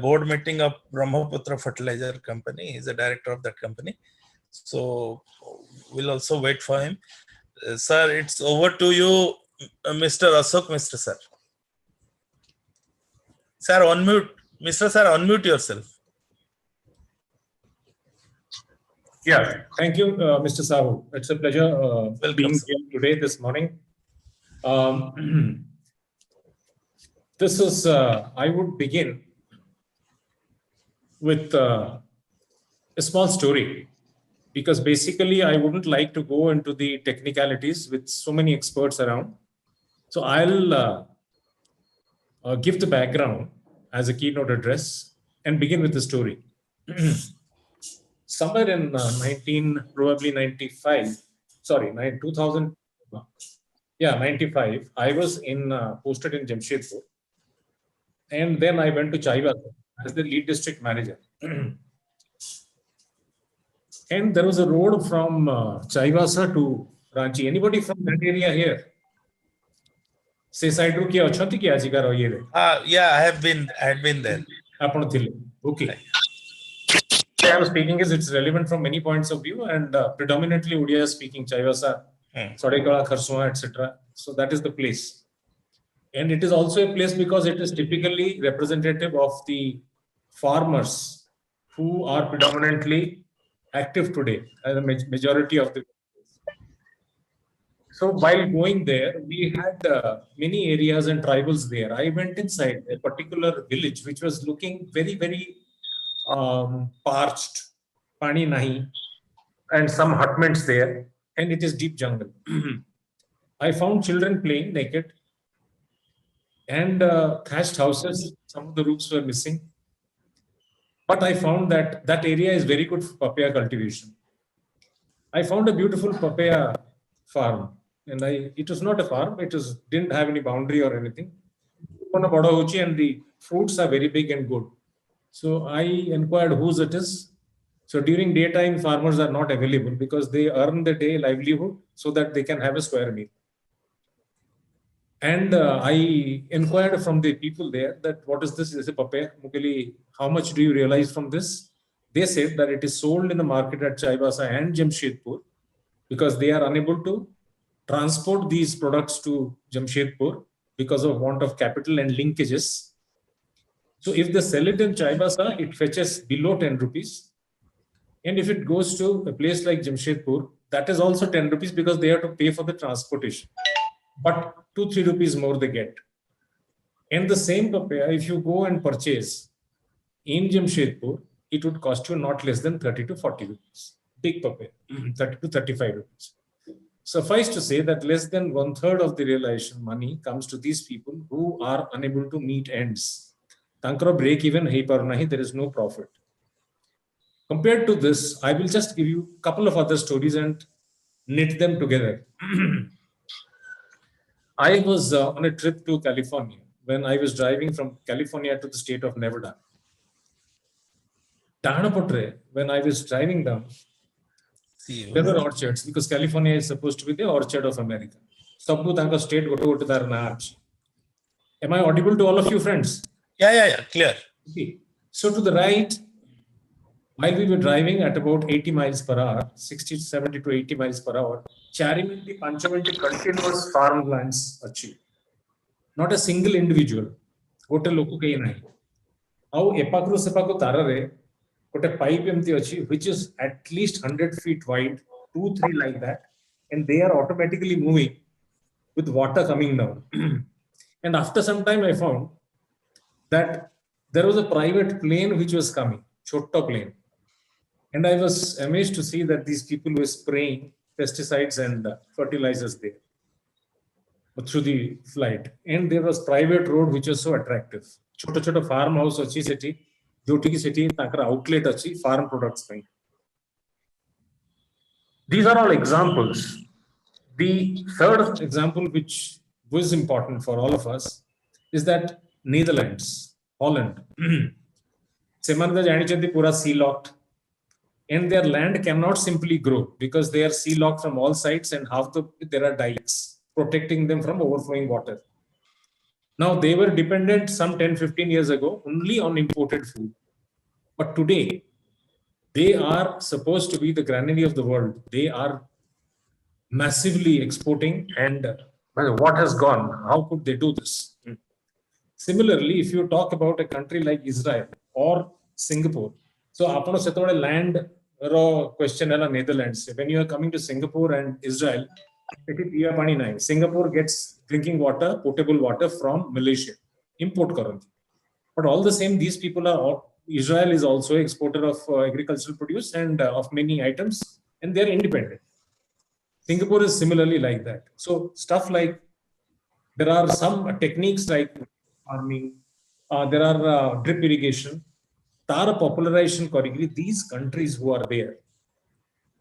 board meeting of Brahmaputra Fertilizer Company. He's the director of that company. So we'll also wait for him. Sir, it's over to you, Mr. Ashok Mr. Sir. Sir, unmute. Mr. Sir, unmute yourself. Yeah, thank you, Mr. Sahu. It's a pleasure being here today, this morning. This is, I would begin with a small story, because basically I wouldn't like to go into the technicalities with so many experts around. So I'll give the background as a keynote address and begin with the story. Somewhere in 95, I was posted in Jamshedpur. And then I went to Chaivasa as the lead district manager. And there was a road from Chaivasa to Ranchi. Anybody from that area here? Say side ru ki achanti ki aji karo ye re. Yeah, I had been there. Okay. What I am speaking is it's relevant from many points of view, and predominantly Odia speaking Chaivasa, Sadekala, Kharsua, etc. So that is the place. And it is also a place because it is typically representative of the farmers who are predominantly active today, the majority of the. So while going there, we had many areas and tribals there. I went inside a particular village which was looking very, very parched, pani nahi, and some hutments there, and it is deep jungle. I found children playing naked, and thatched houses. Some of the roofs were missing. But I found that that area is very good for papaya cultivation. I found a beautiful papaya farm, and it was not a farm. It didn't have any boundary or anything. And the fruits are very big and good. So I inquired whose it is. So during daytime, farmers are not available because they earn the day livelihood so that they can have a square meal. And I inquired from the people there that what is this? Is a papaya? Mukeli, how much do you realize from this? They said that it is sold in the market at Chaivasa and Jamshedpur because they are unable to transport these products to Jamshedpur because of want of capital and linkages. So if they sell it in Chaivasa, it fetches below 10 rupees. And if it goes to a place like Jamshedpur, that is also 10 rupees because they have to pay for the transportation. But 2-3 rupees more they get. And the same papaya, if you go and purchase in Jamshedpur, it would cost you not less than 30 to 40 rupees. Big papaya, 30 to 35 rupees. Suffice to say that less than 1/3 of the realization money comes to these people who are unable to meet ends. Tankara break even, there is no profit. Compared to this, I will just give you a couple of other stories and knit them together. I was on a trip to California when I was driving from California to the state of Nevada. When I was driving down, there were orchards because California is supposed to be the orchard of America. State. Am I audible to all of you, friends? Yeah, clear. Okay. So to the right, while we were driving at about 80 miles per hour, 60, 70 to 80 miles per hour, Chariminti, Panchaminti continuous farmlands achieved. Not a single individual. Gote loku kahi nahi. How epakru sepaku tarare, gote pipe emti achi, which is at least 100 feet wide, 2-3 like that, and they are automatically moving with water coming down. And after some time, I found that there was a private plane which was coming, Chotta plane. And I was amazed to see that these people were spraying pesticides and fertilizers there through the flight. And there was private road which was so attractive. Chota farmhouse achi city, Jotiki city, takara outlet achi, farm products thing. These are all examples. The third example which was important for all of us is that Netherlands, Holland, Semanda Janichanti Pura sea locked. And their land cannot simply grow because they are sea locked from all sides and there are dikes protecting them from overflowing water. Now, they were dependent some 10-15 years ago only on imported food. But today, they are supposed to be the granary of the world. They are massively exporting. And what has gone? How could they do this? Similarly, if you talk about a country like Israel or Singapore, so apno setole land question in Netherlands. When you are coming to Singapore and Israel, Singapore gets drinking water, potable water from Malaysia, import currently. But all the same, these people are, Israel is also an exporter of agricultural produce and of many items, and they're independent. Singapore is similarly like that. So stuff like, there are some techniques like farming, there are drip irrigation, Tara popularization correctly. These countries who are there,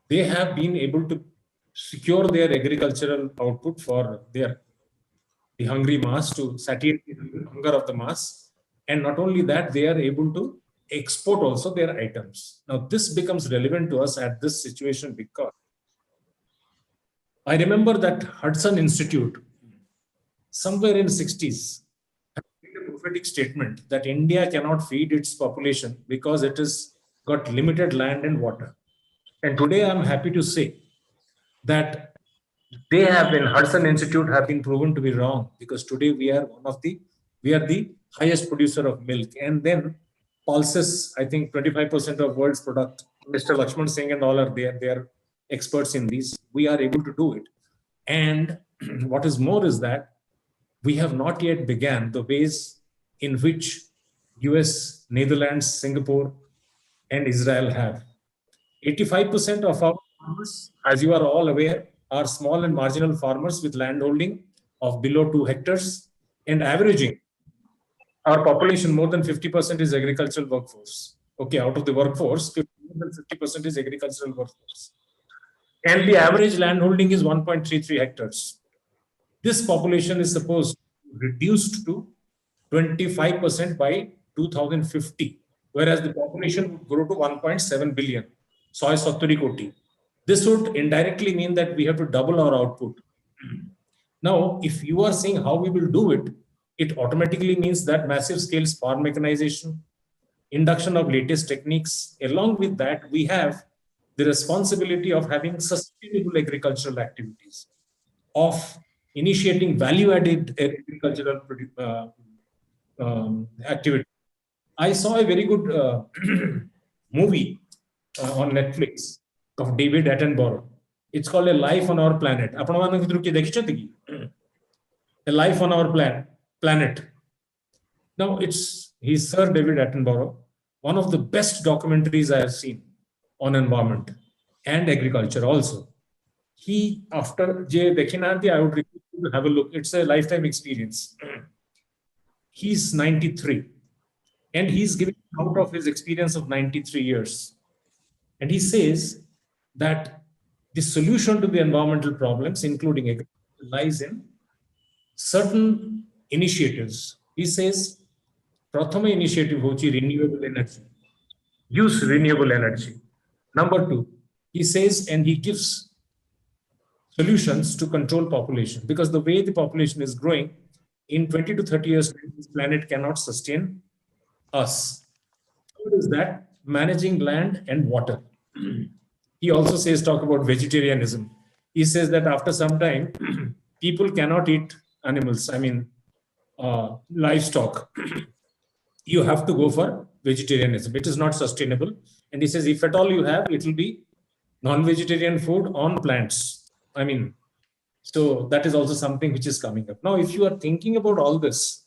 they have been able to secure their agricultural output for the hungry mass, to satiate the hunger of the mass. And not only that, they are able to export also their items. Now, this becomes relevant to us at this situation because I remember that Hudson Institute, somewhere in 60s, made a prophetic statement that India cannot feed its population because it has got limited land and water. And today I'm happy to say that they have been, Hudson Institute have been proven to be wrong, because today we are the highest producer of milk. And then pulses, I think 25% of world's product. Mr. Lakshman Singh and all are there. They are experts in these. We are able to do it. And what is more is that we have not yet began the ways in which US, Netherlands, Singapore, and Israel have. 85% of our farmers, as you are all aware, are small and marginal farmers with land holding of below 2 hectares, and averaging our population more than 50% is agricultural workforce. Okay, out of the workforce, more than 50% is agricultural workforce. And the average land holding is 1.33 hectares. This population is supposed to be reduced to 25% by 2050, whereas the population would grow to 1.7 billion. This would indirectly mean that we have to double our output. Now, if you are saying how we will do it, it automatically means that massive scale farm mechanization, induction of latest techniques. Along with that, we have the responsibility of having sustainable agricultural activities, of initiating value-added agricultural activity. I saw a very good movie on Netflix of David Attenborough. It's called A Life on Our Planet. A Life on Our Planet. Now, he's Sir David Attenborough, one of the best documentaries I have seen on environment and agriculture also. After Jay Dekhinanti, I would request you to have a look. It's a lifetime experience. He's 93, and he's giving out of his experience of 93 years. And he says that the solution to the environmental problems, including agriculture, lies in certain initiatives. He says, Prathama initiative hochi renewable energy. Use renewable energy. Number 2, he says, and he gives solutions to control population, because the way the population is growing, in 20 to 30 years, this planet cannot sustain us. Third is that managing land and water. He also says, talk about vegetarianism. He says that after some time, people cannot eat animals, livestock. You have to go for vegetarianism. It is not sustainable. And he says, if at all you have, it will be non-vegetarian food on plants. So that is also something which is coming up. Now, if you are thinking about all this,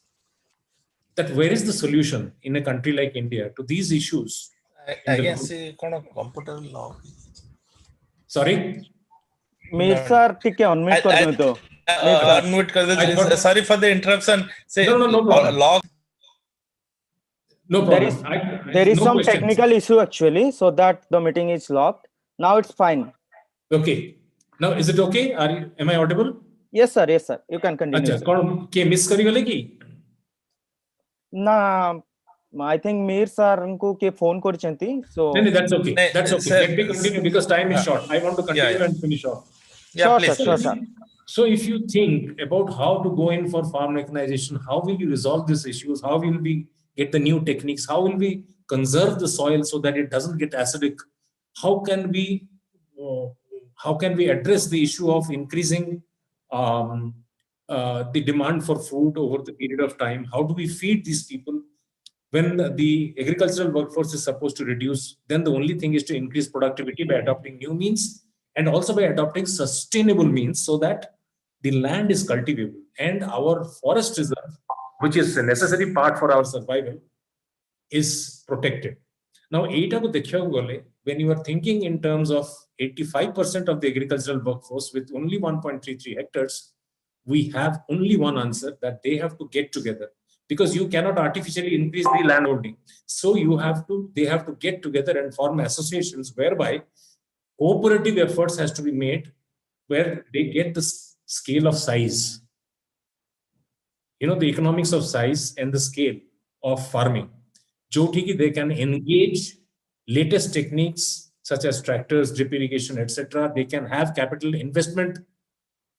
that where is the solution in a country like India to these issues? I can see computer law. Sorry? Sir, unmute kar do. Unmute kar do. Sorry for the interruption. Say, no problem. Log. No problem. There is some technical issue actually, so that the meeting is locked. Now it's fine. Okay. Now, is it okay? Am I audible? Yes, sir. Yes, sir. You can continue. Miss kari gale ki? Na, I think Mir sir ke phone korichanti. So no, that's okay. That's okay. Let me continue because time is short. I want to continue and finish off. Yeah, sure, please. Sir. So if you think about how to go in for farm mechanization, how will you resolve these issues? How will we get the new techniques? How will we conserve the soil so that it doesn't get acidic? How can we address the issue of increasing the demand for food over the period of time? How do we feed these people? When the agricultural workforce is supposed to reduce, then the only thing is to increase productivity by adopting new means and also by adopting sustainable means so that the land is cultivable and our forest reserve, which is a necessary part for our survival, is protected. Now, when you are thinking in terms of 85% of the agricultural workforce with only 1.33 hectares, we have only one answer, that they have to get together, because you cannot artificially increase the landholding. So they have to get together and form associations whereby cooperative efforts has to be made, where they get the scale of size, the economics of size and the scale of farming. They can engage latest techniques such as tractors, drip irrigation, etc. They can have capital investment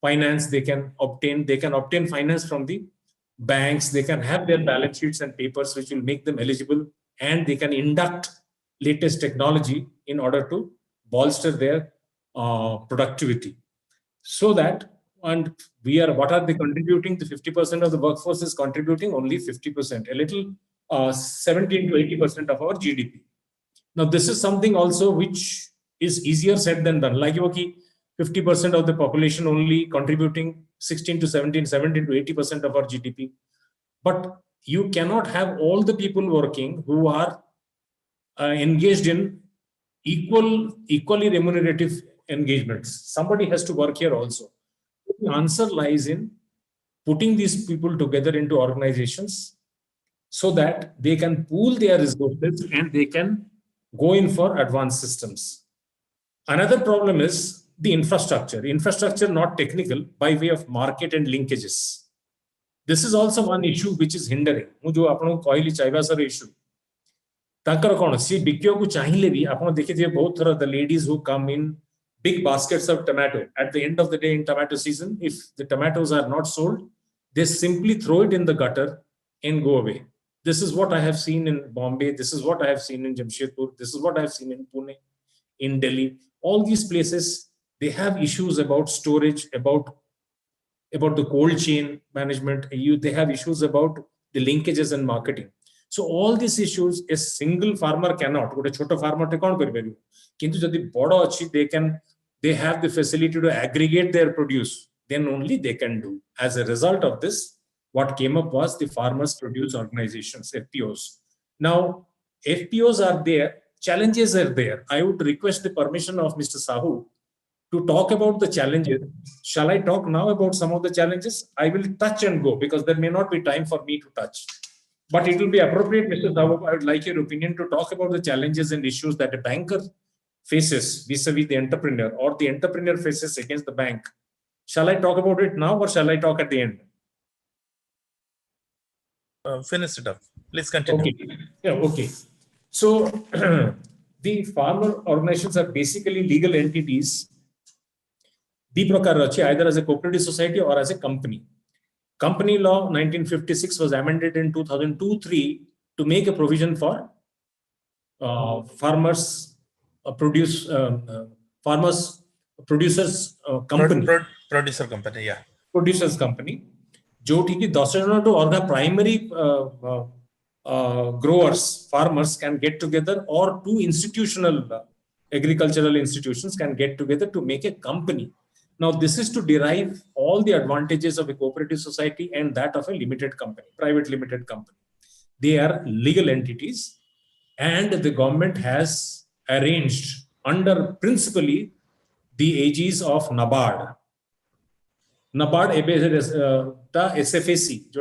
finance. They can obtain finance from the banks. They can have their balance sheets and papers which will make them eligible, and they can induct latest technology in order to bolster their productivity. So that, and what are they contributing? The 50% of the workforce is contributing only 50%, a little 17 to 80% of our GDP. Now, this is something also which is easier said than done. Like 50% of the population only contributing 16 to 17 to 80% of our GDP. But you cannot have all the people working who are engaged in equally remunerative engagements. Somebody has to work here also. The answer lies in putting these people together into organizations so that they can pool their resources and they can go in for advanced systems. Another problem is the infrastructure. Infrastructure not technical, by way of market and linkages. This is also one issue which is hindering. issue. The ladies who come in big baskets of tomato. At the end of the day, in tomato season, if the tomatoes are not sold, they simply throw it in the gutter and go away. This is what I have seen in Bombay. This is what I have seen in Jamshedpur. This is what I have seen in Pune, in Delhi. All these places, they have issues about storage, about the cold chain management. They have issues about the linkages and marketing. So all these issues, a single farmer cannot. But a chota farmer can't do. Kintu jadi boda achi, they have the facility to aggregate their produce. Then only they can do. As a result of this, what came up was the farmers produce organizations, FPOs. Now, FPOs are there, challenges are there. I would request the permission of Mr. Sahu to talk about the challenges. Shall I talk now about some of the challenges? I will touch and go because there may not be time for me to touch. But it will be appropriate, Mr. Sahu, I would like your opinion to talk about the challenges and issues that a banker faces vis-a-vis the entrepreneur, or the entrepreneur faces against the bank. Shall I talk about it now or shall I talk at the end? Finish it up. Please continue. Okay. Yeah, okay. So the farmer organizations are basically legal entities, either as a cooperative society or as a company. Company law 1956 was amended in 2002-3 to make a provision for farmers producers company. Producer company, yeah. Producers company. जो ठीक है 10 जन to or the primary growers, farmers can get together, or two institutional agricultural institutions can get together to make a company. Now, this is to derive all the advantages of a cooperative society and that of a limited company, private limited company. They are legal entities, and the government has arranged under principally the aegis of NABARD. NABARD the SFAC,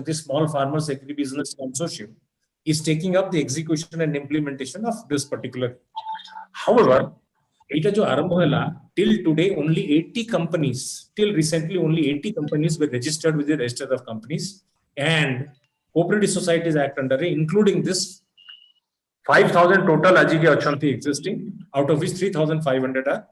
the Small Farmers Agribusiness Consortium, is taking up the execution and implementation of this particular. However, till today, only 80 companies, till recently, only 80 companies were registered with the Register of Companies, and Cooperative Societies Act under it, including this 5,000 total Ajike Achanti existing, out of which 3,500 are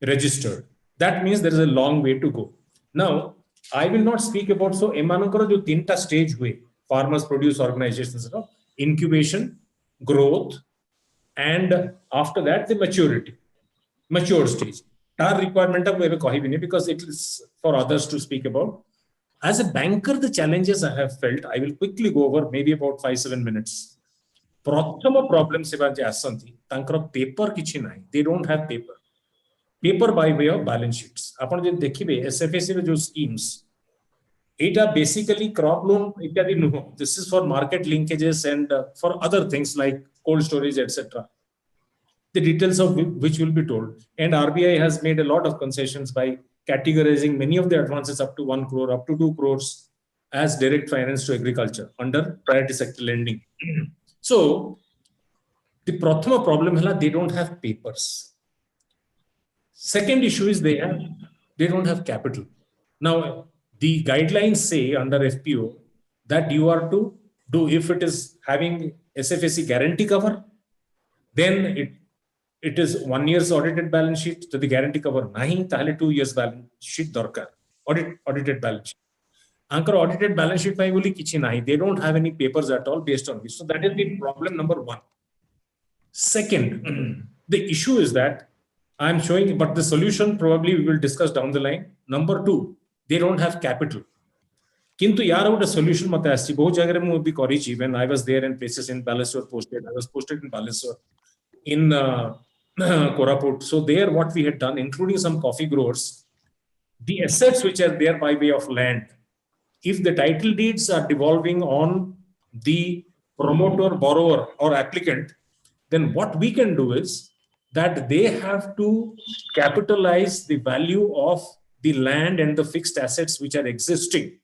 registered. That means there is a long way to go. Now, I will not speak about so Emanankara jo tinta stage way, farmers produce organizations, incubation, growth, and after that the mature stage. Our requirement of because it is for others to speak about. As a banker, the challenges I have felt, I will quickly go over maybe about 5-7 minutes. Prathama problem seva je asanti, tankara paper kichi nahi. They don't have paper. Paper by way of balance sheets. Apan je dekhibe SFAC रे जो schemes, it are basically crop loan इत्यादि नुहो. This is for market linkages and for other things like cold storage, etc. The details of which will be told. And RBI has made a lot of concessions by categorizing many of the advances up to 1 crore, up to 2 crores as direct finance to agriculture under priority sector lending. So the Prathama problem is they don't have papers. Second issue is they don't have capital. Now, the guidelines say under FPO that you are to do, if it is having SFAC guarantee cover, then it is 1 year's audited balance sheet. So the guarantee cover nahi, tahle 2 years balance sheet dorkar. Audited balance sheet. Anchor audited balance sheet by only kichi nahi. They don't have any papers at all based on this. So that is the problem number one. Second, the issue is that I'm showing, but the solution probably we will discuss down the line. Number two, they don't have capital. Kintu yara a solution mate asti bahut jagare mu bhi korichi when I was there in places in Baleswar posted. I was posted in Baleswar, in Koraput. So there, what we had done, including some coffee growers, the assets which are there by way of land, if the title deeds are devolving on the promoter, borrower, or applicant, then what we can do is that they have to capitalize the value of the land and the fixed assets which are existing.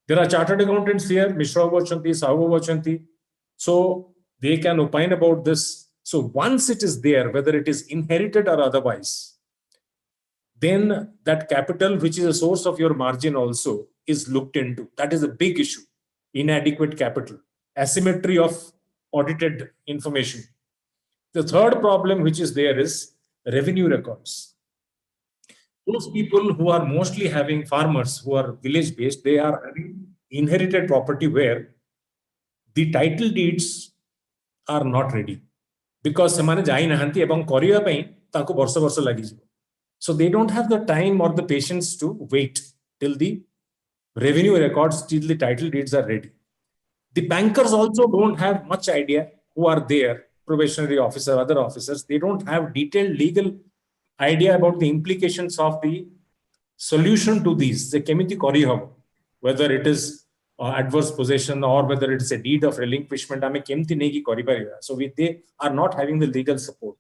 There are chartered accountants here, Mishra Vachanti, Sahu Vachanti. So they can opine about this. So once it is there, whether it is inherited or otherwise, then that capital, which is a source of your margin also, is looked into. That is a big issue. Inadequate capital, asymmetry of audited information. The third problem which is there is revenue records. Those people who are mostly having farmers who are village based, they are having inherited property where the title deeds are not ready because semane jai nahanti ebang koriba pai taku borso borso lagijibo. So they don't have the time or the patience to wait till the revenue records, till the title deeds are ready. The bankers also don't have much idea who are there, probationary officer, other officers. They don't have detailed legal idea about the implications of the solution to these. Whether it is adverse possession or whether it is a deed of relinquishment. So they are not having the legal support.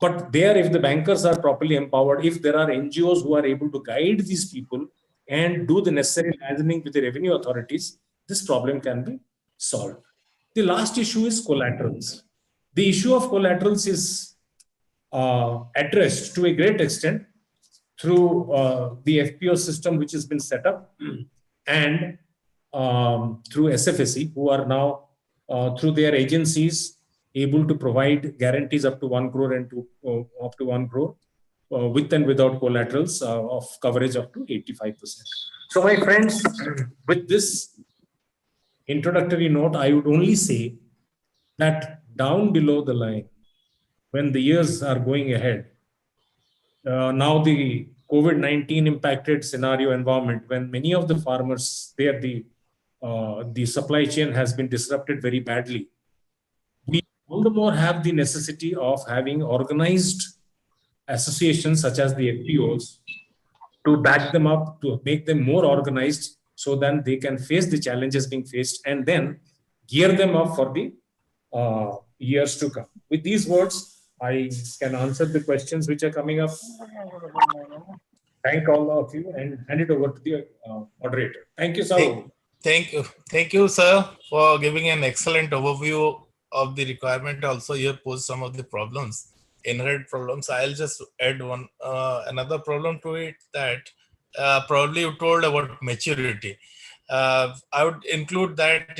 But there, if the bankers are properly empowered, if there are NGOs who are able to guide these people and do the necessary liaising with the revenue authorities, this problem can be solved. The last issue is collaterals. The issue of collaterals is addressed to a great extent through the FPO system which has been set up and through SFAC, who are now through their agencies able to provide guarantees up to 1 crore and up to 1 crore with and without collaterals of coverage up to 85%. So my friends, with this introductory note, I would only say that down below the line, when the years are going ahead, now the COVID-19 impacted scenario environment, when many of the farmers there, the supply chain has been disrupted very badly. We all the more have the necessity of having organized associations such as the FPOs to back them up, to make them more organized so that they can face the challenges being faced and then gear them up for the years to come. With these words, I can answer the questions which are coming up. Thank all of you and hand it over to the moderator. Thank you, sir. Thank you, sir, for giving an excellent overview of the requirement. Also, you have posed some of the problems, inherent problems. I'll just add one another problem to it, that probably you told about maturity. I would include that,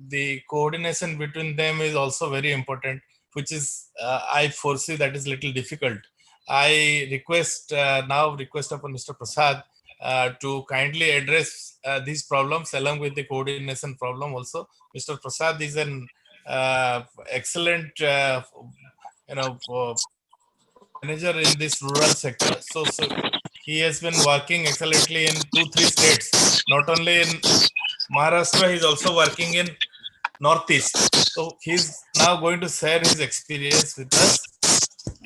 the coordination between them is also very important, which is I foresee that is little difficult I request upon Mr. Prasad to kindly address these problems along with the coordination problem also. Mr. Prasad is an excellent manager in this rural sector. So he has been working excellently in 2-3 states. Not only in Maharashtra, he is also working in Northeast. So he's now going to share his experience with us,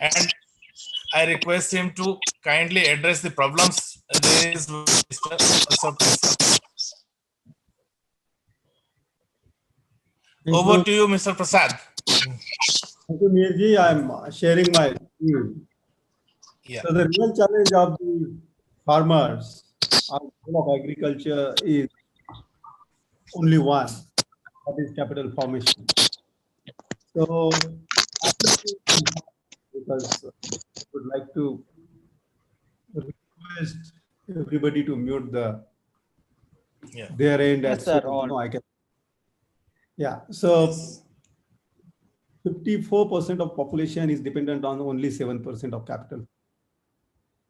and I request him to kindly address the problems raised by Mr. Asaf Prasad. Over to you, Mr. Prasad. Thank you, Mirji. I'm sharing my screen. Yeah. So the real challenge of the farmers of agriculture is only one, that is capital formation. So because I would like to request everybody to mute their end. Yes, sir. On. I can. Yeah. So 54% of population is dependent on only 7% of capital.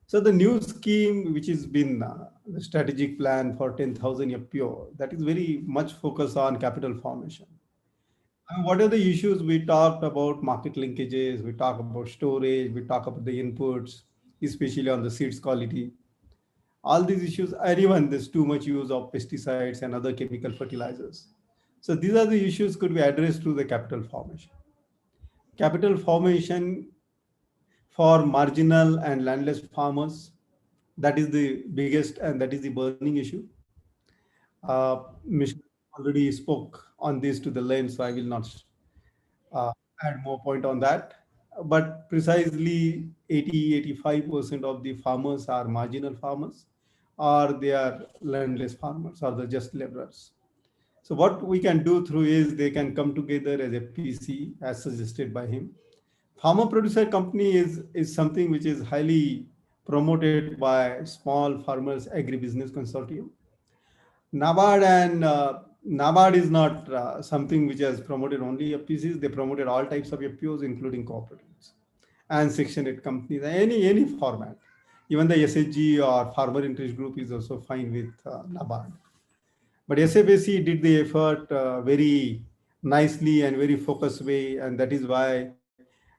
So the new scheme, which has been the strategic plan for 10,000 FPO, that is very much focused on capital formation. And what are the issues? We talked about market linkages, we talk about storage, we talk about the inputs, especially on the seeds quality. All these issues, and even there's too much use of pesticides and other chemical fertilizers. So these are the issues could be addressed through the capital formation. Capital formation for marginal and landless farmers, that is the biggest and that is the burning issue. Mr. already spoke on this to the lens, so I will not add more point on that. But precisely 80-85% of the farmers are marginal farmers, or they are landless farmers, or they're just laborers. So what we can do through is they can come together as a PC as suggested by him. Farmer producer company is something which is highly promoted by small farmers agribusiness consortium. NABARD is not something which has promoted only FPCs. They promoted all types of FPOs, including cooperatives and Section 8 companies, any format. Even the SHG or farmer interest group is also fine with NABARD. But SFAC did the effort very nicely and very focused way, and that is why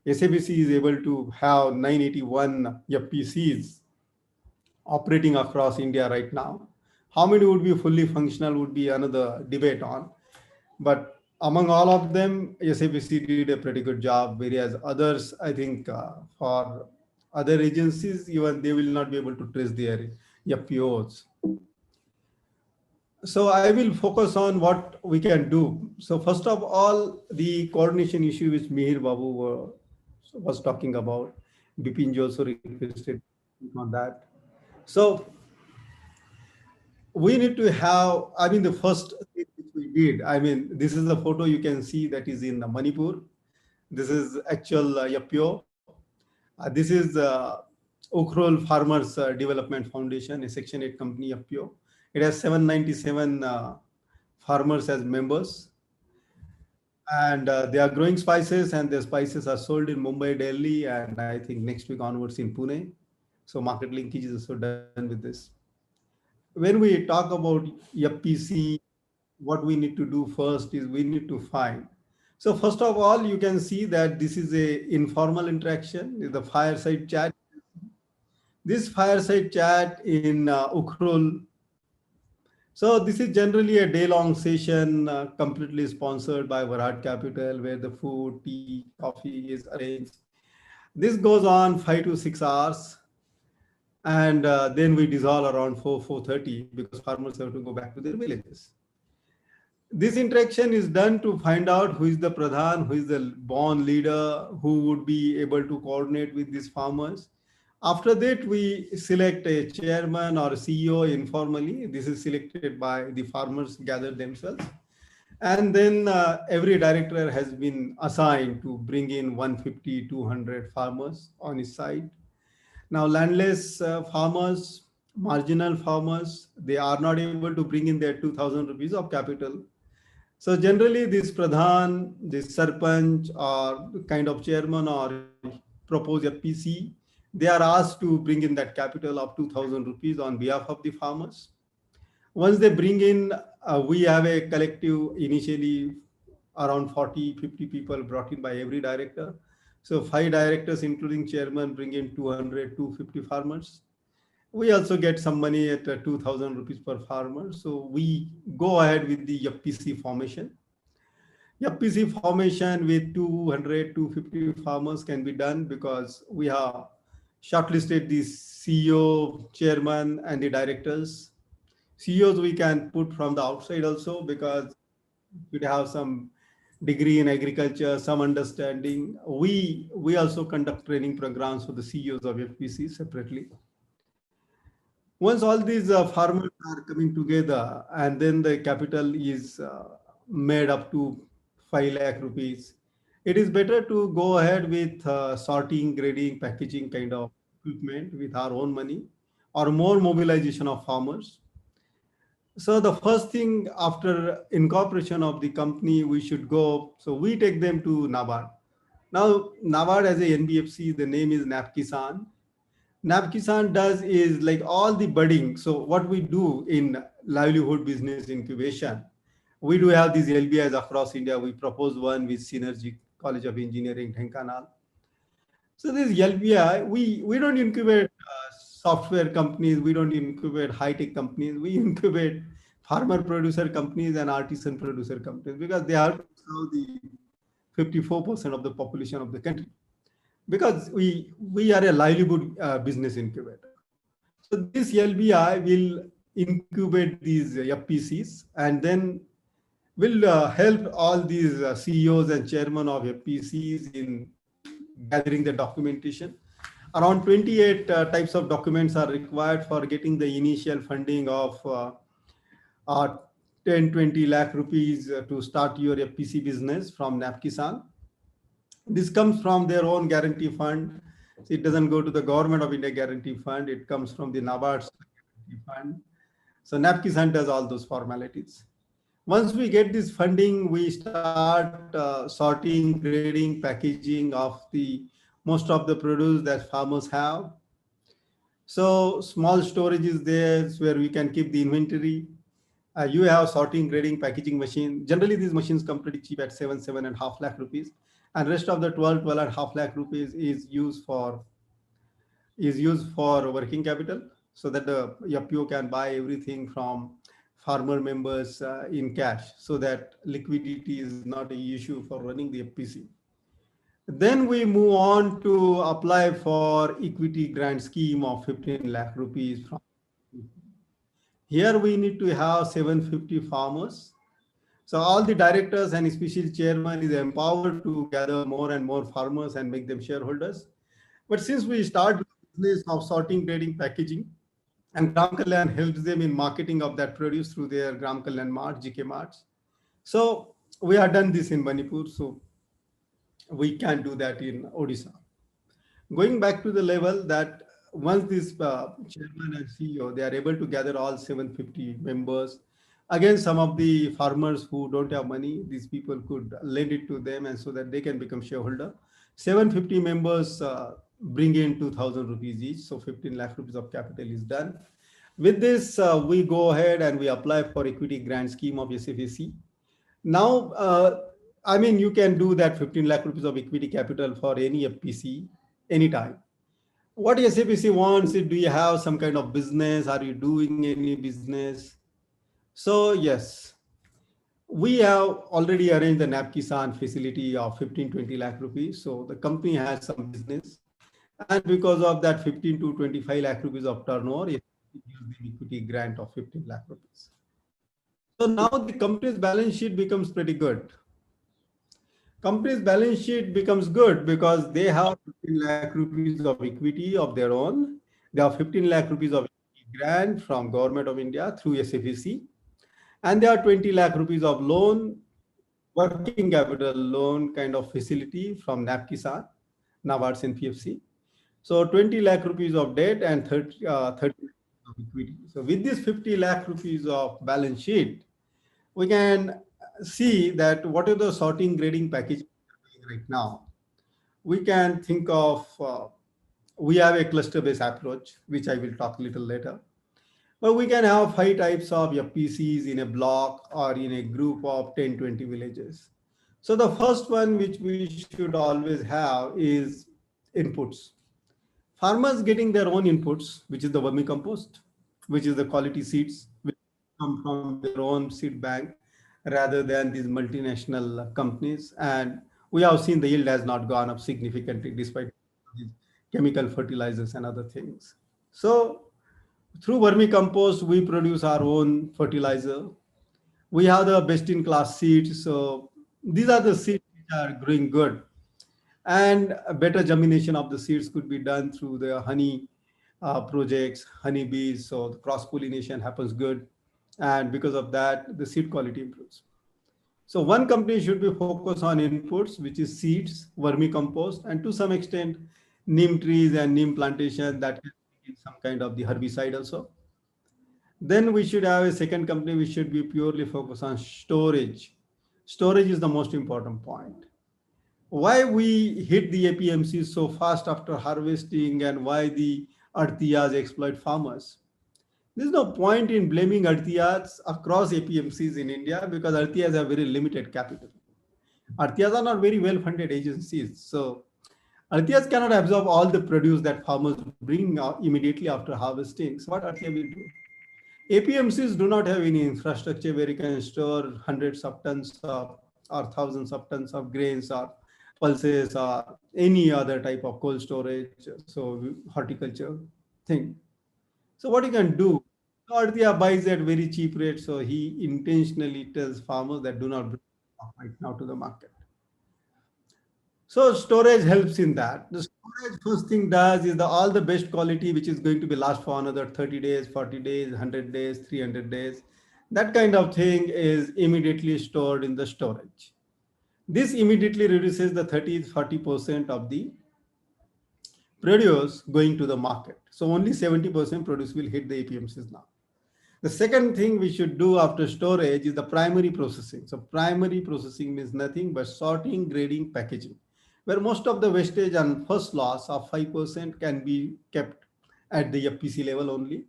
SFAC is able to have 981 FPCs operating across India right now. How many would be fully functional would be another debate on. But among all of them, SFAC did a pretty good job, whereas others, I think for other agencies, even they will not be able to trace their FPOs. So I will focus on what we can do. So first of all, the coordination issue which Mihir Babu was talking about, Bipinji also requested on that. So we need to have, the first thing which we did, this is the photo you can see that is in Manipur. This is actual FPO. This is Ukhrul Farmers Development Foundation, a Section 8 company FPO. It has 797 farmers as members. And they are growing spices, and their spices are sold in Mumbai, Delhi, and I think next week onwards in Pune. So market linkage is also done with this. When we talk about FPC, what we need to do first is we need to find. So first of all, you can see that this is a informal interaction, the fireside chat. This fireside chat in Ukhrul. So this is generally a day-long session completely sponsored by Virat Capital, where the food, tea, coffee is arranged. This goes on 5 to 6 hours. And then we dissolve around 4:30 because farmers have to go back to their villages. This interaction is done to find out who is the Pradhan, who is the born leader, who would be able to coordinate with these farmers. After that, we select a chairman or a CEO informally. This is selected by the farmers gather themselves. And then every director has been assigned to bring in 150, 200 farmers on his side. Now, landless farmers, marginal farmers, they are not able to bring in their 2,000 rupees of capital. So generally this Pradhan, this Sarpanch or kind of chairman or propose a PC They are asked to bring in that capital of 2,000 rupees on behalf of the farmers. Once they bring in, we have a collective initially around 40, 50 people brought in by every director. So 5 directors, including chairman, bring in 200, 250 farmers. We also get some money at 2,000 rupees per farmer. So we go ahead with the FPC formation. FPC formation with 200, 250 farmers can be done because we have shortlisted the CEO, chairman, and the directors. CEOs we can put from the outside also because we have some degree in agriculture, some understanding. We also conduct training programs for the CEOs of FPC separately. Once all these farmers are coming together and then the capital is made up to 5 lakh rupees, it is better to go ahead with sorting, grading, packaging kind of equipment with our own money or more mobilization of farmers. So the first thing after incorporation of the company, we should go. So we take them to NABARD. Now NABARD as a NBFC, the name is NABKisan. NABKisan does is like all the budding. So what we do in livelihood business incubation, we do have these LBIs across India. We propose one with Synergy College of Engineering, Dhenkanal. So this LBI, we don't incubate software companies, we don't incubate high-tech companies, we incubate farmer producer companies and artisan producer companies because they are the 54% of the population of the country. Because we are a livelihood business incubator. So this LBI will incubate these FPCs and then will help all these CEOs and chairmen of FPCs in gathering the documentation. Around 28 types of documents are required for getting the initial funding of 10, 20 lakh rupees to start your FPC business from NABKisan. This comes from their own guarantee fund. It doesn't go to the government of India guarantee fund. It comes from the NABARD's guarantee fund. So NABKisan does all those formalities. Once we get this funding, we start sorting, grading, packaging of the most of the produce that farmers have. So small storage is there where we can keep the inventory. You have sorting, grading, packaging machine. Generally, these machines come pretty cheap at 7.5 lakh rupees. And rest of the 12.5 lakh rupees is used for working capital so that the FPO can buy everything from farmer members in cash so that liquidity is not an issue for running the FPC. Then we move on to apply for equity grant scheme of 15 lakh rupees. Here we need to have 750 farmers. So all the directors and especially chairman is empowered to gather more and more farmers and make them shareholders. But since we start business of sorting, grading, packaging, and Gram Kalyan helps them in marketing of that produce through their Gram Kalyan Mart, GK Marts. So we have done this in Manipur, so we can do that in Odisha. Going back to the level that once this chairman and CEO, they are able to gather all 750 members. Again, some of the farmers who don't have money, these people could lend it to them and so that they can become shareholder. 750 members bring in 2,000 rupees each. So 15 lakh rupees of capital is done. With this, we go ahead and we apply for equity grant scheme of SFAC. Now, I mean, you can do that 15 lakh rupees of equity capital for any FPC anytime. What SFAC wants is, do you have some kind of business? Are you doing any business? So yes, we have already arranged the NABKisan facility of 15-20 lakh rupees. So the company has some business. And because of that 15 to 25 lakh rupees of turnover, it gives the equity grant of 15 lakh rupees. So now the company's balance sheet becomes pretty good. Company's balance sheet becomes good because they have 15 lakh rupees of equity of their own. They have 15 lakh rupees of grant from Government of India through SFAC. And there are 20 lakh rupees of loan, working capital loan kind of facility from NABKisan, NABARD's NPFC. So 20 lakh rupees of debt and 30 lakh of equity. So with this 50 lakh rupees of balance sheet, we can see that what are the sorting, grading package right now. We can think of we have a cluster-based approach, which I will talk a little later. But we can have 5 types of FPCs in a block or in a group of 10, 20 villages. So the first one which we should always have is inputs. Farmers getting their own inputs, which is the vermicompost, which is the quality seeds, which come from their own seed bank rather than these multinational companies. And we have seen the yield has not gone up significantly despite these chemical fertilizers and other things. So through vermicompost, we produce our own fertilizer. We have the best in class seeds. So these are the seeds which are growing good. And a better germination of the seeds could be done through the honey projects, honey bees. So the cross pollination happens good. And because of that, the seed quality improves. So one company should be focused on inputs, which is seeds, vermicompost, and to some extent, neem trees and neem plantation that can be some kind of the herbicide also. Then we should have a second company which should be purely focused on storage. Storage is the most important point. Why we hit the APMCs so fast after harvesting and why the Artiyas exploit farmers? There's no point in blaming Artiyas across APMCs in India because Artiyas have very limited capital. Artiyas are not very well-funded agencies. So Artiyas cannot absorb all the produce that farmers bring immediately after harvesting. So what Artiya will do? APMCs do not have any infrastructure where you can store hundreds of tons of, or thousands of tons of grains or pulses or any other type of cold storage, so horticulture thing. So what you can do, Artiya buys at very cheap rates, so he intentionally tells farmers that do not bring right now to the market. So storage helps in that. The storage first thing does is all the best quality, which is going to be last for another 30 days, 40 days, 100 days, 300 days. That kind of thing is immediately stored in the storage. This immediately reduces the 30-40% of the produce going to the market. So only 70% produce will hit the APMCs now. The second thing we should do after storage is the primary processing. So primary processing means nothing but sorting, grading, packaging, where most of the wastage and first loss of 5% can be kept at the FPC level only.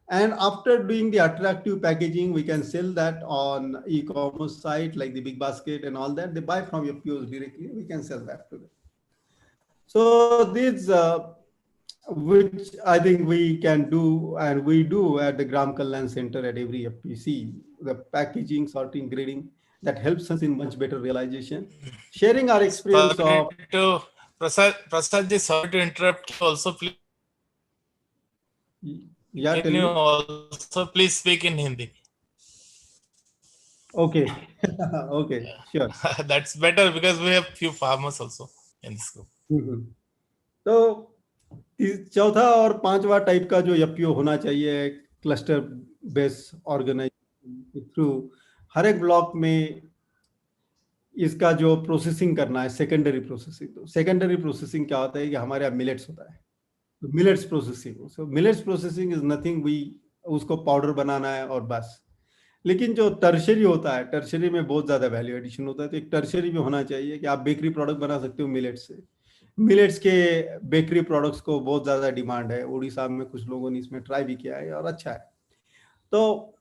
And after doing the attractive packaging, we can sell that on e-commerce site like the Big Basket and all that. They buy from FPOs directly. We can sell that to them. So these, which I think we can do, and we do at the Gram Kalyan Center at every FPC, the packaging, sorting, grading, that helps us in much better realization. Sharing our experience of... Prasad ji, sorry to interrupt you also, please. Yeah, can you also please speak in Hindi? Okay. Okay, sure. That's better because we have few farmers also in this group. तो चौथा और पांचवा type का जो FPO होना चाहिए cluster base organisation through हर एक block में इसका जो प्रोसेसिंग करना है सेकेंडरी प्रोसेसिंग। तो सेकेंडरी प्रोसेसिंग क्या होता है कि हमारे यहाँ मिलेट्स होता है, तो millets processing. So millets processing is nothing, we उसको पाउडर बनाना है और बस। लेकिन जो टर्शरी होता है, टर्शरी में बहुत ज्यादा वैल्यू एडिशन होता है, तो एक टर्शरी भी होना चाहिए कि आप बेकरी प्रोडक्ट बना सकते हो मिलेट से। मिलेट्स के बेकरी प्रोडक्ट्स को बहुत ज्यादा डिमांड है, उड़ीसा में कुछ लोगों ने इसमें ट्राई भी किया है और अच्छा है। तो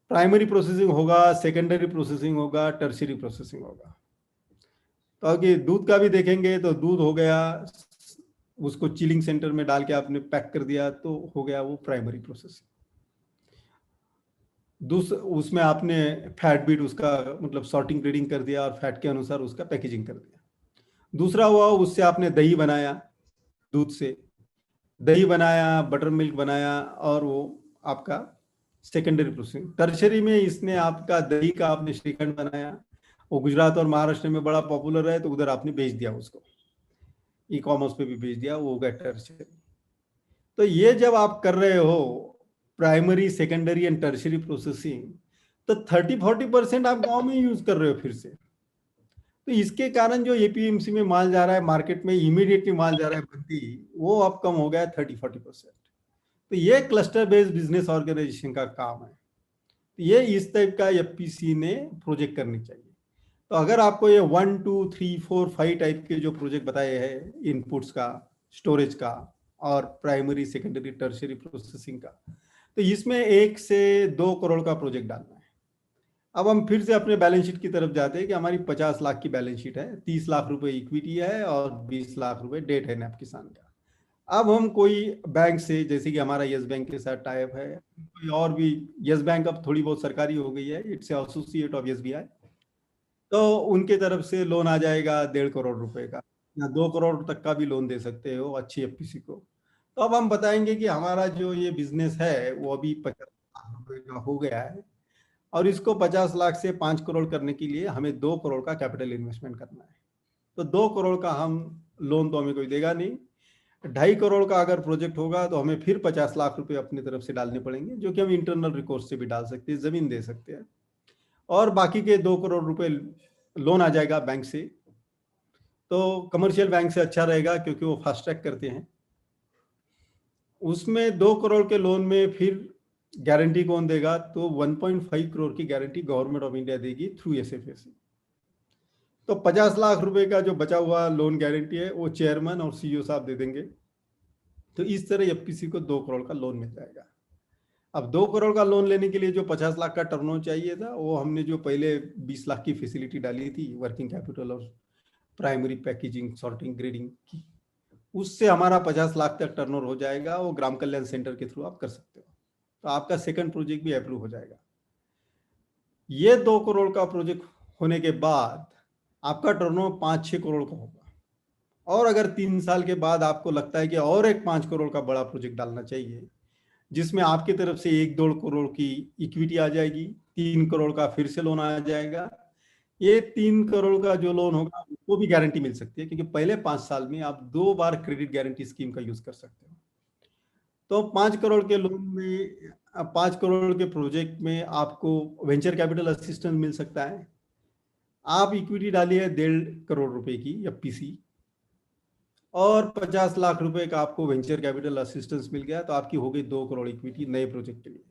प्राइमरी प्रोसेसिंग होगा, सेकेंडरी प्रोसेसिंग होगा, टर्शरी प्रोसेसिंग होगा। तो अगर दूध का भी देखेंगे तो दूध हो गया, उसको चिलिंग सेंटर में डाल के आपने पैक कर दिया तो हो गया वो प्राइमरी प्रोसेसिंग। उसमें आपने फैट बीट उसका मतलब सॉर्टिंग ग्रेडिंग कर दिया और फैट के अनुसार उसका पैकेजिंग कर दिया। दूसरा हुआ उससे आपने दही बनाया, दूध से दही बनाया, बटर मिल्क बनाया और वो आपका सेकेंडरी प्रोसेसिंग। टर्शरी में इसने आपका दही का आपने श्रीखंड बनाया, वो गुजरात और महाराष्ट्र में बड़ा पॉपुलर है, तो उधर आपने बेच दिया, उसको ई कॉमर्स पे भी बेच दिया, वो हो गया टर्शरी। तो ये जब आप कर रहे हो primary, secondary and tertiary processing, तो 30-40% आप गांव में यूज कर रहे हो फिर से। तो इसके कारण जो एपीएमसी में माल जा रहा है मार्केट में, इमीडिएटली माल जा रहा है भर्ती, वो अब कम हो गया है 30-40%। तो ये क्लस्टर बेस्ड बिजनेस ऑर्गेनाइजेशन का काम है। तो ये इस टाइप का एफपीसी ने प्रोजेक्ट करनी चाहिए। तो अगर आपको ये 1, 2, 3, 4, 5 टाइप के जो प्रोजेक्ट बताए हैं, इनपुट्स का, स्टोरेज का, और प्राइमरी सेकेंडरी टर्शियरी प्रोसेसिंग का। तो इसमें 1 से 2 करोड़ का प्रोजेक्ट डालना है। अब हम फिर से अपने बैलेंस शीट की तरफ जाते हैं कि हमारी 50 लाख की बैलेंस शीट है, 30 लाख रुपए इक्विटी है और 20 लाख रुपए डेट है नैप किसान का। अब हम कोई बैंक से, जैसे कि हमारा यस बैंक के साथ टाइप है, कोई और भी, यस बैंक अब थोड़ी बहुत सरकारी हो गई है, इट्स एसोसिएट ऑफ SBI, तो उनके तरफ से लोन आ जाएगा 1.5 करोड़ रुपए का, या 2 करोड़ तक का भी लोन दे सकते हो अच्छी FPC को। तो अब हम बताएंगे कि हमारा जो ये बिजनेस है वो अभी 50 लाख रुपए का हो गया है और इसको 50 लाख से 5 करोड़ करने के लिए हमें 2 करोड़ का कैपिटल इन्वेस्टमेंट करना है। तो 2 करोड़ का हम लोन तो हमें कोई देगा नहीं, 2.5 करोड़ का अगर प्रोजेक्ट होगा तो हमें फिर 50 लाख रुपए अपनी तरफ से डालने पड़ेंगे, जो कि हम इंटरनल रिकोर्स से भी डाल सकते हैं, जमीन दे सकते हैं, और बाकी के 2 करोड़ रुपए लोन आ जाएगा बैंक से। तो कमर्शियल बैंक से अच्छा रहेगा क्योंकि वो फास्ट ट्रैक करते हैं। उसमें 2 करोड़ के लोन में फिर गारंटी कौन देगा, तो 1.5 करोड़ की गारंटी गवर्नमेंट ऑफ इंडिया देगी थ्रू SFAC। तो 50 लाख रुपए का जो बचा हुआ लोन गारंटी है वो चेयरमैन और CEO साहब दे देंगे। तो इस तरह FPC को 2 करोड़ का लोन मिल जाएगा। अब 2 करोड़ का लोन लेने के लिए जो 50 लाख का टर्नओवर चाहिए था, वो हमने जो पहले 20 लाख की फैसिलिटी डाली थी वर्किंग कैपिटल और प्राइमरी पैकेजिंग सॉर्टिंग ग्रेडिंग की, उससे हमारा 50 लाख तक टर्नओवर हो जाएगा। वो ग्राम कल्याण सेंटर के थ्रू आप कर सकते हो, तो आपका सेकंड प्रोजेक्ट भी अप्रूव हो जाएगा। ये 2 करोड़ का प्रोजेक्ट होने के बाद आपका टर्नओवर 5-6 करोड़ का होगा। और अगर 3 साल के बाद आपको लगता है कि और एक 5 करोड़ का बड़ा प्रोजेक्ट डालना चाहिए, जिसमें आपकी तरफ से 1-2 करोड़ की इक्विटी आ जाएगी, 3 करोड़ का फिर से लोन आ जाएगा, ये 3 करोड़ का जो लोन होगा वो भी गारंटी मिल सकती है, क्योंकि पहले 5 साल में आप 2 बार क्रेडिट गारंटी स्कीम का यूज कर सकते हो। तो 5 करोड़ के लोन में, 5 करोड़ के प्रोजेक्ट में आपको वेंचर कैपिटल असिस्टेंस मिल सकता है। आप इक्विटी डालिए 1.5 करोड़ रुपए की FPC और 50 लाख रुपए का आपको वेंचर कैपिटल असिस्टेंस मिल गया, तो आपकी हो गई 2 करोड़ इक्विटी नए प्रोजेक्ट के लिए।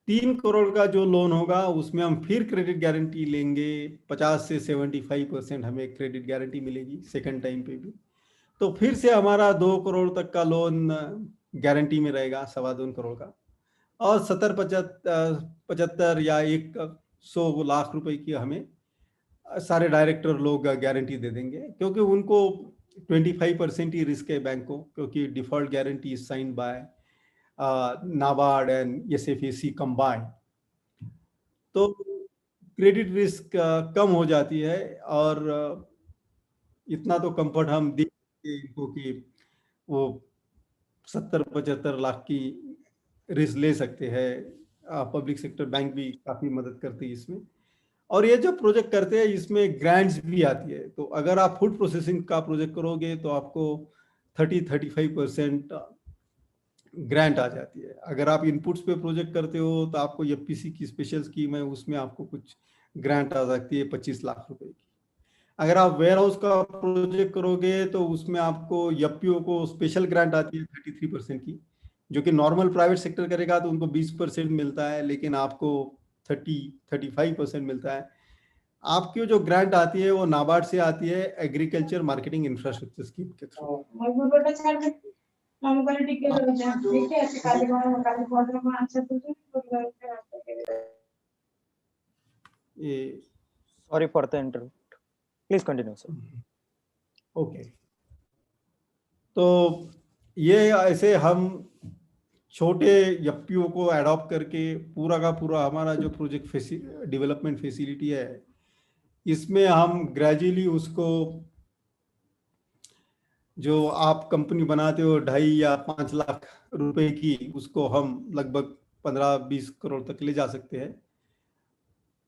3 करोड़ का जो लोन होगा उसमें हम फिर क्रेडिट गारंटी लेंगे, 50 से 75% हमें क्रेडिट गारंटी मिलेगी सेकंड टाइम पे भी। तो फिर से हमारा 2 करोड़ तक का लोन गारंटी में रहेगा, 2.25 करोड़ का, और 70-75 या 100 लाख रुपए की हमें सारे डायरेक्टर लोग गारंटी दे देंगे, क्योंकि उनको 25% ही रिस्क है बैंक को, क्योंकि default guarantee is signed by NABARD and SFAC combined. तो क्रेडिट रिस्क कम हो जाती है, और इतना तो कंफर्ट हम देंगे इनको कि वो 70-75 लाख की रिस्क ले सकते हैं। पब्लिक सेक्टर बैंक भी काफी मदद करती है इसमें। और ये जो प्रोजेक्ट करते हैं इसमें ग्रांट्स भी आती है। तो अगर आप फूड प्रोसेसिंग का प्रोजेक्ट करोगे तो आपको 30-35% ग्रांट आ जाती है। अगर आप इनपुट्स पे प्रोजेक्ट करते हो तो आपको FPC की स्पेशल स्कीम है, उसमें आपको कुछ ग्रांट आ सकती है 25 लाख रुपए की। अगर आप वेयर हाउस का प्रोजेक्ट करोगे तो उसमें आपको FPO को स्पेशल ग्रांट आती है 33% की, जो कि नॉर्मल प्राइवेट सेक्टर करेगा तो उनको 20% मिलता है, लेकिन आपको 30-35% मिलता है। आपकी जो ग्रांट आती है वो नाबार्ड से आती है, एग्रीकल्चर मार्केटिंग इंफ्रास्ट्रक्चर स्कीम के through. Sorry for the interrupt. Please continue, sir. Okay, तो ये ऐसे हम छोटे FPO को अडॉप्ट करके पूरा का पूरा हमारा जो प्रोजेक्ट डेवलपमेंट फैसिलिटी है, इसमें हम ग्रेजुअली उसको, जो आप कंपनी बनाते हो 2.5 या 5 लाख रुपए की, उसको हम लगभग 15-20 करोड़ तक ले जा सकते हैं।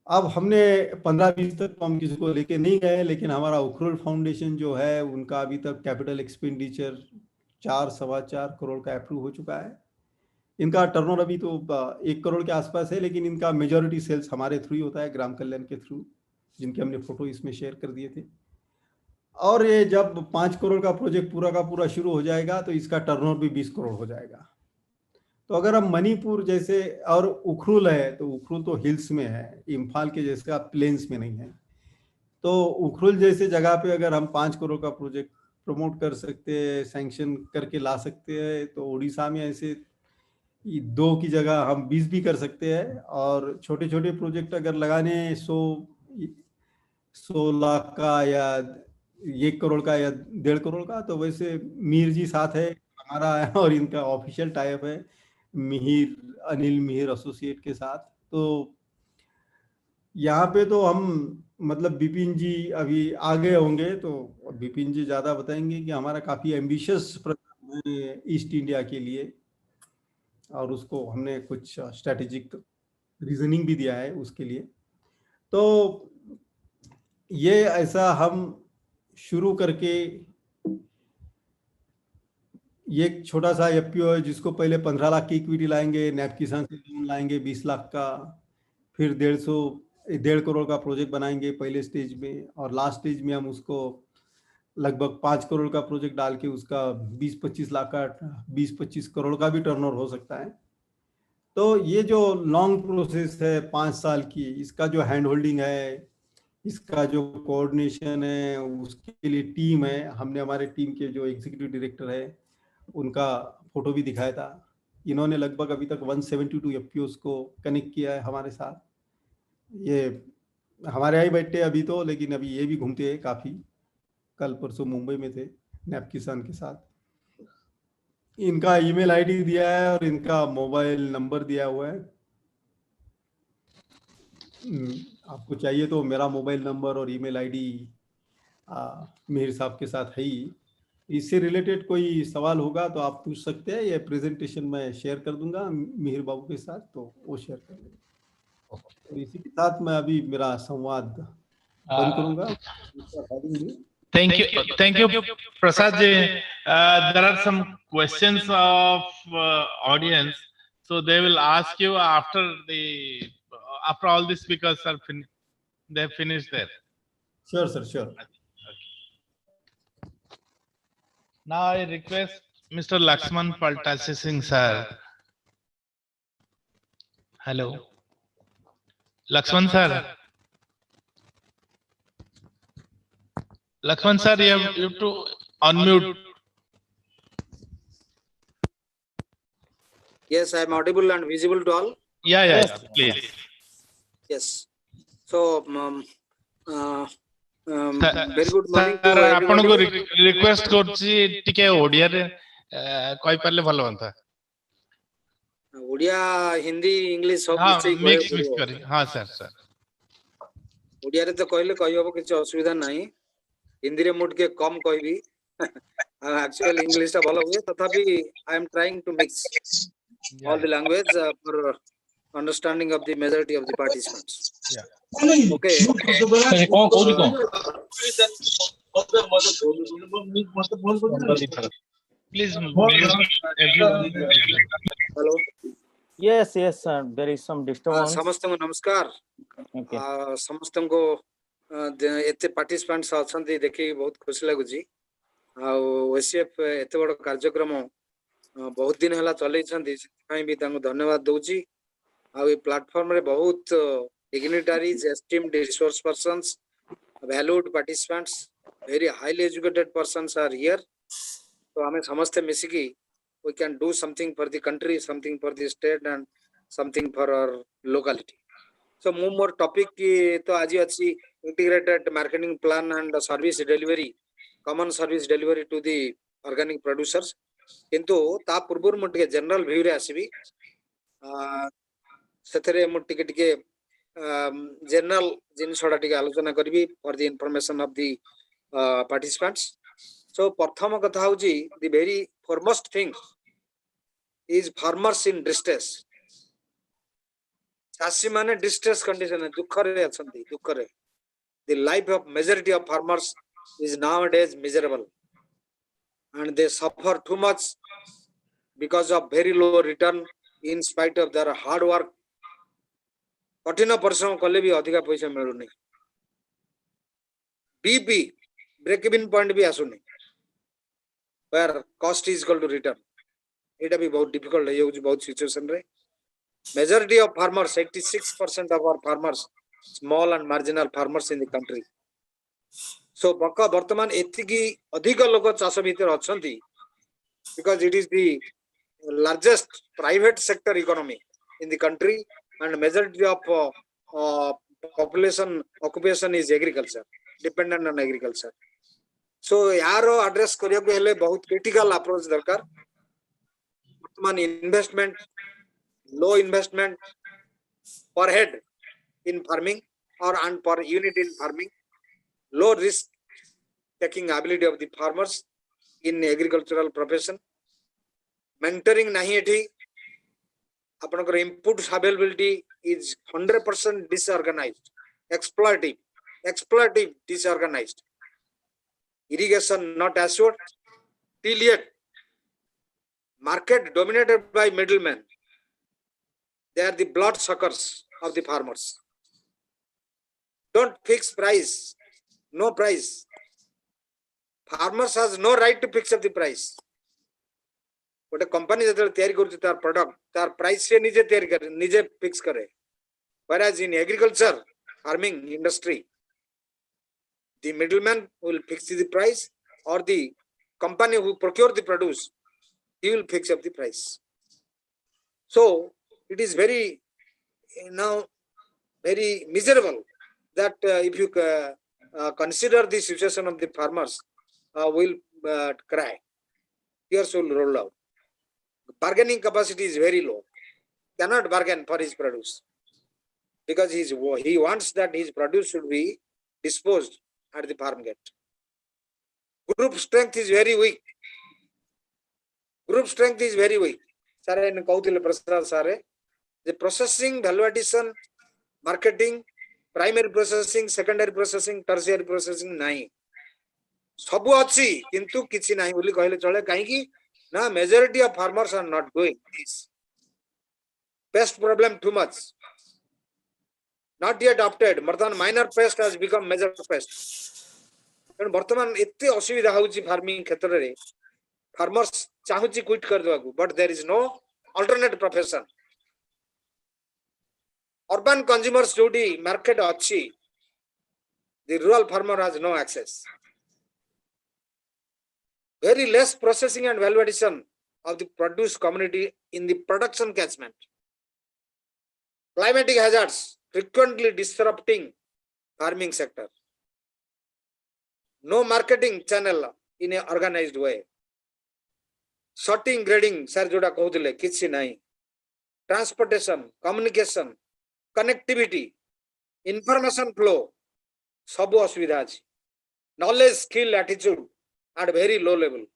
अब हमने 15-20 तक तो हम किसी को लेके नहीं गए, लेकिन हमारा उखरुल फाउंडेशन जो है उनका अभी तक कैपिटल एक्सपेंडिचर 4-4.25 करोड़ का अप्रूव हो चुका है। इनका टर्नओवर अभी तो 1 करोड़ के आसपास है, लेकिन इनका मेजॉरिटी सेल्स हमारे थ्रू ही होता है, ग्राम कल्याण के थ्रू, जिनके हमने फोटो इसमें शेयर कर दिए थे। और ये जब 5 करोड़ का प्रोजेक्ट पूरा का पूरा शुरू हो जाएगा तो इसका टर्नओवर भी 20 करोड़ हो जाएगा। तो अगर हम मणिपुर जैसे, और उखरुल है तो उखरुल तो हिल्स में है, इम्फाल के जैसे प्लेन्स में नहीं है, तो उखरुल जैसे जगह पे अगर हम 5 करोड़ का प्रोजेक्ट प्रमोट कर सकते हैं, सैंक्शन करके ला सकते हैं। तो उड़ीसा में ऐसे 2 की जगह हम 20 भी कर सकते हैं। और छोटे छोटे प्रोजेक्ट अगर लगाने 100 लाख का या 1 करोड़ का या 1.5 करोड़ का, तो वैसे मीर जी साथ है हमारा है, और इनका ऑफिशियल टाइप है अनिल मिहिर एसोसिएट के साथ। तो यहाँ पे तो हम मतलब बिपिन जी अभी आगे होंगे, तो बिपिन जी ज्यादा बताएंगे कि हमारा काफी एम्बिशियस प्रोग्राम है ईस्ट इंडिया के लिए, और उसको हमने कुछ स्ट्रेटेजिक रीजनिंग भी दिया है उसके लिए। तो ये ऐसा हम शुरू करके ये एक छोटा सा एफपीओ है जिसको पहले 15 लाख की इक्विटी लाएंगे, नैप किसान से लोन लाएंगे 20 लाख का, फिर 1.5 करोड़ का प्रोजेक्ट बनाएंगे पहले स्टेज में, और लास्ट स्टेज में हम उसको लगभग 5 करोड़ का प्रोजेक्ट डाल के उसका 20-25 लाख का 20-25 करोड़ का भी टर्नओवर हो सकता है। तो ये जो लॉन्ग प्रोसेस है 5 साल की, इसका जो हैंड होल्डिंग है, इसका जो कोऑर्डिनेशन है, उसके लिए टीम है। हमने हमारे टीम के जो एग्जीक्यूटिव डायरेक्टर है उनका फोटो भी दिखाया था। इन्होंने लगभग अभी तक 172 एफपीओस को कनेक्ट किया है हमारे साथ। ये हमारे यहाँ ही बैठे अभी तो, लेकिन अभी ये भी घूमते हैं काफ़ी। कल परसों मुंबई में थे नैप किसान के साथ। इनका ईमेल आईडी दिया है और इनका मोबाइल नंबर दिया हुआ है। आपको चाहिए तो मेरा मोबाइल नंबर और ईमेल आईडी मिहिर साहब के साथ है ही। इससे रिलेटेड कोई सवाल होगा तो आप पूछ सकते हैं। ये प्रेजेंटेशन मैं शेयर कर दूंगा मिहिर बाबू के साथ, तो वो शेयर कर लेंगे। तो इसी के साथ मैं अभी मेरा संवाद बंद करूंगा। Thank you, Prasad ji. There are some questions of audience, so they will ask you after all the speakers are they have finished there. Sure, sir. Sure. Now I request Mr. Lakshman Paltasi Singh sir. Hello, Lakshman sir. Lakshman sir, you have to unmute. Yes, I am audible and visible to all. Yeah, please. Yes. So, very good morning to sir, आपन को everybody. request करछि टिके ओडिया रे कहि परले भलो होता। Odia, Hindi, English सब हाँ, मिक्स मिक्स करी। हाँ सर। ओडिया रे तो कहले कहि होबो किछ असुविधा नाही। हिंदी रे मुड के कम कहबी। एक्चुअली इंग्लिश ता भलो हुए, तथापि I am trying to mix all the language for understanding of the majority of the participants. Yeah. Okay. Please. Hello. Yes, sir. There is some disturbance. समस्तଙ୍କୁ नमस्कार। Okay. समस्तଙ୍କୁ एते पार्टिसिपेंट्स अछंती देखि बहुत खुशी लागुची। ओसीएफ एते बड़ कार्यक्रम बहुत दिन हला चलै छंती, सिपाई भी तांको धन्यवाद दउची। ए प्लेटफॉर्म रे बहुत dignitaries, esteemed resource persons, valued participants, very highly educated persons are here. तो हमें समझते मिसिकी we can do something for the country, something for the state and something for our locality. So more topic की तो आज अच्छी integrated marketing plan and service delivery, common service delivery to the organic producers. किंतु ता पूर्व मुझे general view रे आसीबी। सेथरे मुझे general जिनसोडा टिके आलोचना करिबी for the information of the participants. So प्रथम कथा होची the very foremost thing is farmers in distress. चाषी माने distress condition है, दुख रे अछंती, दुख रे. The life of majority of farmers is nowadays miserable, and they suffer too much because of very low return in spite of their hard work. कठिन परिश्रम कले भी अधिका पैसा मिलु नहीं. BP break even point भी आसु नहीं, where cost is equal to return. It भी बहुत difficult है, ये बहुत situation रे. Majority of farmers, 86% of our farmers, small and marginal farmers in the country, So ବର୍ତ୍ତମାନ ଏତିକି ଅଧିକ ଲୋକ ଚାଷ ଭିତରେ ଅଛନ୍ତି because it is the largest private sector economy in the country and majority of population occupation is agriculture, dependent on agriculture. So यारो address करिया को हेले बहुत critical approach दरकार. वर्तमान investment, low investment per head in farming or and per unit in farming, low risk taking ability of the farmers in agricultural profession, mentoring nahi ethi, apanakar input availability is 100% disorganized, exploitive disorganized, irrigation not assured, till yet market dominated by middlemen. They are the blood suckers of the farmers. Don't fix price, no price. Farmers has no right to fix up the price. But a company that तैयारी करती तार product, तार price से निजे तैयारी करे, निजे fix करे. Whereas in agriculture, farming industry, the middleman will fix the price, or the company who procure the produce, he will fix up the price. So it is very now very miserable that if you consider the situation of the farmers, will cry. Tears will roll out. Bargaining capacity is very low. Cannot bargain for his produce because he wants that his produce should be disposed at the farm gate. Group strength is very weak. Group strength is very weak. Sir, I कहूଥିଲେ Prasad sir, the processing, value addition, marketing, primary processing, secondary processing, tertiary processing नहीं. सब अच्छी किंतु किसी नहीं बोली कहले चले कहीं की ना majority of farmers are not doing this. Pest problem too much. Not yet adopted. वर्तमान minor pest has become major pest. कारण वर्तमान इतने असुविधा होची farming क्षेत्र रे farmers चाहुची quit कर दवा को, but there is no alternate profession. Urban consumers जोड़ी market अच्छी, the rural farmer has no access. Very less processing and value addition of the produce community in the production catchment. Climatic hazards frequently disrupting farming sector. No marketing channel in an organized way. Sorting, grading, sir जोड़ा कहूଥିଲେ किसी नहीं. Transportation, communication, connectivity, information flow, सब असुविधा अछि. Knowledge, skill, attitude at very low level.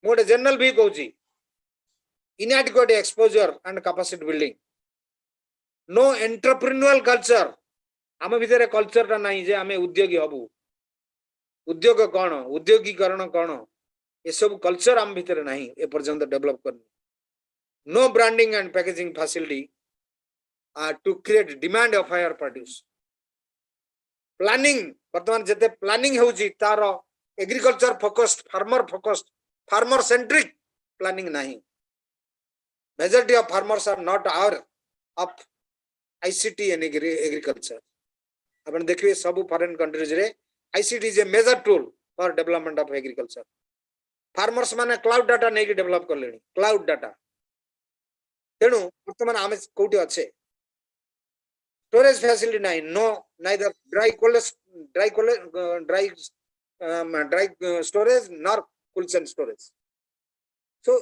More general भी कहूची. Inadequate exposure and capacity building. No entrepreneurial culture. आम भितर culture टा नहीं जे आमे उद्योगी हबु. उद्योग कौन, उद्योगीकरण कौन, ये सब कल्चर आम भितर नहीं ए पर्यंत डेवलप करनी. No branding and packaging facility to create demand of higher produce. Planning, वर्तमान जते planning होची तारो agriculture focused, farmer centric planning nahi. Majority of farmers are not aware of ICT and agriculture. अपन देखिए सब foreign countries रे ICT is a major tool for development of agriculture. Farmers माने cloud data नहीं कि develop कर लेनी, cloud data. तेणु वर्तमान आमे कोटी अच्छे. Storage facility नहीं, no, neither dry storage nor cold chain storage. So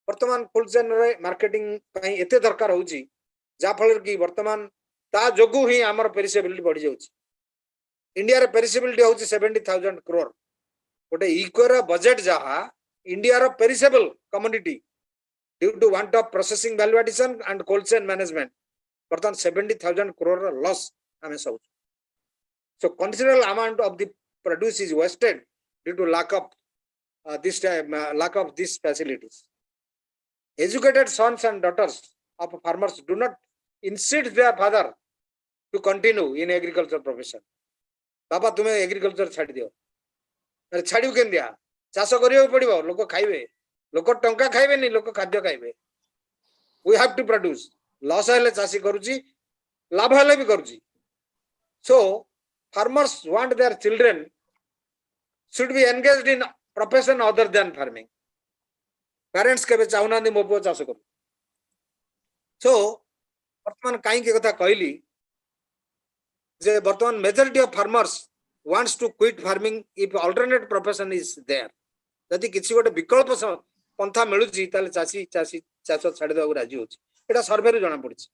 वर्तमान cold chain रे marketing कहीं एते दरकार होची जा फलर की वर्तमान ता जोगु ही आमर perishability बढ़ी जाउची. इंडिया रे perishability होची 70,000 crore. गोटे इक्वरा budget जहा India row perishable commodity due to want of processing value addition and cold chain management. वर्तमान 70,000 crore loss हमें सब. So considerable amount of the produce is wasted due to lack of these facilities. Educated sons and daughters of farmers do not insist their father to continue in agriculture profession. बाबा तुम्हें agriculture छाड़ी दियो. अरे छाड़ियो केन दिया? चाष करियो पड़िबो, लोक खाइबे. लोक टंका खाइबे नहीं, लोक खाद्य खाइबे. We have to produce. Loss हेले चाषी करूची, लाभ हेले भी करूची. So farmers want their children should be engaged in profession other than farming. Parents केबे चाहुना दि मो पुओ चाष कर. So वर्तमान काई के कथा कहली जे वर्तमान majority of farmers wants to quit farming if alternate profession is there. यदि किसी गोटे विकल्प पंथा मिलुची ताले चासी चाष छाड़ी देबा राजी होची. एटा सर्वे रे जणा पड़िछि.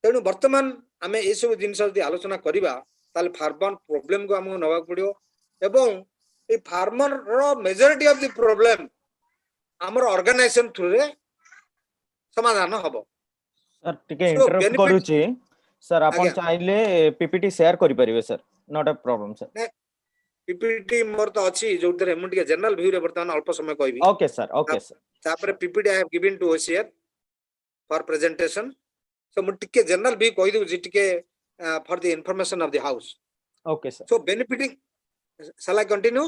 तेणु वर्तमान आमे ए सब जिंस जदि आलोचना करिबा ताले फार्मर प्रॉब्लम को हमको नवा पड़ियो एवं ए फार्मर रो मेजॉरिटी ऑफ द प्रॉब्लम हमर ऑर्गेनाइजेशन थ्रू रे समाधान हबो. सर टिके इंटरप्ट करूची सर आपण चाहिले पीपीटी शेयर करि परिबे sir not a problem sir. PPT मोर तो अछि जो उधर हम टिके जनरल व्यू रे वर्तमान अल्प समय कहबी. ओके सर तापर PPT I have given to OCR for presentation. So mu tikke general भी कहि दउ जी टिके for the information of the house. Okay sir. So benefiting, shall I continue?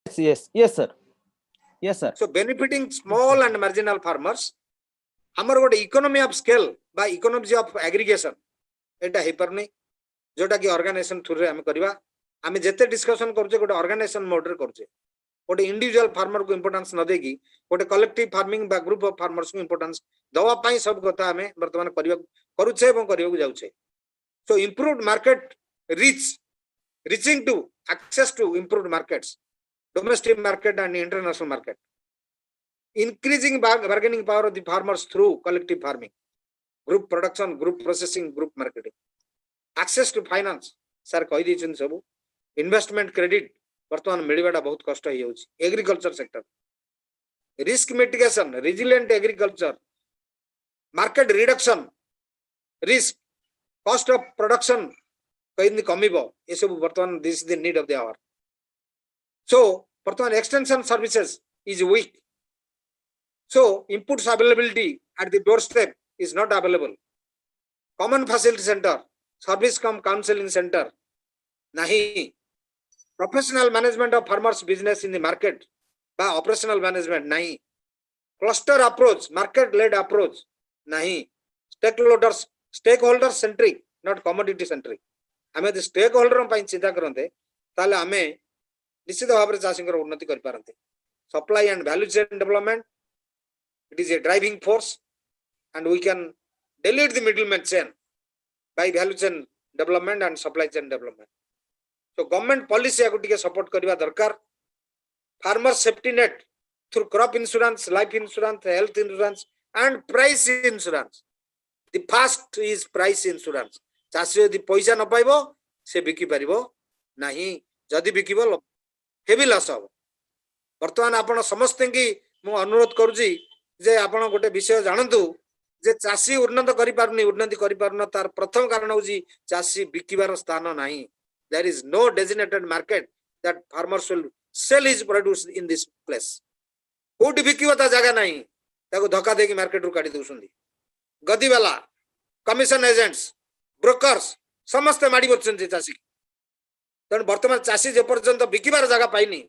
Yes sir. So benefiting small and marginal farmers हमर गोटे economy of scale बा economy of aggregation एटा हे परनी जोटा कि organisation through रे हम करबा. हम जेते डिस्कशन करछे गोटे ऑर्गेनाइजेशन मोड रे करछे. गोटे इंडिविजुअल फार्मर को इंपोर्टेंस न देगी गोटे कलेक्टिव फार्मिंग बा ग्रुप ऑफ फार्मर्स को इंपोर्टेंस दवा पाई सब कथा हमें वर्तमान करिया करूछे एवं करिया जाउछे. So improved market reaching to access to improved markets, domestic market and international market, increasing bargaining power of the farmers through collective farming, group production, group processing, group marketing, access to finance sir कहि दिछन सब. Investment credit वर्तमान मिलवाटा बहुत कष्ट हो. Agriculture sector risk mitigation, resilient agriculture, market reduction risk, cost of production कहीं कमिबो ये सब वर्तमान this is the need of the hour. So वर्तमान extension services is weak. So inputs availability at the door step is not available. Common facility centre, service cum counselling centre नहीं. Professional management of farmers business in the market by operational management nahi. Cluster approach, market led approach nahi. Stakeholders centric, not commodity centric. हमें the stakeholder ପାଇଁ ଚିନ୍ତା କରନ୍ତେ ताले हमें निश्चित भाव रे चाषी उन्नति कर पारंते. Supply and value chain development, it is a driving force and we can delete the middleman chain by value chain development and supply chain development. So government policy को टिके सपोर्ट करबा दरकार. Farmer safety net through crop insurance, life insurance, health insurance and price insurance. The first is price insurance. चाषी यदि पैसा न पाइबो से बिकी परिबो नाही. जदि बिकिबो हेवी लॉस हो. वर्तमान आपण समस्त की मु अनुरोध करूची जे आपण गोटे विषय जानतु जे चाषी उन्नत करि पारुनी, उन्नति करि पारुन तार प्रथम कारण होची चाषी बिकिबार स्थान नाही. There is no designated market that farmers will sell his produce in this place. कोठी बिकिबो ता जगह नाही. ताको धक्का देकी मार्केट रु काटी दउसुंदी. गदी वाला, कमिशन एजेंट्स, ब्रोकर्स समस्त माडी बचन चाषी. तन वर्तमान चाषी जे पर्यंत बिकिबार जगह पाइनी,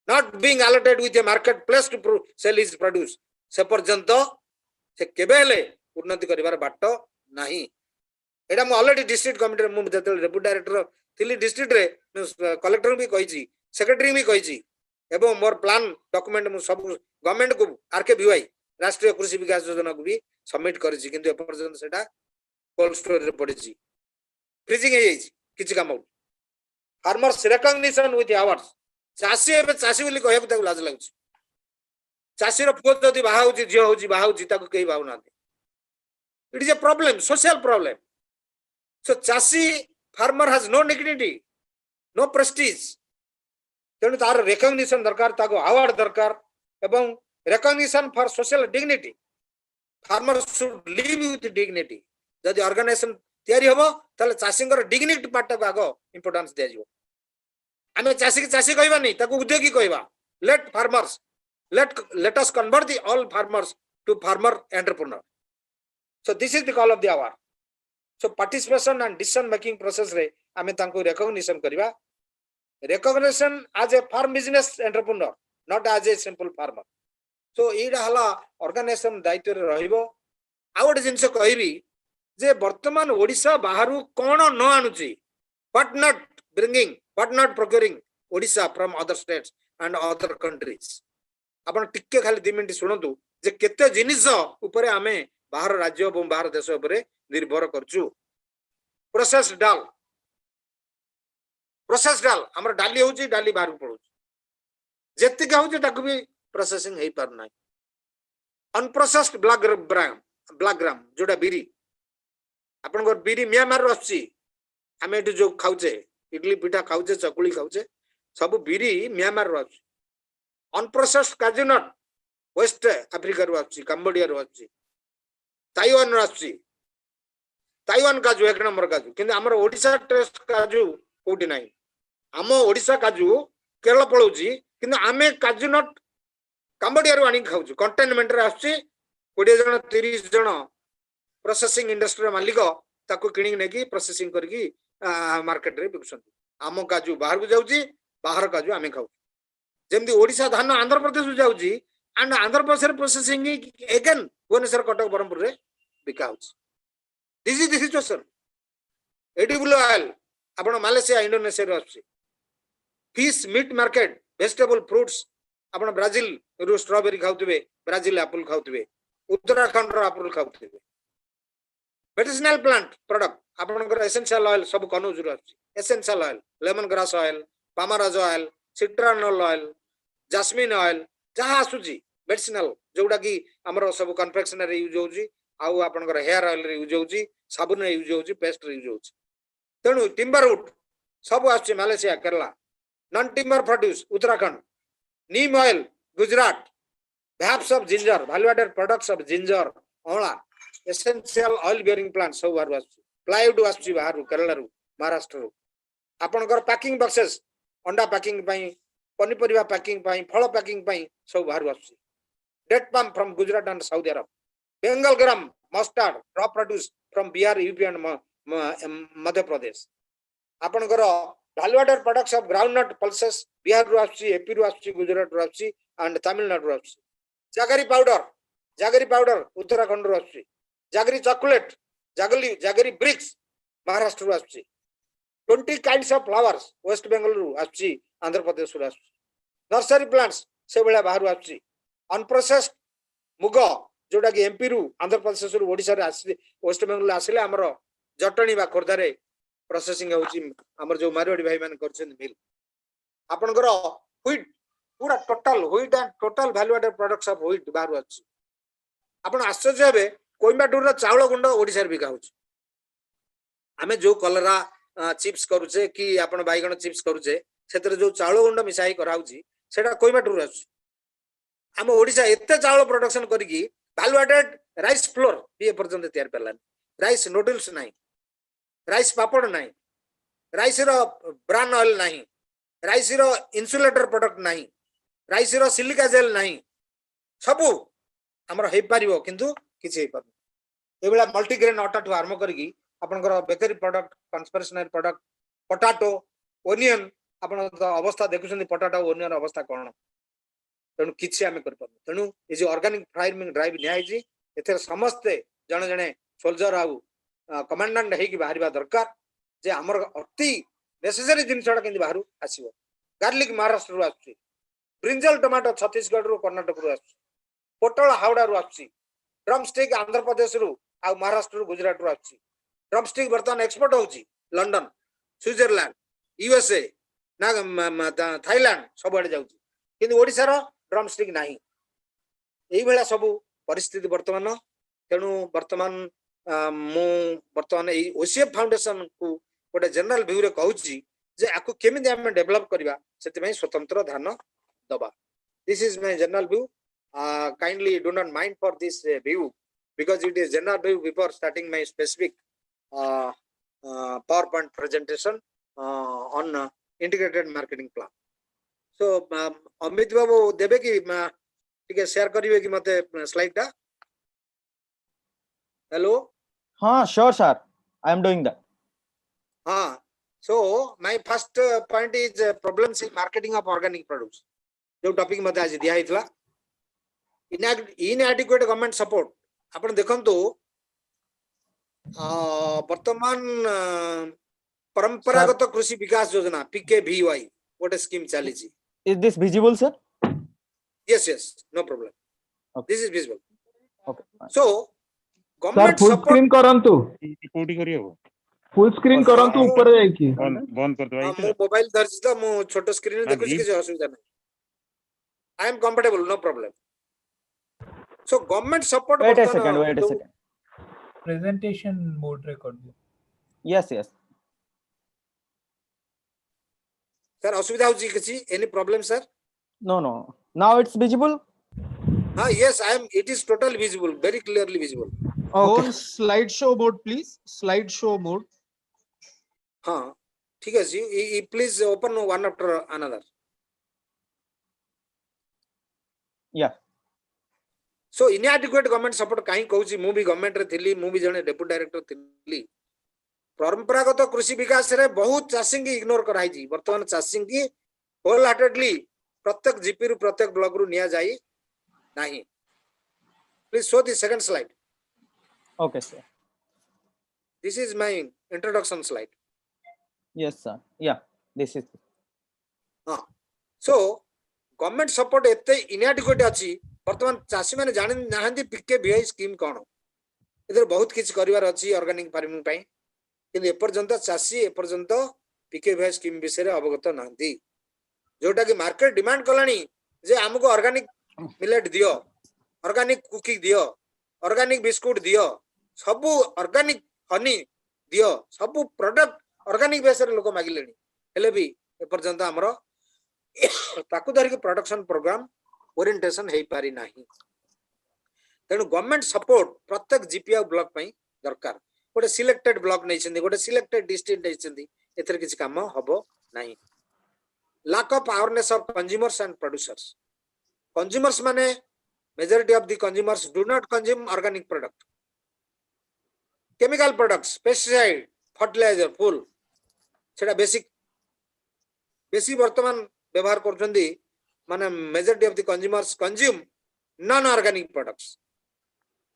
not being allotted with a market place to sell his produce, से पर्यंत से केबेले उन्नति करिवार बाटो नाही. एटा म ऑलरेडी डिस्ट्रिक्ट कमिटी रे मु जते डेप्यूटी डायरेक्टर थिली डिस्ट्रिक्ट रे कलेक्टर भी कहिची, सेक्रेटरी भी कहिची एवं मोर प्लान डॉक्यूमेंट मु सब गवर्नमेंट को आरकेबीवाई राष्ट्रीय कृषि विकास योजना को भी सबमिट करिची. किंतु एपर्यंत सेटा कोल्ड स्टोर रे पड़िची, फ्रीजिंग हे जाईची किछि काम. Farmers recognition with hours. चाषी एबे चाषी बोली कहया ताको लाज लागुची. चाषी रो पुओ जदी बाहा होची, झियो होची, बाहा होची ताको केही भाव नाते. It is a problem, social problem. So चाषी farmer has no dignity, no prestige. तेणु तार recognition दरकार, ताको award दरकार एवं recognition for social dignity. Farmer should live with dignity. जदि organization तैयारी हबो ताले चाषींकर dignity part को आगो importance दिया जिवो. आमे चाषी के चाषी कहबा नहीं, ताको उद्योगी कहबा. Let farmers, let us convert the all farmers to farmer entrepreneur. So this is the call of the hour. So participation and decision making process रे आमे तांको recognition करिबा. Recognition as a farm business entrepreneur, not as a simple farmer. So एडा हला organization दायित्व रे रहिबो. Out जिंस कहबी जे वर्तमान ओडिसा बाहरु कोन न आनुची, but not bringing, but not procuring Odisha from other states and other countries. आपण टिके खाली 2 मिनिट सुनतु जे केते जिनिस ऊपर आमे बाहर राज्य और बाहर देश ऊपर निर्भर करछु. प्रोसेस डाल हमर डाली होची डाली बाहर पड़ो जेति का होची ताकू भी प्रोसेसिंग हेई पार नाही. अनप्रोसेस्ड ब्लैक ग्राम जोडा बिरी आपण को बिरी म्यांमार रछि आमे एटु जो खाउचे इडली पिठा खाउचे चकुली खाउचे सब बिरी म्यांमार रछि. अनप्रोसेस्ड काजू नट वेस्ट अफ्रिका रो आछि कंबोडिया रो आछि ताइवान रो आछि. ताइवान काजू 1 नंबर काजू किंतु हमर ओडिसा टेस्ट काजू कोठी नाही. आम ओडिसा काजू केरल पळौची किंतु आमे काजू नट कंबोडिया रो आनी खाउछु. कंटेनमेंट रे आछि 20 जण 30 जण प्रोसेसिंग इंडस्ट्री मालिक ताको किणी नेकी प्रोसेसिंग करकी मार्केट रे बिकुछंती. आम काजू बाहर को जाउची बाहर काजू आमे खाउ. जेमती ओडिसा धान आंध्र प्रदेश जाउची and Andhra Pradesh processing again Bhubaneswar Cuttack Berhampur रे बिका होची. This is the situation. Edible oil आपण मालयसिया इंडोनेशिया रे आछि. Fish meat market vegetable fruits आपण ब्राजील रो स्ट्रॉबेरी खाउतबे ब्राजील एप्पल खाउतबे उत्तराखंड रो एप्पल खाउतबे. मेडिसिनल प्लांट प्रोडक्ट आपनकर एसेंशियल ऑयल सब कनौज रो आछि. Essential oil lemon grass oil palmarosa oil citronella oil jasmine oil जहाँ आसुची मेडिसिनल जोडा की हमर सब कन्फेक्शनरी यूज होची आउ आपनकर हेयर ऑयल रे यूज होची साबुन रे यूज होची पेस्ट रे यूज होची. तेणु टिम्बर वुड सब आसुची Malaysia Kerala. Non timber produce Uttarakhand. Neem oil Gujarat. व्याप्स of ginger value added products of ginger ओला एसेंशियल ऑयल बेयरिंग प्लांट सब बाहर आसुची. प्लाईवुड आसुची बाहर केरला रू महाराष्ट्र रू. आपनकर पैकिंग बॉक्सेस अंडा पैकिंग पई पनीपरिया पैकिंग पई फल पैकिंग पई सब बाहर आसुची. Date palm from Gujarat and Saudi Arabia. Bengal gram mustard crop produce from Bihar UP and Madhya Pradesh. आपनकर value added products of groundnut pulses Bihar रू आसुची एपी रू आसुची गुजरात रू आसुची एंड तमिलनाडु रू आसुची. जागरी पाउडर उत्तराखंड रू आसुची. Jaggery chocolate jaggery bricks Maharashtra रू आसुची. 20 kinds of flowers West Bengal रू आसुची आंध्र प्रदेश रू आसुची. नर्सरी प्लांट्स से बेला बाहर आसुची. अनप्रोसेस्ड मुग जोडा कि एमपी रू आंध्र प्रदेश रू ओडिसा रे आसी वेस्ट बेंगल आसिले हमर जटणी बा खोर्धा रे प्रोसेसिंग होची. हमर जो मारवाड़ी भाई मान करछन मिल आपनकर व्हीट पूरा total wheat and total value added products of wheat बाहर आछि. आपण आश्चर्य हेबे कोइम्बाटूर रा चावल गुंड ओडिसा रे बिका होची. आमे जो कलरा चिप्स करूचे कि आपण बाइगण चिप्स करूचे सेतरे जो चावल गुंड मिसाई कराउची सेटा कोइम्बाटूर आछि. हम ओडिसा एते चावल प्रोडक्शन करिकी वैल्यू एडेड राइस फ्लोर भी पर्यंत तैयार करलान. राइस नूडल्स नाही राइस पापड़ नाही राइस रो ब्रान ऑयल नाही राइस रो इन्सुलेटर प्रोडक्ट नाही राइस रो सिलिका जेल नाही सब हमर हे पारिबो किंतु किछि हे पारबो. एबेला मल्टीग्रेन आटा टू आरंभ करिकी आपनकर bakery product confectionery product potato onion आपण अवस्था देखुछन पोटैटो ओनियन अवस्था कोन. तेणु किछि आमे कर पाबो. तेणु ए जे ऑर्गेनिक फार्मिंग ड्राइव न्यायजी एथे समस्त जने जने सोल्जर आउ कमांडेंट हेकी बाहरिबा दरकार जे हमर अति नेसेसरी जिनसडा केंदी बाहरु आसीबो. गार्लिक महाराष्ट्र रू आछि. ब्रिंजल टमाटो छत्तीसगढ़ रू कर्नाटक रू आछि. पोटल हावड़ा रू आछि. ड्रम स्टिक आंध्र प्रदेश रू आ महाराष्ट्र रू गुजरात रू आछि. ड्रम स्टिक वर्तमान एक्सपोर्ट होछि लंडन स्विट्जरलैंड यूएसए ना थाईलैंड सब आडे जाउछि. किंतु ओडिसा रो ड्रम स्टिक नाही. एई बेला सब परिस्थिति वर्तमान. तेणु वर्तमान मु वर्तमान एई ओसीएफ फाउंडेशन को गोटे जनरल व्यू रे कहूछि जे आकु केमिति हम डेवलप करबा सेति पई स्वतंत्र ध्यान दबा. This is my general view. Kindly do not mind for this view because it is general view before starting my specific PowerPoint presentation on integrated marketing plan. So Amit Babu देबे कि ठीक है शेयर करिवे कि मते स्लाइड टा. हेलो हाँ sure sir, I am doing that. हाँ, so my first point is problems in marketing of organic products. जो टॉपिक मते आज दिया हितला inadequate government support. आपण देखंतु वर्तमान परंपरागत कृषि विकास योजना PKVY गोटे स्कीम चली Is this visible, sir? yes no problem Okay. this is visible Okay. fine. so sir government full support screen करंतु कोठी करी हो फुल स्क्रीन Okay. करंतु हाँ, ऊपर जाई की बंद कर दो मो मोबाइल धरछि त मो छोटो स्क्रीन हाँ, देखुछि जी। किसी असुविधा नहीं I am comfortable no problem so government support Wait a बर्तमान second. Wait a जो- second. Presentation mode record Yes. Yes. Sir असुविधा होछि किछि any problem sir No. No. Now it's visible. हाँ yes I am it is totally visible very clearly visible Okay. on slide show mode please slide show mode हाँ ठीक है जी please open one after another Yeah. so inadequate government support काई कहूची मु भी government रे थिली मु भी जने डेप्यूटी डायरेक्टर थिली परंपरागत कृषि विकास रे बहुत चाषी की इग्नोर कराई जी वर्तमान चाषी की होल हार्टेडली प्रत्येक जीपी रु प्रत्येक ब्लॉक रु निया जाई नाही please show the second slide Okay, sir. This is my introduction slide Yes, sir. Yeah. This is. हां सो गवर्नमेंट सपोर्ट एते इनएडिक्वेट अछि वर्तमान चाषी माने जानि नाहंती पीके बीआई स्कीम कोन इधर बहुत किछ करिवार अछि ऑर्गेनिक फार्मिंग पई किंतु ए पर्यंत चाषी ए पर्यंत पीके बीआई स्कीम विषय रे अवगत नाहंती जोटा कि मार्केट डिमांड कलानी जे हमको ऑर्गेनिक मिलेट दियो ऑर्गेनिक कुकिंग दियो ऑर्गेनिक बिस्कुट दियो सब ऑर्गेनिक हनी दियो सब प्रोडक्ट ऑर्गेनिक बेस रे लोक मागिलेनी हेले भी ए पर्यंत हमरो ताकू धरिक प्रोडक्शन प्रोग्राम ओरिएंटेशन हे पारि नाही तेणु गवर्नमेंट सपोर्ट प्रत्येक जीपीआई ब्लॉक पई दरकार गोटे सिलेक्टेड ब्लॉक नै छथि गोटे सिलेक्टेड डिस्ट्रिक्ट नै छथि एथर किछ काम हबो नाही lack of awareness of consumers and producers consumers माने majority of the consumers do not consume organic product chemical products pesticide fertilizer full सेटा बेसिक वर्तमान व्यवहार करछन्दी माने majority of the consumers consume non organic products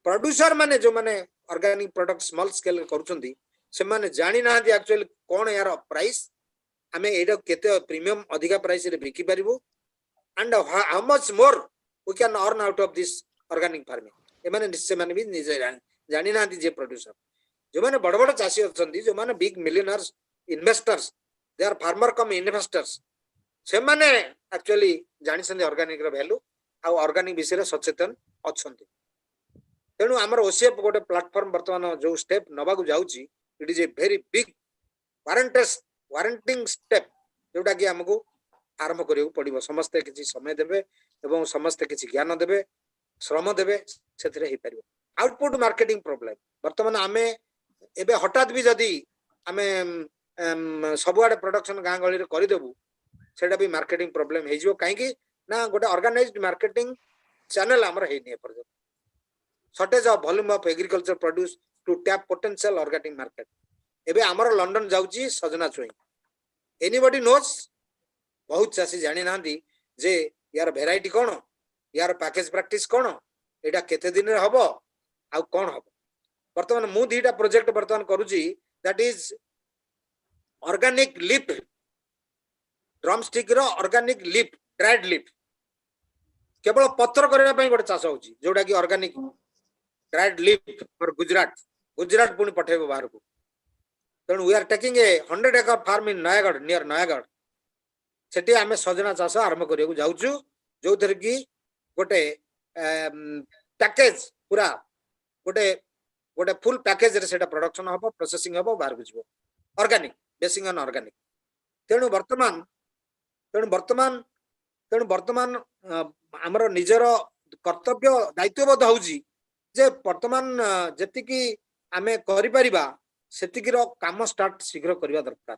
producer माने जो माने organic product small scale करछन्दी से माने जानि नाहंती एक्चुअली कोन यार प्राइस हमें एडा केते प्रीमियम अधिका प्राइस रे बिकी परिबो and how much more we can earn out of this organic farming ए माने निश्चय माने भी निजे जानि नाहंती जे प्रोड्यूसर जो माने बड़ बड़ चासी अछन्ती जो माने big millionaires investors they are farmer come investors से माने एक्चुअली जानि सन्दी ऑर्गेनिक रो वैल्यू आ ऑर्गेनिक विषय रे सचेतन अछन्ती तेनु हमर ओसीएफ गोटे प्लेटफॉर्म वर्तमान जो स्टेप नबा को जाउची it is a very big warranting step जोटा कि हमको आरंभ करियो पड़िबो समस्त किछि समय देबे एवं समस्त किछि ज्ञान देबे श्रम देबे सेथरे हे परिबो आउटपुट मार्केटिंग प्रॉब्लम वर्तमान आमे एबे हठात भी जदी आमे सबुआडे प्रोडक्शन गां गळी रे करि देबु सेटा भी मार्केटिंग प्रॉब्लम हे जिवो काहे कि ना गोटे ऑर्गेनाइज्ड मार्केटिंग चैनल हमर हे नै पर shortage of volume of agriculture produce to tap potential organic market एबे हमर लंडन जाउची सजना चोई एनीबॉडी नोस बहुत चासी जानि नांदी जे यार वेराइटी कोन यार पैकेज प्रैक्टिस कोन एटा केते दिन रे हबो आ कोन हबो वर्तमान मु दीटा प्रोजेक्ट वर्तमान करूची that is organic leaf drumstick रो ऑर्गेनिक लीफ ड्राइड लीफ केवल पत्र करबा पई गोटे चाष होची जोटा कि organic dried leaf for Gujarat पुनी पठेबो बाहर को तेणु we are taking a 100 acre farm in Nayagarh near Nayagarh Sethi आमे सजना चाष आरंभ करियो जाउछु जो थर की गोटे पैकेज पूरा गोटे गोटे फुल पैकेज रे सेटा प्रोडक्शन हबो प्रोसेसिंग हबो बाहर को जिवो ऑर्गेनिक बेसिंग ऑन ऑर्गेनिक तेणु वर्तमान हमर निजर कर्तव्य दायित्वबोध होउची जे वर्तमान जति की आमे करि परिबा सेतिकिरो काम स्टार्ट शीघ्र करबा दरकार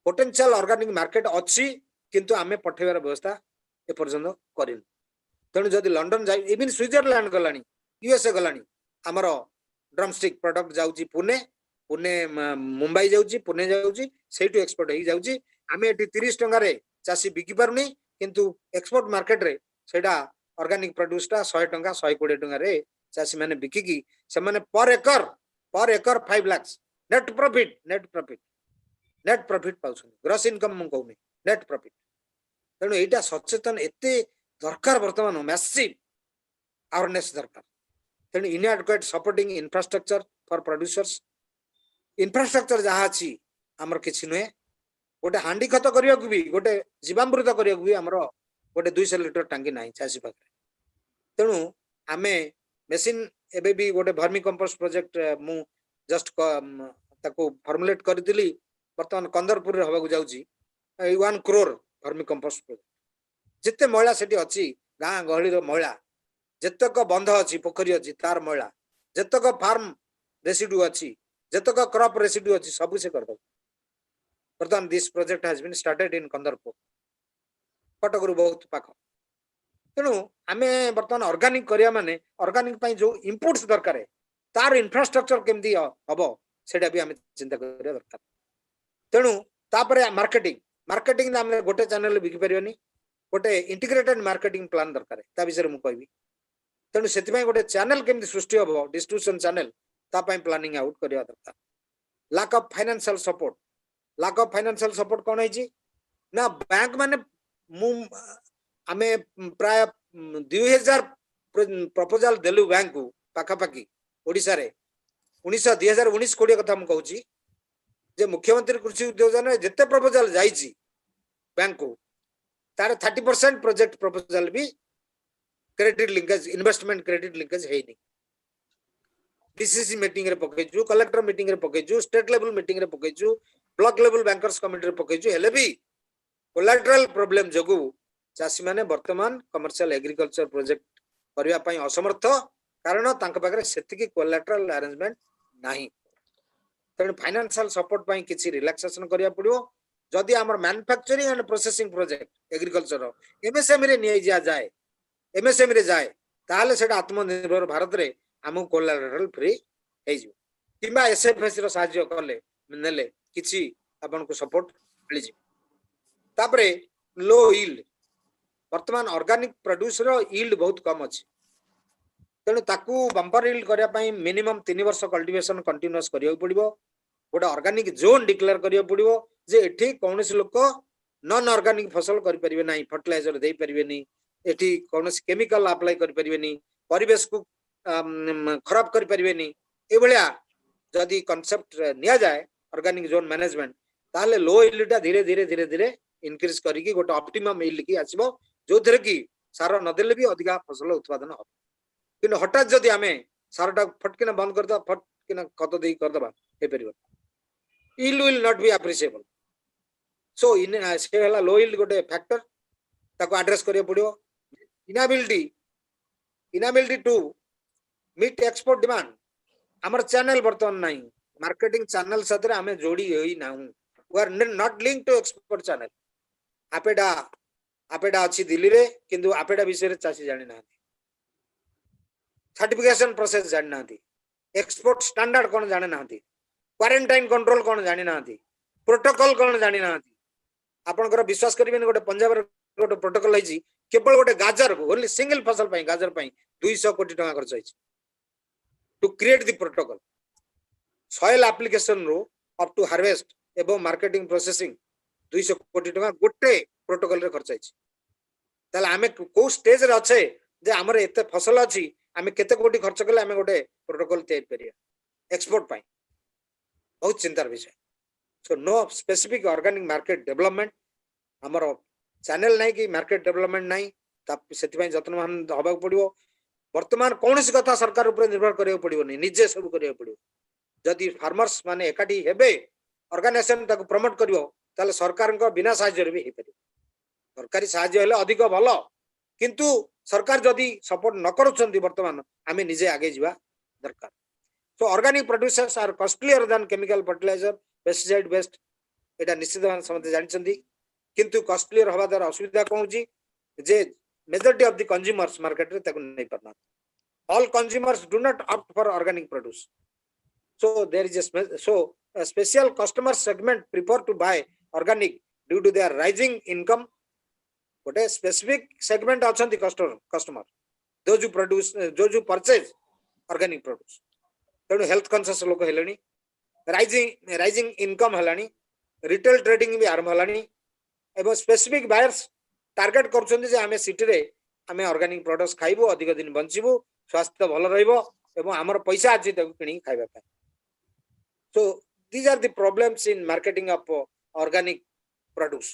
पोटेंशियल ऑर्गेनिक मार्केट अछि किंतु आमे पठेबार व्यवस्था ए पर्यंत करिन तेणु जदि लंडन जाई इवन स्विट्जरलैंड गलानी यूएसए गलानी हमर ड्रमस्टिक प्रोडक्ट जाउची पुणे मुंबई जाउची पुणे जाउची सेटू एक्सपोर्ट हे जाउची आमे एटी 30 टंका रे चासी बिकी पारुनी किंतु एक्सपोर्ट मार्केट रे सेटा ऑर्गेनिक प्रोड्यूस टा 100 टंका 120 टंका रे चासी माने बिकी की से माने per acre 5 lakh net profit पाउछन ग्रॉस इनकम मु कहूनी नेट प्रॉफिट तेणु एटा सचेतन एते दरकार वर्तमान मैसिव अवेयरनेस दरकार तेणु inadequate supporting infrastructure for producers infrastructure जहाँ अच्छी आमर किसी नुहे गोटे हांडी खत करने को भी गोटे जीवामृत करने को भी आमर गोटे 200 लिटर टांगी ना चाषी पाखे तेणु आमे मेसीन एबे भी गोटे भर्मी कंपोस्ट प्रोजेक्ट मु जस्ट ताको फॉर्मुलेट करदिली वर्तमान कंदरपुर रे हबा जाउची 1 करोड़ भर्मी कंपोस्ट प्रोजेक्ट जिते महिला सेठी अछि गाँ गहली रो महिला जतक बंध अछि पोखरी अछि तार महिला जतक फार्म रेसिड्यू अछि जतक क्रॉप रेसिड्यू अछि सब से कर दो वर्तमान this project has been started in Kandarpur Cuttack रु बहुत पाख तेणु आमे वर्तमान ऑर्गेनिक करिया माने ऑर्गेनिक पई जो इनपुट्स दरकार है तार इंफ्रास्ट्रक्चर केमदी हबो सेटा भी आमे चिंता करिया दरकार तेणु तापरे मार्केटिंग मार्केटिंग नाम गोटे चैनल बिकि परियोनी गोटे इंटीग्रेटेड मार्केटिंग प्लान दरकार है ता विषय मु कहबी तेणु सेति पई गोटे चैनल केमदी सृष्टि हबो डिस्ट्रीब्यूशन चैनल ता पई प्लानिंग आउट करिया दरकार लैक ऑफ फाइनेंशियल सपोर्ट कोन है जी ना बैंक माने मु आमे प्राय 2000 प्रपोजल देलु बैंक को पाखा पाखी ओडिसा रे 2019 कोडिया कथा मु कहूची जे मुख्यमंत्री कृषि उद्योग योजना जते प्रपोजल जाईची बैंक को तार 30% प्रोजेक्ट प्रपोजल भी credit linkage investment credit linkage है नहीं डीसीसी मीटिंग रे पकेजु कलेक्टर मीटिंग रे पकेजु स्टेट लेवल मीटिंग रे पकेजु ब्लॉक लेवल बैंकर्स कमिटी रे पकेजु हेले भी कोलैटरल प्रॉब्लम जगु चासी माने वर्तमान कमर्शियल एग्रीकल्चर प्रोजेक्ट करिया पई असमर्थ कारण तांक पाखरे सेतिकी कोलैटरल अरेंजमेंट नाही तेणु फाइनेंशियल सपोर्ट पई किछि रिलैक्सेशन करिया पड़ियो जदि हमर manufacturing and processing project agriculture MSME रे निया जाए एमएसएमई रे जाए ताले सेटा आत्मनिर्भर भारत रे हमु कोलैटरल फ्री हे जो किबा एसएफएस रो सहाय्य करले नेले किछि आपन को सपोर्ट मिलि जी तापरे लो यील्ड वर्तमान ऑर्गेनिक प्रोड्यूस रो यील्ड बहुत कम अछि तेणु ताकू बंपर यील्ड करिया पई मिनिमम 3 वर्ष कल्टीवेशन कंटीन्यूअस करियो पड़िबो गोटे ऑर्गेनिक जोन डिक्लेयर करियो पड़िबो जे एठी कोनोसी लोक नॉन ऑर्गेनिक फसल करि परिबे नाही फर्टिलाइजर देई परिबे नी एठी कोनोसी केमिकल अप्लाई करि परिबे नी परिवेश को खराब करि परिबे नी ए भलिया जदी कांसेप्ट निया जाए ऑर्गेनिक जोन मैनेजमेंट ताले लो यील्ड ता धीरे धीरे धीरे धीरे इंक्रीज करिकि गोटे ऑप्टिमम यील्ड की आसीबो जो थरे की सार न देले भी अधिका फसल उत्पादन हो किन हठात जदी आमे सारटा फटकिना बंद करदा फटकिना खत देई करदबा हे परिबो yield will not be appreciable so इन से हला लो यील्ड गोटे फैक्टर ताको एड्रेस करियो पड़ियो inability to meet export demand हमर चैनल बर्तन नाही मार्केटिंग चैनल साथे हमें जोड़ी होई नाहु we are not link to export channel APEDA अछि दिल्ली रे किंतु आपेडा विषय रे चासी जानि ना सर्टिफिकेशन प्रोसेस जानि ना एक्सपोर्ट स्टैंडर्ड कोन जानि ना क्वारंटाइन कंट्रोल कोन जानि ना प्रोटोकॉल कोन जानि ना आपनकर विश्वास करिबेन गोटे पंजाब रे गोटे प्रोटोकॉल हैछि केवल गोटे गाजर को ओनली सिंगल फसल पई गाजर पई 200 कोटी टका खर्च हैछि to create the protocol soil application रो अप टू हार्वेस्ट एवं मार्केटिंग प्रोसेसिंग 200 कोटी टका गोटे प्रोटोकॉल रे खर्च हैछि ताले आमे को स्टेज रे अछे जे हमर एते फसल अछि आमे केते कोटी खर्च करले आमे गोटे प्रोटोकॉल तैयार करिया एक्सपोर्ट पई बहुत चिंतार विषय so no specific organic market development हमर चैनल नाही कि मार्केट डेवलपमेंट नाही ता सेति पई जतनमान हबा पड़ियो वर्तमान कोनसी कथा सरकार ऊपर निर्भर करियो पड़ियो नि निजे सब करियो पड़ियो जदि फार्मर्स माने एकाठी हेबे ऑर्गेनाइजेशन ताको प्रमोट करियो ताले सरकार को बिना सहायता भी हे परियो सरकारी सहायता हेले अधिक भलो किंतु सरकार जदि सपोर्ट न करूछंती वर्तमान आमे निजे आगे जीवा दरकार so organic producers are costlier than chemical fertiliser pesticide based एटा निश्चित भाव समझ जानिछंती किंतु कॉस्टलियर हवा द्वारा असुविधा कोन होची जे majority of the consumers market रे ताको नै परना all consumers do not opt for organic produce so there is a special customer segment prefer to buy organic due to their rising income what a specific segment achanti customer those who purchase organic produce तेणु health conscious लोक हेलानी rising income हेलानी retail trading भी आरंभ हेलानी एवं specific buyers target करछन जे आमे city रे आमे organic products खाइबो अधिक दिन बंचिबो स्वास्थ्य भल रहइबो एवं हमर पैसा अछि ताकू किनि खाइबा पाए सो these are the problems in marketing of organic produce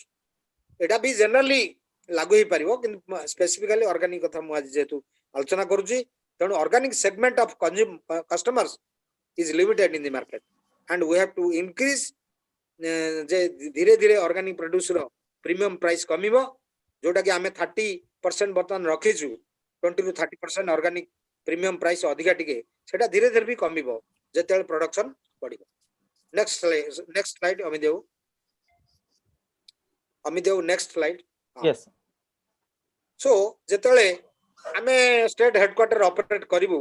एटा भी जनरली लागू ही परिबो किंतु स्पेसिफिकली ऑर्गेनिक कथा मु आज जेतु आलोचना करूची तण organic segment of customers is limited in the market and we have to increase जे धीरे धीरे ऑर्गेनिक प्रोड्यूस रो प्रीमियम प्राइस कमिबो जोटा कि आमे 30% बर्तन रखिछु 20 to 30% ऑर्गेनिक प्रीमियम प्राइस अधिका टिके सेटा धीरे धीरे भी कमिबो जेतेल प्रोडक्शन बढ़िबो next slide Amitdev next slide yes so जेतेले आमे स्टेट हेडक्वार्टर ऑपरेट करिवु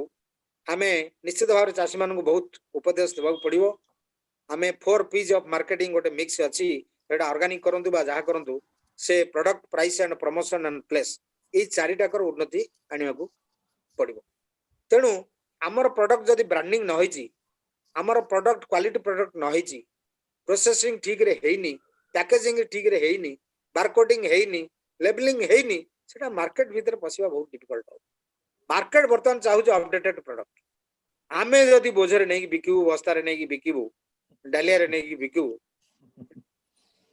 आमे निश्चित भाव चाषी मानक बहुत उपदेश देबा पड़िबो आमे 4 P's ऑफ मार्केटिंग गोटे मिक्स अछि एटा ऑर्गेनिक करंतु बा जहा करंतु से product price and promotion and place ए चारिटा कर उन्नति आनिबा को पड़िबो तेनु हमर प्रोडक्ट जदी ब्रांडिंग न होईची हमर प्रोडक्ट क्वालिटी प्रोडक्ट न होईची प्रोसेसिंग ठीक रे हेइनी पैकेजिंग ठीक रे हेइनी बारकोडिंग हेइनी लेबलिंग हेइनी सेटा मार्केट भीतर पसिबा बहुत डिफिकल्ट हो मार्केट बर्तन चाहू जो अपडेटेड प्रोडक्ट आमे जदी बोझरे नै बिकिबू बस्ता रे नै बिकिबू डालिया रे नै बिकिबू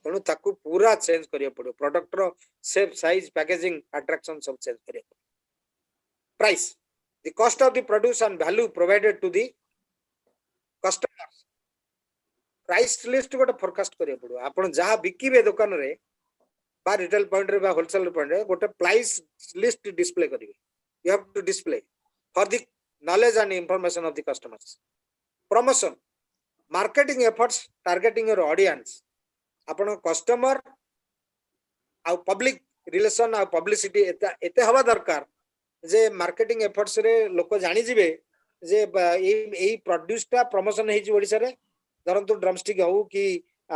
तेणु ताकू पूरा चेंज करिया पड़ो प्रोडक्ट रो शेप साइज पैकेजिंग अट्रैक्शन सब चेंज करिया price the cost of the produce and value provided to the customers price list गोटे फोरकास्ट करिया पड़ो आपण जहा बिकिबे दुकान रे बा रिटेल पॉइंट रे बा होलसेल पॉइंट रे गोटे प्राइस लिस्ट डिस्प्ले करिवे you have to display for the knowledge and information of the customers promotion marketing efforts targeting your audience आपण कस्टमर आ पब्लिक रिलेशन आ पब्लिसिटी एते हवा दरकार जे मार्केटिंग एफर्ट्स रे लोक जानि जिवे जे एई प्रोड्यूसटा प्रमोशन हेछि ओडिसा रे धरंतु ड्रमस्टिक हो कि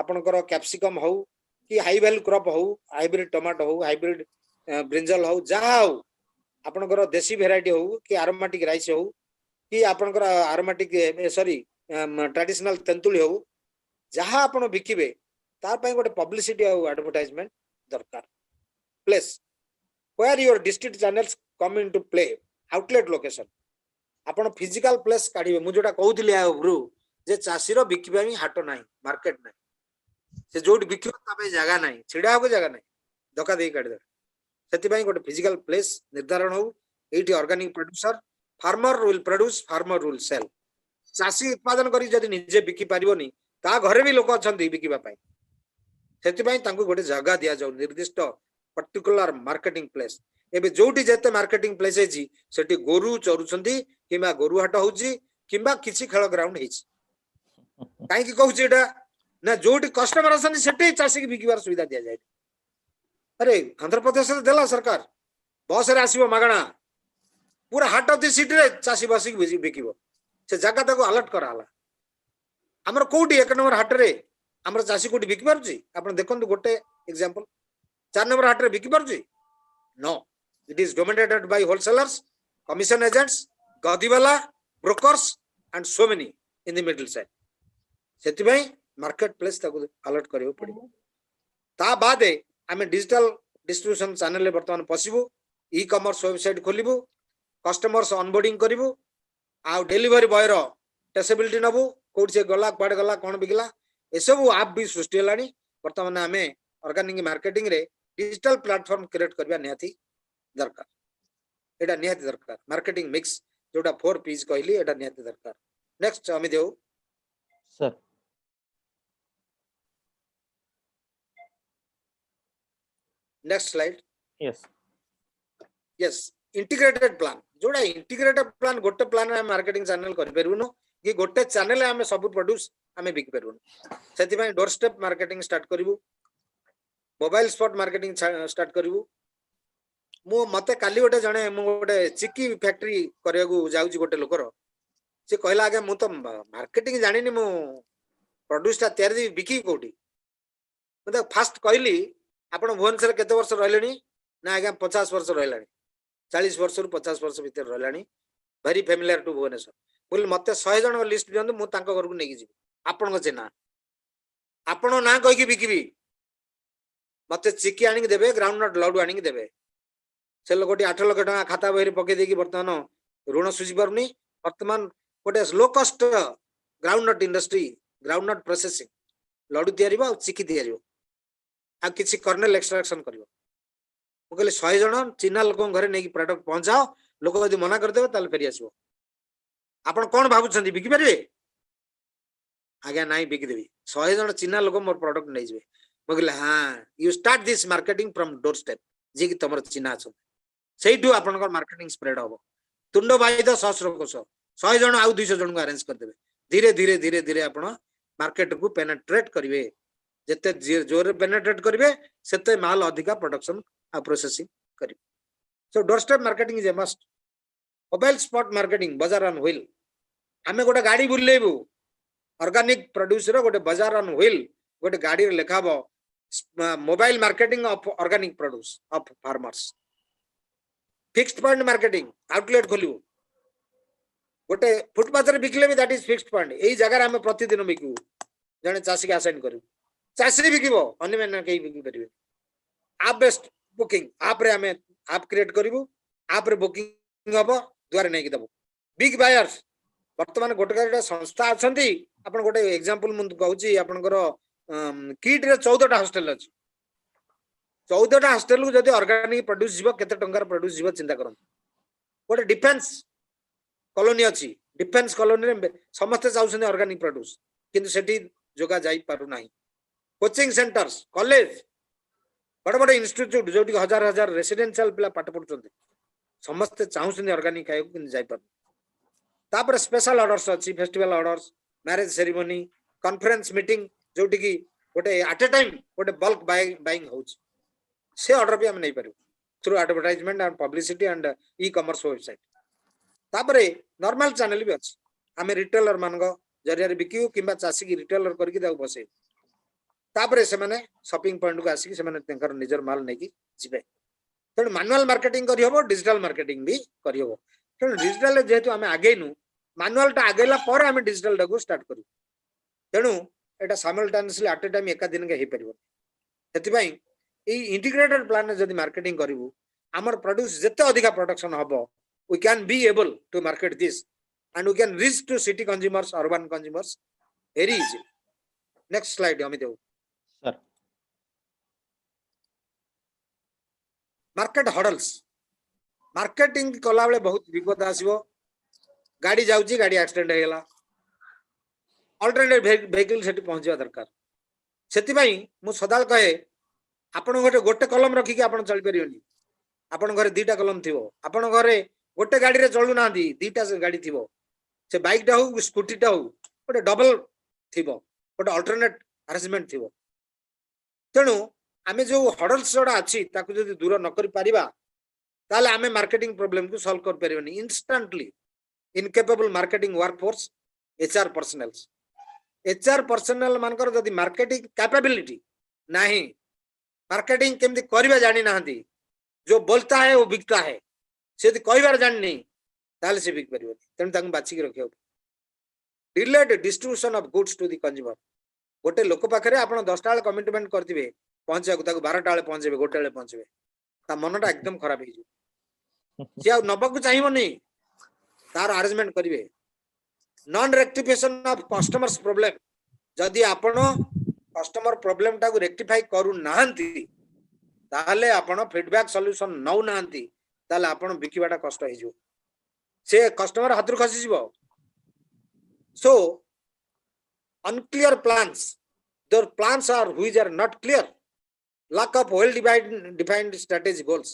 आपनकर कैप्सिकम हो कि हाई वैल्यू क्रॉप हो हाइब्रिड टमाटो हो हाइब्रिड ब्रिंजल हो जहा हो आपनकर देसी वेराइटी हो कि एरोमेटिक राइस हो कि आपनकर एरोमेटिक सॉरी ट्रेडिशनल तेंतुली हो जहा आपण बिकिबे तार पई गोटे पब्लिसिटी आ एडवर्टाइजमेंट दरकार place where your district channels come into play outlet location आपण फिजिकल प्लेस काढिबे मु जोटा कहउतिली आ ब्रू जे चासी रो बिकिबा मी हाट नाही मार्केट नाही से जोट बिकिबा तापे जगह नाही छिडा हो जगह नाही धोका देई काढ दे सेति पई गोटे फिजिकल प्लेस निर्धारण हो एठी organic producer farmer will produce farmer will sell चासी उत्पादन करी जदी निजे बिकि पारिबोनी ता घरे भी लोक अछंती बिकिबा पई सेति पई तांको गोटे जगह दिया जाउ निर्दिष्ट पर्टिकुलर मार्केटिंग प्लेस एबे जोटी जेते मार्केटिंग प्लेस हेची सेठी गोरु चरुछंती किबा गोरु हाट होउची किबा किछि खेल ग्राउंड हेची काई की कहउची एटा ना जोटी कस्टमर असन सेठी चासी की बिकिबार सुविधा दिया जाय अरे आंध्र प्रदेश रे देला सरकार बस रे आसीबो मागणा पूरा हाट ऑफ द सिटी रे चासी बसी बिकिबो से जगह ताको अलर्ट कराला हमर कोठी एक नंबर हाट रे हमर चासी कोठी बिकि पारुची आपण देखंतु गोटे एग्जांपल 4 नंबर हाट रे बिकि पारुची no it is dominated by wholesalers commission agents गदीवाला brokers and so many in the middle side सेति भाई मार्केट प्लेस ताको अलर्ट करियो पड़िबो ता बादे हमें डिजिटल डिस्ट्रीब्यूशन चैनल रे वर्तमान पसिबो ई कॉमर्स वेबसाइट खोलिबो कस्टमर्स ऑनबोर्डिंग करिबो आ डिलीवरी बॉय रो ट्रेसेबिलिटी नबो कोड से गला क्वाड गला कोन बिगला ए सब ऐप भी सृष्टि हलानी वर्तमान हमें ऑर्गेनिक मार्केटिंग रे डिजिटल प्लेटफॉर्म क्रिएट करबा निहाती दरकार एटा निहाती दरकार मार्केटिंग मिक्स जोटा 4 P's कहली एटा निहाती दरकार next Amit Dev sir next slide yes yes integrated plan जोड़ा इंटीग्रेटेड प्लान गोटे प्लान में मार्केटिंग चैनल कर परबुनो कि गोटे चैनल हमें सब प्रोड्यूस हमें बिक परबुनो सेति पई डोर स्टेप मार्केटिंग स्टार्ट करिवु मोबाइल स्पॉट मार्केटिंग स्टार्ट करिवु मु मते काली गोटे जणे मु गोटे चिक्की फैक्ट्री करियागु जाउची गोटे लोकर से कहला आगे मु तो मार्केटिंग जानिनी मु प्रोड्यूस ता तयारी बिकी कोठी मते फास्ट कहली आपण भुवनेश्वर केते वर्ष रहलेनी ना आगे 50 वर्ष रहलानी 40 वर्ष रु 50 वर्ष भीतर रहलानी वेरी फेमिलियर टू भुवनेश्वर बोल मते 100 जन लिस्ट दियंतु मु तांको घर को नेकी जिबी आपण को चिन्हा आपण ना कहि कि बिकिबी मते चिकी आनिक देबे ग्राउंड नट लडू आनिक देबे से लोकटी 8 लाख टका खाता बहिर पके देकी वर्तमान ऋण सुझी पारुनी वर्तमान गोटे low cost groundnut industry groundnut processing laddu तैयारी चिकी तैयारी आ किसी कर्नेल एक्सट्रैक्शन करिवो मु कहले 100 जन चिन्हा लोक घरे नै प्रोडक्ट पहुंचाओ लोक यदि मना कर देबे ताले फेरि आसीबो आपण कोन भाबुछंती बिकि परिबे आज्ञा नाइ बिकि देबी 100 जन चिन्हा लोक मोर प्रोडक्ट नै जिवे मु कहले हां you start this marketing from door step जे कि तमर चिन्हा छ सेइठु आपनकर मार्केटिंग स्प्रेड होबो तुंडो भाई तो सहस्र कोश 100 जन आउ 200 जन को अरेंज कर देबे धीरे धीरे धीरे धीरे आपण मार्केट को पेनिट्रेट करिवे जते जोर पेनिट्रेट करिवे सेते माल अधिका प्रोडक्शन आ प्रोसेसिंग करिवे so door step marketing is a must mobile spot marketing बाजार ऑन व्हील आमे गोटे गाड़ी बुलेबू ऑर्गेनिक प्रोड्यूसर गोटे बाजार ऑन व्हील गोटे गाड़ी रे लेखाबो mobile marketing of organic produce of farmers fixed point marketing outlet खोलिबू गोटे फुटपाथ रे बिकले भी दैट इज फिक्स्ड पॉइंट एई जगह हम प्रतिदिन बिकू जने चासी के असाइन करू चासी बिकिबो अन्य मैंने कहीं बिकी परिबे आप बेस्ट बुकिंग आप रे हमें आप क्रिएट करिवू आप रे बुकिंग हबो द्वारे नै कि दबो बिग बायर्स वर्तमान गोटे गाड़ी संस्था अछंती आपण गोटे एग्जांपल मु कहूची आपनकर किट रे 14टा हॉस्टल अछि 14टा हॉस्टल को जदी ऑर्गेनिक प्रोड्यूस जीवो केते टंकार प्रोड्यूस जीवो चिंता करन गोटे डिफेंस कॉलोनी अछि डिफेंस कॉलोनी रे समस्त चाउछन ऑर्गेनिक प्रोड्यूस किंतु सेठी जोगा जाई पारु नाही कोचिंग सेंटर्स कॉलेज बड़ बड़ इंस्टीट्यूट जोटी हजार हजार रेसिडेंशियल पिला पाठ पढुछन समस्त चाउछन ऑर्गेनिक खाय किंतु जाई पारु तापर स्पेशल ऑर्डर्स अछि festival orders marriage ceremony conference meeting जोटी की गोटे एट ए टाइम गोटे बल्क बाइंग होउछ से ऑर्डर भी हम नहीं पारु through advertisement and publicity and e commerce website तापरे नॉर्मल चैनल भी अछि आमे रिटेलर मानगो जरिया रे बिकियो किबा चासी की रिटेलर करके दाउ बसे तापरे से माने शॉपिंग पॉइंट को आसी से माने तेकर निजर माल नै की जिबे त मैनुअल मार्केटिंग करि होबो डिजिटल मार्केटिंग भी करि होबो त डिजिटल जेहेतु आमे आगे नु मैनुअल टा आगेला पर आमे डिजिटल टा को स्टार्ट करू तेनु एटा साइमल्टेनियसली एट ए टाइम एका दिन के हे परिबो सेति पई ई इंटीग्रेटेड प्लान जदी मार्केटिंग करिवु हमर प्रोड्यूस जते अधिका प्रोडक्शन हबो we can be able to market this and we can reach to city consumers urban consumers very easily next slide amit sir market hurdles marketing कला बेले बहुत विपद आसीबो गाड़ी जाउची गाड़ी एक्सीडेंट हेला अल्टरनेटिव व्हीकल सेठी पहुंचवा दरकार सेति पई मु सदाल कहे आपण गोटे कलम रखी के आपण चल परियोनी आपण घरे दीटा कलम थिवो आपण घरे गोटे गाड़ी रे चलू ना दीटा गाड़ी थिवो से बाइक टा हो स्कूटी टा हो गोटे डबल थिवो गोटे अल्टरनेट अरेंजमेंट थिवो तेणु आमे जो हर्डल्स जोड़ा अछि ताकू जदी दूर न करि परिबा ताले आमे मार्केटिंग प्रॉब्लम को सॉल्व कर परिबनी instantly incapable marketing workforce HR personal मानकर जदी मार्केटिंग कैपेबिलिटी नहीं मार्केटिंग केमती करबा जानि नाहंती जो बोलता है वो बिकता है से कहबार जानी ताले से बिक परिबो तेन ताकू बाछि के रखियो delayed distribution of goods to the consumer गोटे लोक पाखरे आपण 10 टा कमिटमेंट करथिबे पहुंचा को ताकू 12 टा पहुंचेबे गोटे पहुंचेबे ता मनटा एकदम खराब हे जो जे आ नबकू चाहिबो नहीं तार अरेंजमेंट करिवे non rectification of customers problem जदी आपण कस्टमर प्रॉब्लम टा को रेक्टिफाई करू नाहंती ताले आपण फीडबैक सॉल्यूशन नौ नाहंती ताले आपण बिकिबाटा कष्ट हे जो से कस्टमर हाथ खसी जीवो सो unclear plans their plans are which are not clear lack of well defined strategy goals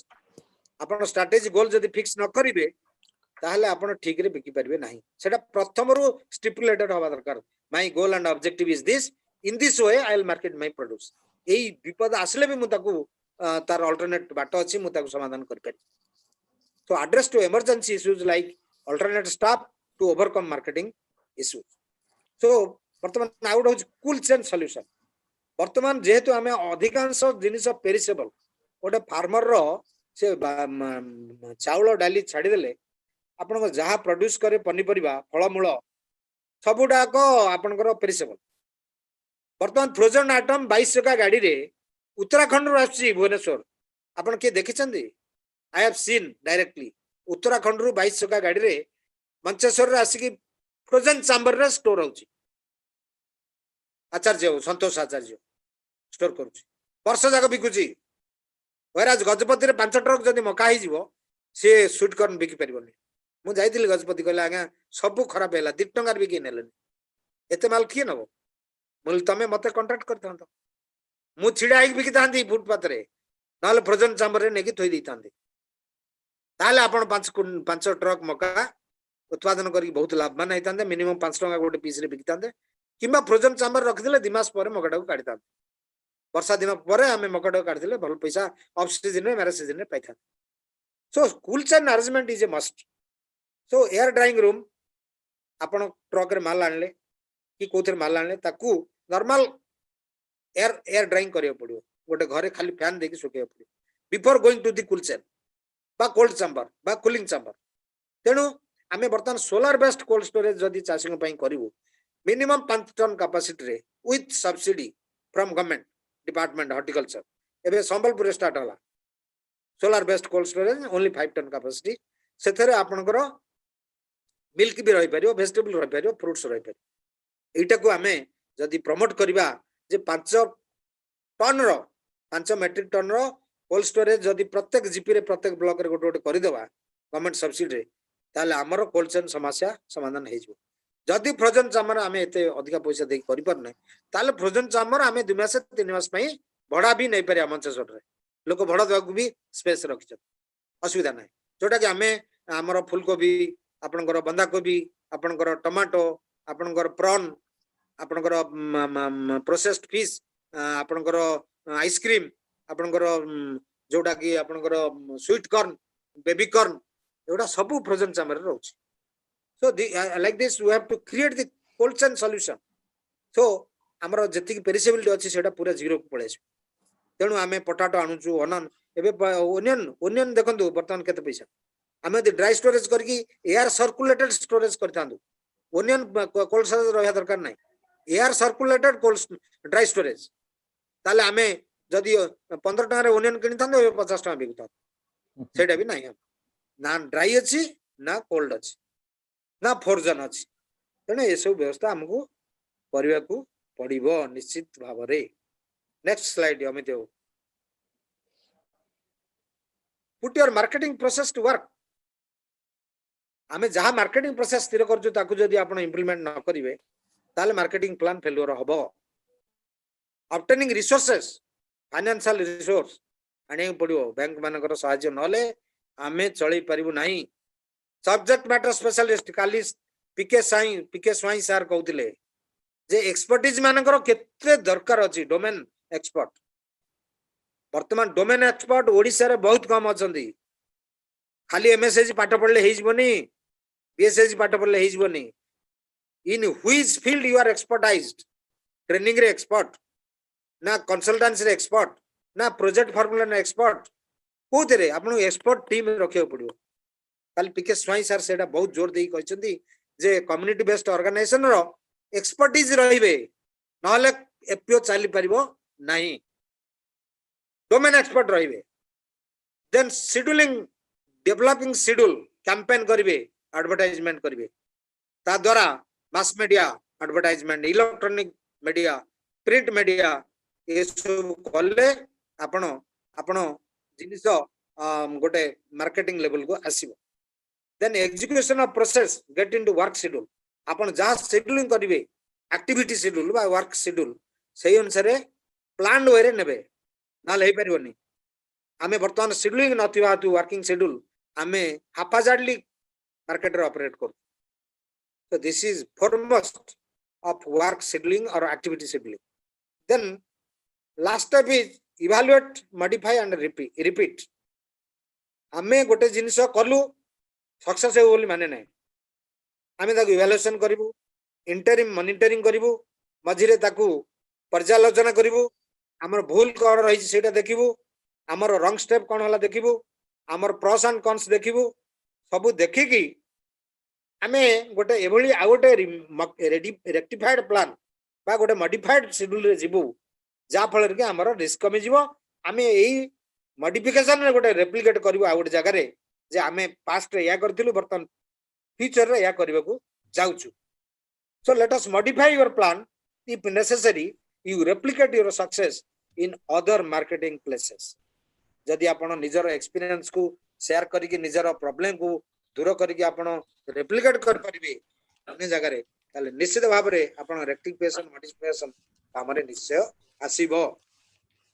आपण strategy goal जदी फिक्स न करिवे ताहले आपण ठीक रे बिकि परिबे नाही सेटा प्रथम रु स्टिपुलेटेड होबा दरकार my goal and objective is this in this way I will market my products एई विपद आसले भी मु ताकू तार अल्टरनेट बाटो अछि मु ताकू समाधान कर पारि so address to emergency issues like alternate staff to overcome marketing issues so वर्तमान आउट होज कूल चेन सॉल्यूशन वर्तमान जेहेतु आमे अधिकांश जिनिस पेरिसेबल गोटे फार्मर रो से चाउल डाली छाड़ी देले आपण जहाँ प्रोड्यूस करे पनीपरिबा फलमूल सबुडाक आपण पेरिसेबल वर्तमान फ्रोजन आइटम 22 चका गाड़ी रे उत्तराखंड रो आसी भुवनेश्वर आपण के देखिछंदी I have seen directly Uttarakhand रो 22 चका गाड़ी रे मंचेश्वर रे आसी की फ्रोजन चैम्बर रे स्टोर होची आचार्य संतोष आचार्य स्टोर करूची वर्ष जाक बिकुची वराज गजपति रे 5 ट्रक जदी मका ही जीवो से स्वीट कॉर्न बिकी परिबोनी मु जाइतिली गजपति कहले आज्ञा सब खराब हैला 2 टंगार बिकी नेलेनी एते माल किए नबो मुल तमे मते कांटेक्ट करथांत मु छिडा आइ बिकी थांती फुटपाथ रे नाले फ्रोजन चैम्बर रे नेकी थोई दिथांती ताले आपण 5 ट्रक मका उत्पादन करी बहुत लाभवान होइतांते मिनिमम 5 टंका गोटे पीस रे बिकितांते किंबा फ्रोजन चैम्बर रखिदेले 2 मास पर मकाटा को काढितांते वर्षा दिन पर आमे मकाटा को काढिदेले भल पैसा ऑफ सीजन रे मैरेज सीजन रे पाइथा so cool chain arrangement is a must so air drying room आपण ट्रक रे माल आनले कि कोथरे माल आनले ताकू नॉर्मल एयर ड्राइंग करियो पड़ियो गोटे घरे खाली फैन देके सुके पड़ियो before going to the cool chain बा कोल्ड चैम्बर बा कूलिंग चैम्बर तेनु आमे बर्तमान सोलर बेस्ड कोल्ड स्टोरेज जदी चाषी पई करिवो मिनिमम 5 टन कैपेसिटी रे with subsidy from government department horticulture एबे संबलपुर स्टार्ट होला solar based cold storage only 5 ton capacity सेथरे आपनकर मिल्क भी रही पारियो वेजिटेबल रही पारियो फ्रूट्स रही पारियो एटा को आमे जदी प्रमोट करिबा जे 5 टन रो 5 मेट्रिक टन रो कोल्ड स्टोरेज जदी प्रत्येक जीपी रे प्रत्येक ब्लॉक रे गोटे गोटे करि देबा गवर्नमेंट सब्सिडी रे ताले हमर कोल्ड चेन समस्या समाधान हे जिवो जदी फ्रोजन चामर आमे एते अधिका पैसा दे करि परने ताले फ्रोजन चामर आमे 2 मास 3 मास पई भड़ा भी नै पारे मंचेश्वर रे लोक भड़ा देबाकू भी स्पेस रखि असुविधा नै जोटा कि आमे हमर फूलकोबी आपनकर बंधा कोबी आपनकर टमाटो आपनकर प्रॉन आपनकर प्रोसेस्ड फिश आपनकर आइसक्रीम आपनकर जोटा कि आपनकर स्वीट कॉर्न बेबी कॉर्न एटा सब फ्रोजन चामर रहउची so like this we have to create the cold chain solution so हमर जति पेरिसेबिलिटी अछि सेटा पूरा जीरो को पळेछ तेनु आमे पोटैटो आणुचू अनन एबे ओनियन देखंतु वर्तमान केते पैसा आमे ड्राई स्टोरेज करके एयर सर्कुलेटेड स्टोरेज करथांदु ओनियन कोल्ड स्टोरेज रहया दरकार नै air circulated cold dry storage ताले आमे जदी 15 टका रे ओनियन किनि थांदो 50 टका बिकुता सेटा भी नै ना ड्राई अछि ना कोल्ड अछि ना फ्रोजन अछि तेने ए सब व्यवस्था हमकु करिया को पड़िबो निश्चित भाव रे next slide Amit put your marketing process to work आमे जहा मार्केटिंग प्रोसेस स्थिर करजु ताकू जदी आपण इंप्लीमेंट न करिवे ताले मार्केटिंग प्लान फेल्युअर हबो ऑब्टेनिंग रिसोर्सेस फाइनेंशियल रिसोर्स आने पड़ियो बैंक मानकर सहायता नले आमे चली परिबु नाही सब्जेक्ट मैटर स्पेशलिस्ट काली पीके स्वाई सर कहउतिले जे एक्सपर्टीज मानकर केते दरकार अछि डोमेन एक्सपर्ट वर्तमान डोमेन एक्सपर्ट ओडिसा रे बहुत कम अछंदी खाली एमएससी पाठ पढले हेइ जबनी बीएससी पाठ पढले हेइ जबनी in which field you are expertised training रे एक्सपर्ट ना कंसल्टेंसी रे एक्सपर्ट ना प्रोजेक्ट फार्मूला ना एक्सपर्ट कोथरे आपन एक्सपर्ट टीम रखियो पड़ियो काल पीके स्वाई सर सेटा बहुत जोर देई कहचंदी जे कम्युनिटी बेस्ड ऑर्गेनाइजेशन रो एक्सपर्टीज रहिबे नहले एफपीओ चाली परिबो नाही डोमेन एक्सपर्ट रहिबे then scheduling developing schedule campaign करिवे एडवर्टाइजमेंट करिवे ता द्वारा mass media advertisement electronic media print media ए सब कले आपण आपण जिनिस गोटे मार्केटिंग लेवल को आसीबो then execution of process get into work schedule आपण जहा शेड्यूलिंग करिवे एक्टिविटी शेड्यूल बा वर्क शेड्यूल सेही अनुसार प्लान वे रे नेबे ना ले परिबोनी आमे वर्तमान शेड्यूलिंग नथिबा तु वर्किंग शेड्यूल आमे हापाजार्डली मार्केट रे ऑपरेट कर so this is foremost of work scheduling or activity scheduling then last step is evaluate modify and repeat आमे गोटे जिनिस करलु सक्सेस हो बोली माने नै आमे ताकू इवैल्यूएशन करिवु इंटरिम मॉनिटरिंग करिवु मझिरे ताकू पर्यालोचना करिवु हमर भूल कोन रही सेटा देखिवु हमर रॉन्ग स्टेप कोन होला देखिवु हमर प्रोस एंड कॉन्स देखिवु सब देखि कि आमे गोटे एभली आ गोटे रेक्टिफाइड प्लान बा गोटे मॉडिफाइड शेड्यूल रे जिवु जा फल के हमर रिस्क कमी जीवो आमे एई मॉडिफिकेशन रे गोटे रेप्लिकेट करबो आ गोटे जगह रे जे आमे पास्ट रे या करथिलु बर्तन फ्यूचर रे या करबा को जाउछु so let us modify your plan if necessary you replicate your success in other marketing places जदि आपण निजर एक्सपीरियंस को शेयर करिके निजर प्रॉब्लम को दूर करिके आपण रेप्लिकेट कर परिबे अन्य जगह रे ताले निश्चित भाव रे आपण रेक्टिफिकेशन मॉडिफिकेशन हमरे निश्चय आसीबो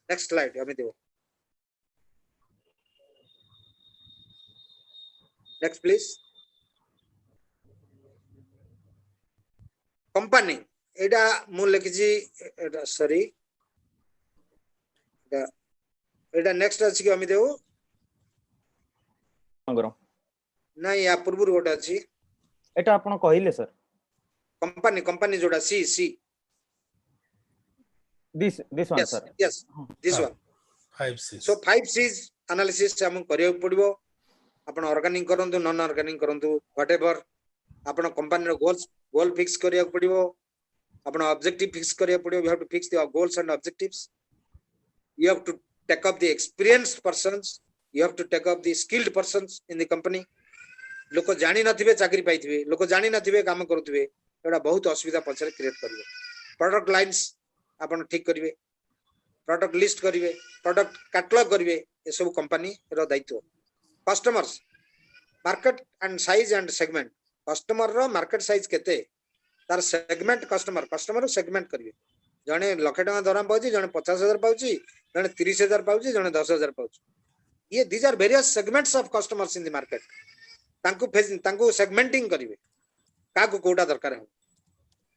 नेक्स्ट स्लाइड हमें देबो नेक्स्ट प्लीज कंपनी एटा मु लिखिजी सॉरी एटा नेक्स्ट अछि कि हमें देबो नहीं या पूर्व गोटे अछि एटा आपण कहिले सर कंपनी कंपनी जोड़ा सी सी this one yes sir yes this one 5 C's. so 5 C's analysis हम करियो पड़िबो आपण ऑर्गेनिक करंतु नॉन ऑर्गेनिक करंतु व्हाटएवर आपण कंपनी रो गोल फिक्स करिया पड़िबो आपण ऑब्जेक्टिव फिक्स करिया पड़िबो you have to fix the goals and objectives you have to take up the experienced persons you have to take up the skilled persons in the company लोक जानि नथिबे चाकरी पाइथिबे लोक जानि नथिबे काम करूथिबे एटा बहुत असुविधा पछरे क्रिएट करिवे प्रोडक्ट लाइंस आपण ठीक करिवे प्रोडक्ट लिस्ट करिवे प्रोडक्ट कैटलॉग करिवे ए सब कंपनी रो दायित्व customers market and size and segment customer रो मार्केट साइज केते तार सेगमेंट कस्टमर सेगमेंट करिवे जने लाख टका दरम पाउची जने 50,000 पाउची जने 30,000 पाउची जने 10,000 पाउची ये these are various segments of customers in the market तांको सेगमेंटिंग करिवे काको कोटा दरकार हो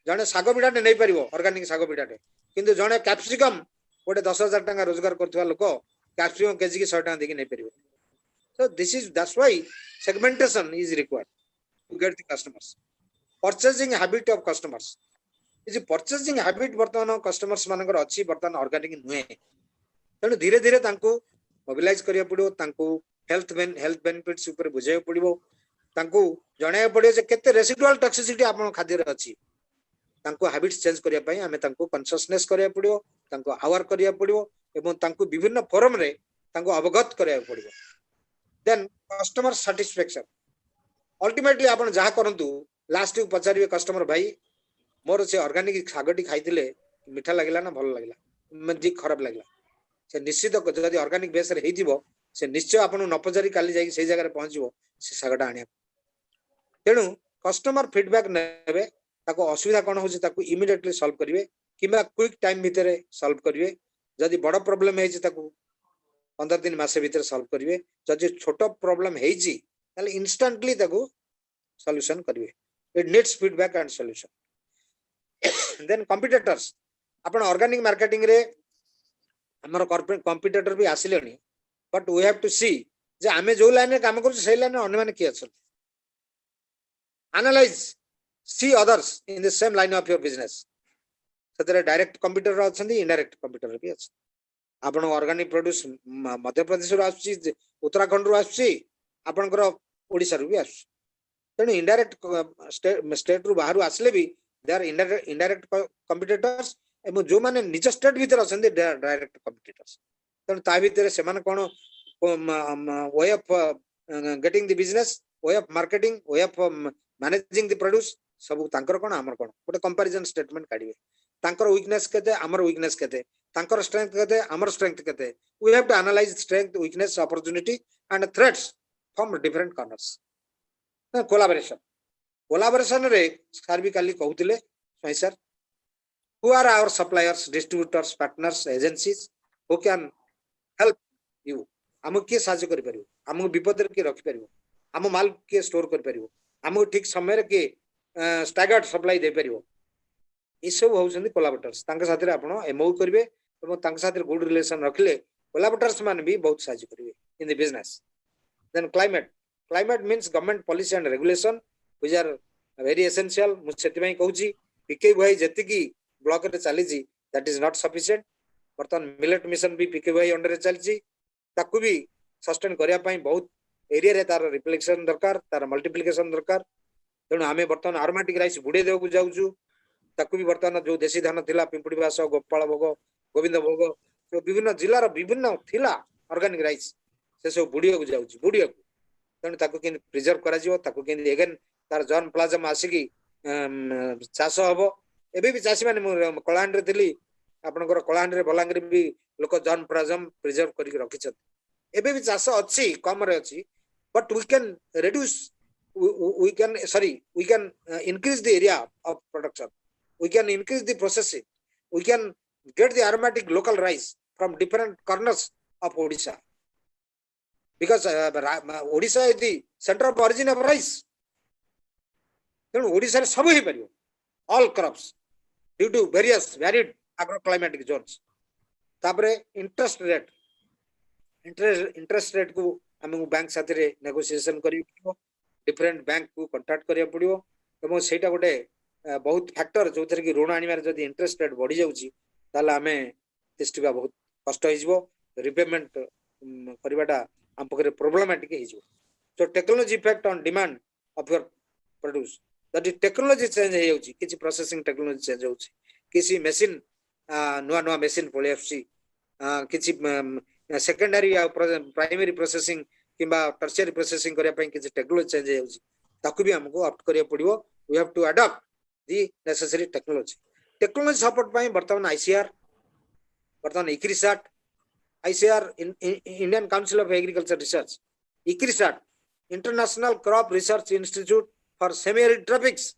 जने सागो बिडाटे नै परिबो ऑर्गेनिक सागो बिडाटे किंतु जने कैप्सिकम गोटे 10,000 टका रोजगार करथवा लोक कैप्सिकम केजी की 100 टका देकी नै परिबो so this is that's why segmentation is required to get the customers purchasing habit of customers is purchasing habit वर्तमान कस्टमर्स मानकर अछि वर्तमान ऑर्गेनिक नुहे तने धीरे धीरे तांको मोबिलाइज करिया पड़ियो तांको हेल्थ बेनिफिट्स ऊपर बुझाय पड़ियो तांको जणाय पड़ियो जे केते रेसिडुअल टॉक्सिसिटी आपन खाद्य रे अछि तांको हैबिट्स चेंज करिया पई हमें तांको कॉन्शियसनेस करिया पड़ियो तांको अवेयर करिया पड़ियो एवं तांको विभिन्न फोरम रे तांको अवगत करिया पड़ियो देन कस्टमर सैटिस्फैक्शन अल्टीमेटली आपन जहा करंतु लास्ट को पचारिवे कस्टमर भाई मोर से ऑर्गेनिक सागटी खाइतिले मिठा लागिला ना भल लागिला मजी खराब लागिला से निश्चित जदि ऑर्गेनिक बेस रे हेजिबो से निश्चय आपन न पचारि काली जाई से जगह रे पहुंचबो से सागटा आनिया तेनु कस्टमर फीडबैक नेबे ताको असुविधा कोन होछि ताको इमीडिएटली सॉल्व करिवे किबा क्विक टाइम भितरे सॉल्व करिवे जदि बड़ प्रॉब्लम हेछि ताको 15 दिन मासे भितरे सॉल्व करिवे जदि छोटो प्रॉब्लम हेछि ताले इंस्टेंटली ताको सॉल्यूशन करिवे it needs feedback and solution then competitors अपन ऑर्गेनिक मार्केटिंग रे हमर कॉर्पोरेट कॉम्पिटिटर भी आसिलेनी but we have to see जे आमे जो लाइन रे काम करू से लाइन अन्य माने की अछन analyse see others in the same line of your business सतरे डायरेक्ट कॉम्पिटिटर अछंदी इनडायरेक्ट कॉम्पिटिटर भी अछि आपण ऑर्गेनिक प्रोड्यूस मध्य प्रदेश रो आछि उत्तराखंड रो आछि आपनकर ओडिसा रो भी आछि तेनु इनडायरेक्ट स्टेट रो बाहर आसले भी दे आर इनडायरेक्ट कॉम्पिटिटर्स एवं जो माने निज स्टेट भीतर अछंदी डायरेक्ट कॉम्पिटिटर्स तेनु ता भीतर से माने कोन way of getting the business way of marketing way of managing the produce सब तांकर कोन हमर कोन गोटे कंपैरिजन स्टेटमेंट काढिबे तांकर वीकनेस केते हमर वीकनेस केते तांकर स्ट्रेंथ केते हमर स्ट्रेंथ केते we have to analyse strength weakness opportunity and threats from different corners collaboration रे सर भी काली कहउतिले साई sir who are our suppliers distributors partners agencies who can help you हम के साहाय्य करि परिबो हम विपद रे के रखि परिबो हम माल के स्टोर करि परिबो हम ठीक समय रे के स्टैगर्ड सप्लाई दे परिबो ई सब होउछन्दी कोलैबोरेटर्स तांका साथे आपण एमओ करिवे एवं तांका साथे गुड रिलेशन रखले कोलैबोरेटर्स मान भी बहुत साहाय्य करिवे in the business then climate means government policy and regulation which are very essential मु सेति पई कहूची पीके भाई जति की ब्लॉक रे चली जी दैट इज नॉट सफिशिएंट बर्तन मिलेट मिशन भी पीके भाई अंडर रे चली जी ताकू भी सस्टेन करिया पई बहुत एरिया रे तार रिफ्लेक्शन दरकार तार मल्टीप्लिकेशन दरकार तेणु आमे बर्तन आरोमेटिक राइस बुडे देउ जाउछु ताकू भी बर्तन जो देसी धान थिला पिंपुडी बास गोपाल भोग गोविंद भोग तो विभिन्न जिलार विभिन्न थिला ऑर्गेनिक राइस से सब बुड़िया को जाउची बुड़िया को तेणु ताको केन प्रिजर्व करा जिवो ताको केन एगेन तार जर्म प्लाजम आसिकी चाष हबो एबे भी चासी माने कलाहांड रे दिली आपनकर कलाहांड रे बलांगीर भी लोक जर्म प्लाजम प्रिजर्व करी रखि छथि एबे भी चाष अछि कम रे अछि but we can reduce we can increase the area of production we can increase the processing we can get the aromatic local rice from different corners of Odisha because Odisha is the center of origin of rice then Odisha रे सब ही परियो all crops due to various varied agroclimatic zones तापरे interest rate को आम bank साथी रे negotiation करी different bank को कांटेक्ट करिया पड़ियो एवं सेटा गोटे बहुत फैक्टर जो थरे कि ऋण आनिबार जदी इंटरेस्ट रेट बढ़ी जाउची ताले आमे तिष्टिबा बहुत कष्ट होई जिवो रिपेमेंट करिबाटा हम पकरे प्रॉब्लमेटिक होई जिवो so technology effect on demand of your produce that is technology change हो जाउची किछि प्रोसेसिंग टेक्नोलॉजी चेंज होउची किछि मशीन नुवा नुवा मशीन पळे आफसी किछि सेकेंडरी प्राइमरी प्रोसेसिंग किंबा टर्शियरी प्रोसेसिंग करिया पई किछि टेक्नोलॉजी चेंज हो जाउची ताकू भी हमको ऑप्ट करिया पड़ियो we have to adopt the necessary technology support पई वर्तमान आईसीआर वर्तमान ICRISAT ICR Indian Council of Agriculture Research ICRISAT International Crop Research Institute for Semi Arid Tropics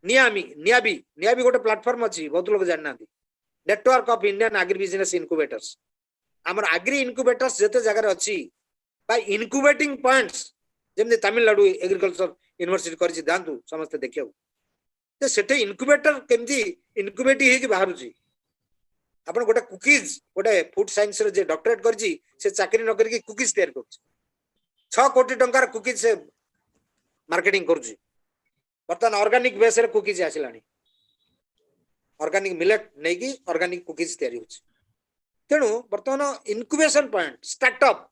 नियाबी गोटे प्लेटफॉर्म अछि बहुत लोग जानना network of Indian agri business incubators हमर एग्री इनक्यूबेटर्स जते जगह अछि बाय इनक्यूबेटिंग पॉइंट्स जेमने तमिलनाडु एग्रीकल्चर यूनिवर्सिटी करछि दांतु समस्त देखियो ते सेटे इनक्यूबेटर केमदी इनक्यूबेट हे कि बाहर छी अपन गोटे कुकीज गोटे फूड साइंस रे जे डॉक्टरेट करछि से चाकरी न करके कुकीज तैयार करछि 6 कोटी टंकार कुकीज से मार्केटिंग करछि बर्तन ऑर्गेनिक बेस रे कुकीज आसिलानी ऑर्गेनिक मिलेट नै कि ऑर्गेनिक कुकीज तैयार होछि तेणु बर्तमान इनक्यूबेशन पॉइंट स्टार्टअप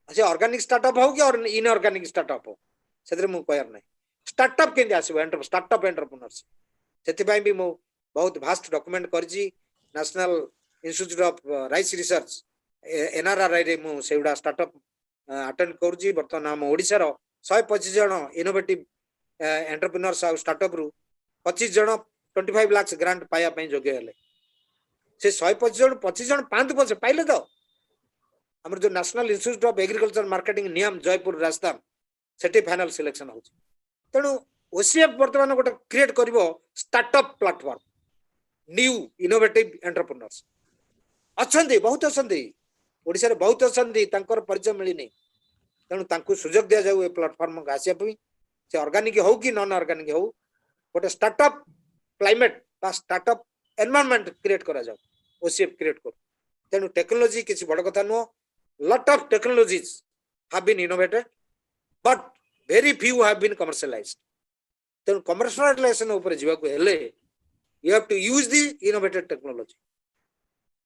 अच्छा ऑर्गेनिक स्टार्टअप हो कि और इनऑर्गेनिक स्टार्टअप हो सेतरे मु कहर नै स्टार्टअप केंदे आसीबो स्टार्टअप एंटरप्रेन्योरशिप सेति पई भी मु बहुत भास्ट डॉक्यूमेंट करजी National Institute of Rice Research NRR रे मु सेउडा स्टार्टअप अटेंड करजी बर्तमान हम ओडिसा रो 125 जण इनोवेटिव एंटरप्रेन्योर्स आ स्टार्टअप रु 25 जण 25 लाख ग्रांट पाया पई योग्य हेले से 125 जण 5% पाइले तो हमर जो National Institute of Agriculture Marketing नियम जयपुर राजस्थान सेठी फाइनल सिलेक्शन होची तेणु ओसीएफ वर्तमान गोटे क्रिएट करिवो startup platform new innovative entrepreneurs अछंदी बहुत अछंदी ओडिसा रे बहुत अछंदी तांकर परिचय मिली नै तेणु तांकु सुजोग दिया जाऊ ए प्लेटफॉर्म गासिया पई से ऑर्गेनिक हो कि नॉन ऑर्गेनिक हो गोटे स्टार्टअप क्लाइमेट बा स्टार्टअप एनवायरनमेंट क्रिएट करा जाऊ ओसीएफ क्रिएट कर तेणु टेक्नोलॉजी किसी बड़ कथा no lot of technologies have been innovated but very few have been commercialized then commercialization upare jiba ko hele you have to use the innovated technology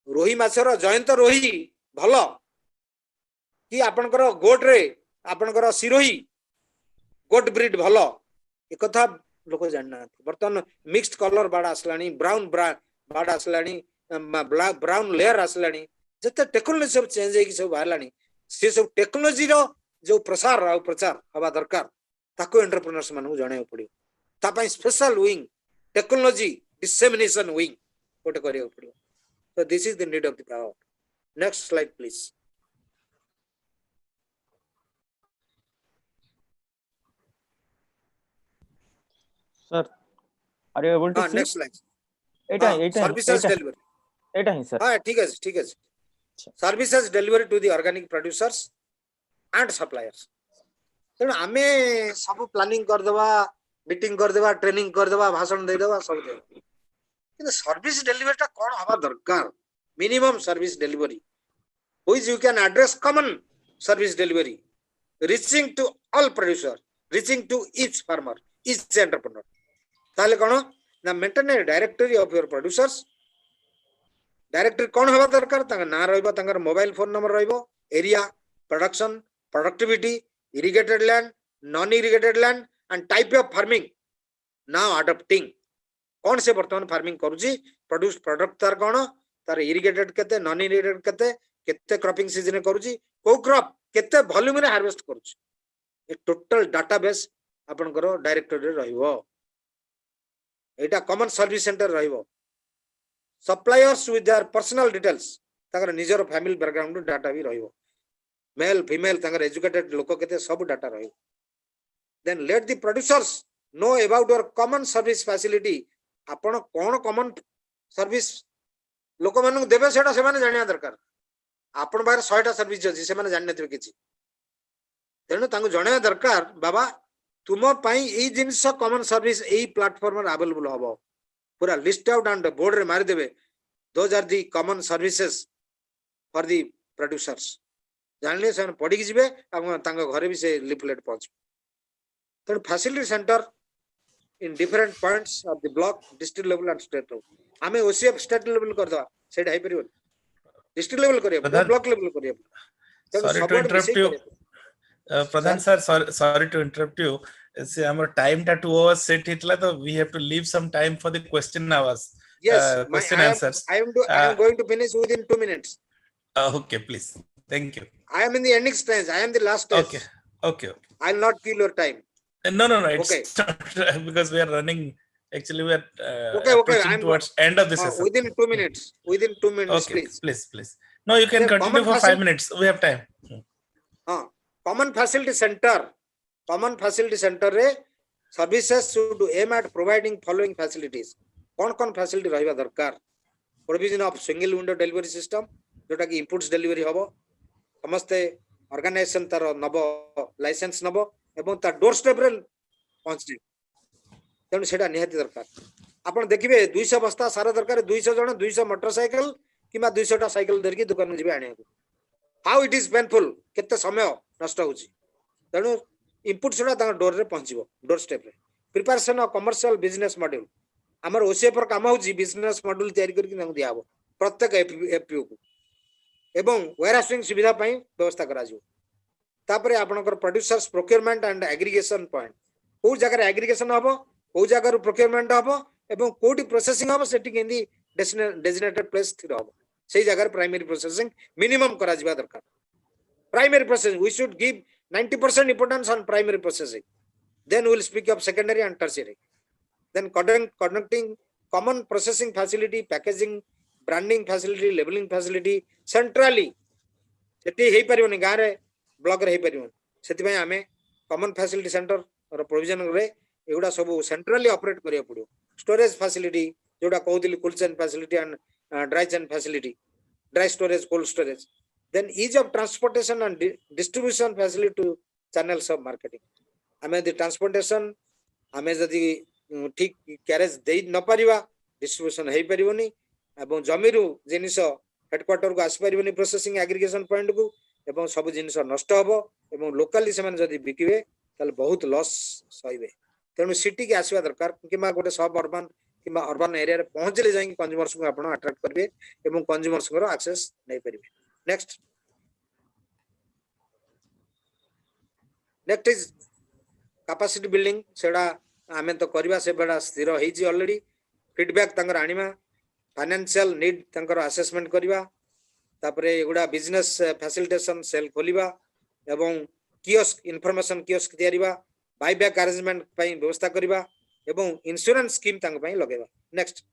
रोही माछर जयंत रोही भलो कि आपनकर गोट रे आपनकर सिरोही गोट ब्रीड भलो एक कथा लोक जानना बर्तन मिक्स्ड कलर बाड आसलानी ब्राउन बाड आसलानी ब्राउन लेयर आसलानी जते टेक्नोलॉजी सब चेंज है कि सब बाहरलानी से सब टेक्नोलॉजी रो जो प्रसार आ प्रचार हवा दरकार ताको एंटरप्रेन्योर्स मानू जणे पड़ियो ता पई special wing technology dissemination wing कोटे करियो पड़ियो so this is the need of the power next slide please sir are you able to see next slide eta services delivery eta hi sir ठीक है services delivery to the organic producers and suppliers तेणु आमे सब planning कर देबा meeting कर देबा training कर देबा भाषण दे देबा सब दे किंतु सर्विस डिलीवरी ता कोन हवा दरकार minimum service delivery which you can address common service delivery reaching to all producer reaching to each farmer each entrepreneur ताले कोन ना maintain directory of your producers directory कौन हवा दरकार ना रहा mobile phone number area production productivity irrigated land non irrigated land and type of farming now adopting कौन से वर्तमान फार्मिंग करूची प्रोड्यूस प्रोडक्ट तार कौन तार इरिगेटेड केते नॉन इरिगेटेड केते क्रॉपिंग सीजन करूची को क्रॉप केते वॉल्यूम रे हार्वेस्ट करूची ए टोटल डाटाबेस आपनकर डायरेक्टरी रे रहइबो एटा कॉमन सर्विस सेंटर रहइबो suppliers with their personal details ताकर निजर फैमिली बैकग्राउंड डाटा भी रहइबो मेल फीमेल ताकर एजुकेटेड लोक केते सब डाटा रहइबो then let the producers know about your common service facility आपण कोन कॉमन सर्विस लोक मानक देबे सेटा से माने जानिया दरकार आपण बाहर 100टा सर्विस अछि से माने जानि नथिबे किछि तेनु तांको जणिया दरकार बाबा तुम पई ई जिंस कॉमन सर्विस एई प्लेटफॉर्म रे अवेलेबल होबो पूरा लिस्ट आउट एंड बोर्ड रे मारि देबे those are the common services for the producers जानले से पढि कि जिवे तांको घरे भी से लिफलेट पहुंच तो facility centre in different points of the block district level and state level आमे ओसीएफ स्टेट लेवल कर दवा सेट हाई परिबो डिस्ट्रिक्ट लेवल करियो ब्लॉक लेवल करियो sorry to interrupt you Pradhan sir sorry to interrupt you से हमर टाइम टा 2 आवर्स सेट हितला तो we have to leave some time for the question hours question answers I am going to finish within 2 minutes okay please thank you I am in the ending stage I am the last stage okay I'll not kill your time no it's okay. Because we are running actually we are okay I'm towards end of this session within 2 minutes okay, please no you can There continue for 5 minutes we have time common facility center रे services should aim at providing following facilities कौन facility रहइबा दरकार provision of single window delivery system जोटा कि inputs delivery हबो समस्ते organisation तार नबो licence नबो एवं ता डोर स्टेप रे पहुंचे तेणु सेटा निहाती दरकार आपण देखिबे 200 बस्ता सारा दरकार 200 जण 200 मोटरसाइकिल किबा 200 टा साइकिल धरकी दुकान जिबे आने हाउ इट इज पेनफुल केते समय नष्ट होची तेणु इनपुट सेटा ता डोर रे पहुंचबो डोर स्टेप रे preparation of commercial business module हमर ओसीए पर काम होची बिजनेस मॉड्यूल तयारी करके नंग दियाबो प्रत्येक एफपीओ को एवं वेयरहाउसिंग सुविधा पई व्यवस्था करा जिवो तापरे आपनकर producers procurement and aggregation point को जगह एग्रीगेशन हबो को जगह प्रोक्योरमेंट हबो एवं कोटी प्रोसेसिंग हबो सेठी केंदी डेजिग्नेटेड प्लेस थिर हबो सेही जगह प्राइमरी प्रोसेसिंग मिनिमम करा जिबा दरकार primary processing we should give 90% importance on primary processing then we will speak of secondary and tertiary then conducting common processing facility packaging branding facility labelling facility centrally सेठी हेई परिबोनी गां रे block रे हेई परिबोनी सेति पय आमे कॉमन फैसिलिटी सेंटर और प्रोविजन रे एगुडा सब सेंट्रली ऑपरेट करिया पड़ो स्टोरेज फैसिलिटी जोडा कहउतिली cold chain facility and dry chain facility dry storage cold storage then ease of transportation and distribution facility to channels of marketing आमे द ट्रांसपोर्टेशन आमे जदी ठीक कैरेज देई न परिबा डिस्ट्रीब्यूशन हेई परिबोनी एवं जमीरु जिनिस हेडक्वार्टर को आसी परिबोनी प्रोसेसिंग एग्रीगेशन पॉइंट को एवं सब जिनिस नष्ट हबो एवं लोकली से माने जदी बिकिबे ताले बहुत लॉस सहिबे तेनु सिटी के आसीबा दरकार किमा गोटे सब अर्बन किमा अर्बन एरिया रे पहुंचले जाई कंज्यूमर्स को आपण अट्रैक्ट करबे एवं कंज्यूमर्स को एक्सेस नै परिबे नेक्स्ट इज कैपेसिटी बिल्डिंग सेडा आमे तो करबा से बड़ा स्थिर होई जी ऑलरेडी फीडबैक तंगर आनिमा फाइनेंशियल नीड तंकर असेसमेंट करबा तापरे एगुडा बिजनेस फैसिलिटेशन सेल खोलिबा एवं कियोस्क इन्फॉर्मेशन कियोस्क तयारीबा बायबैक अरेंजमेंट पई व्यवस्था करबा एवं इंश्योरेंस स्कीम तंग पई लगेबा next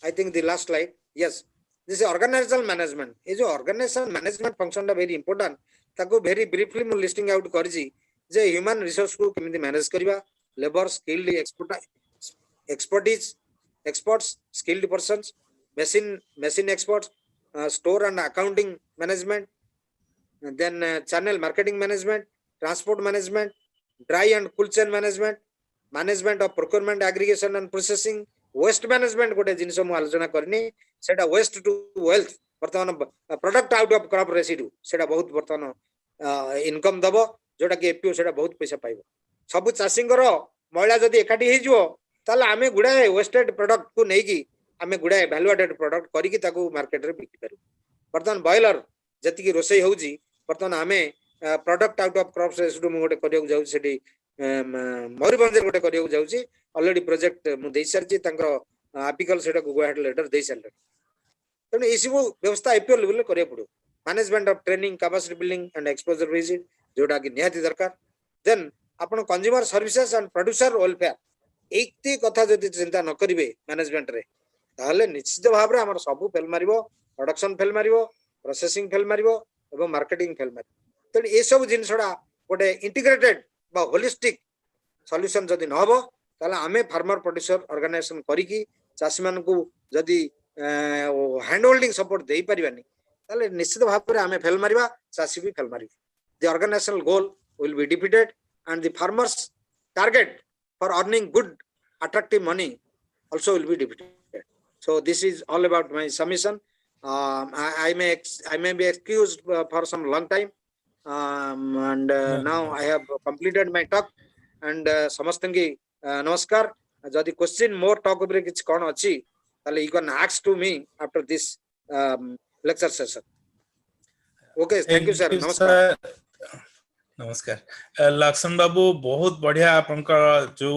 I think the last slide yes this organisational management ए जो ऑर्गेनाइजेशन मैनेजमेंट फंक्शन दा वेरी इंपोर्टेंट ताको वेरी ब्रीफली मु लिस्टिंग आउट करजी जे ह्यूमन रिसोर्स को केमिति मैनेज करबा labour skilled experts skilled persons machine experts store and accounting management then channel marketing management transport management dry and cool chain management of procurement aggregation and processing waste management गोटे जिनिस मु आलोचना करनी सेटा waste to wealth वर्तमान product out of crop residue सेटा बहुत वर्तमान इनकम दबो जोटा कि एपीओ सेटा बहुत पैसा पाइबो सब चाषींगर महिला जदी एकाठी हे जिवो ताले आमे गुडाए वेस्टेड प्रोडक्ट को नेकी आमे गुडाए वैल्यू एडेड प्रोडक्ट करी की ताको मार्केट रे बिक्री करू वर्तमान बॉयलर जति की रोसई होउजी वर्तमान आमे product out of crop residue मु गोटे करियो जाउ सेठी मयूरभंज गोटे करियो जाउची ऑलरेडी प्रोजेक्ट मु देई सारची तांकर एपिकल सेटा गो हेड लेटर देई सारले तने ए सब व्यवस्था आईपीओ लेवल करे पड़ो management of training capacity building and exposure visit जोटा कि निहाती दरकार देन आपण consumer services and producer welfare एते कथा जदि चिंता न करिवे मैनेजमेंट रे ताहले निश्चित भाव रे हमर सब फेल मारिबो प्रोडक्शन फेल मारिबो प्रोसेसिंग फेल मारिबो एवं मार्केटिंग फेल मारिबो तने ए सब जिनसडा गोटे इंटीग्रेटेड बा होलिस्टिक सॉल्यूशन जदि न हबो ताहले आमे फार्मर प्रोड्यूसर ऑर्गेनाइजेशन करिकी चासी मान को जदि हैंड होल्डिंग सपोर्ट दे परिबानी ताहले निश्चित भाव रे आमे फेल मारिबा चासी भी फेल मारिबो the organisational goal will be defeated and the farmers target for earning good attractive money also will be defeated. So this is all about my submission. I may be excused for some long time and now I have completed my talk and samastangi namaskar. Jadi question more talk over kich kon achi tale you can ask to me after this lecture session. Okay, thank you sir. Namaskar. नमस्कार लक्ष्मण बाबू बहुत बढ़िया आपनका जो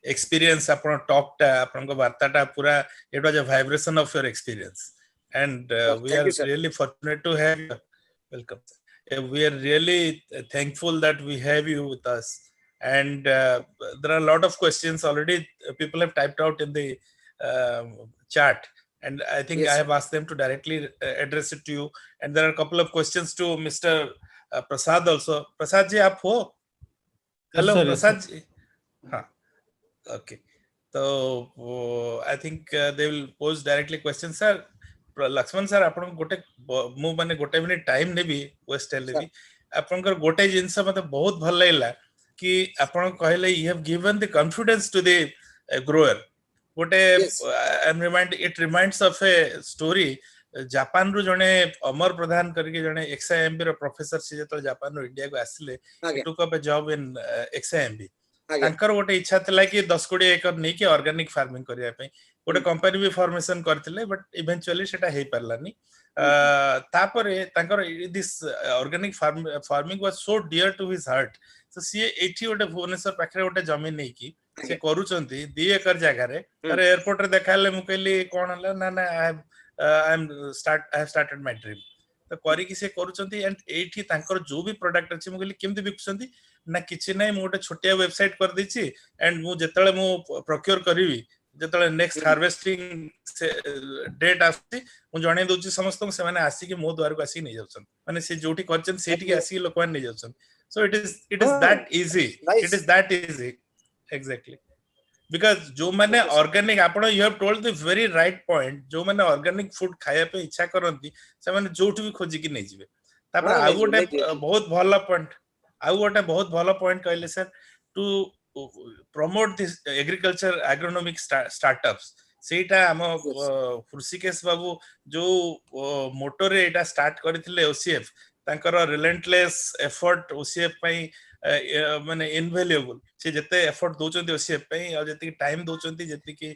experience आपन talk टा आपनका वार्ता टा पूरा it was a vibration of your experience and we are really fortunate to have welcome we are really thankful that we have you with us and there are a lot of questions already people have typed out in the chat and I think I have asked them to directly address it to you and there are a couple of questions to Mr. Prasad also Prasad ji आप हो hello Prasad ji हाँ okay तो I think they will pose directly question sir Laxman sir आपण गोटे मु माने गोटे minute time नेबी वेस्ट लेबी आपनकर गोटे जिंस मते बहुत भल लागला कि आपण कहले you have given the confidence to the grower गोटे I am remind it reminds of a story Japan रु जने अमर प्रधान करके जने एक्सआईएमबी रो प्रोफेसर से जतो जापान रो इंडिया को आसिले took up A job in एक्सआईएमबी तांकर गोटे इच्छा थिला कि 10 कोटी एकर नै के ऑर्गेनिक फार्मिंग करिया पे गोटे कंपनी भी फॉर्मेशन करथिले बट इवेंचुअली सेटा हे परलानी तापरे तांकर this organic farming was so dear to his heart so see एठी गोटे भुवनेश्वर पाखरे गोटे जमीन नै की से करूचंती 2 एकर जगह रे अरे एयरपोर्ट रे देखाले मु कहली कोन हला ना ना I have started my dream तो करी कि से करूचंती एंड एठी तांकर जो भी प्रोडक्ट अछि मु कहली केमति बिकुचंती ना किछि नै मु गोटे छोटिया वेबसाइट कर दैछि एंड मु जेतले मु प्रोक्योर करिवि जेतले नेक्स्ट हार्वेस्टिंग डेट आसी मु जणे दोछि समस्त से माने आसी कि मो द्वार को आसी नै जाउछन माने से जोठी करछन सेठी के आसी लोक मान नै जाउछन so it is that easy exactly because जो माने ऑर्गेनिक आपण you have told the very right point जो माने ऑर्गेनिक फूड खाया पे इच्छा करंती से माने जोठी भी खोजी कि नै जिवे तापर आ गोटे बहुत भलो पॉइंट कहले sir to promote this agriculture agronomic startups सेटा हम फुर्सिकेश बाबू जो मोटर रे एटा स्टार्ट करथिले ओसीएफ तांकर रिलेंटलेस एफर्ट ओसीएफ पई माने इनवैल्यूएबल से जते एफर्ट दोचंती ओसीएफ पई और जति टाइम दोचंती जति की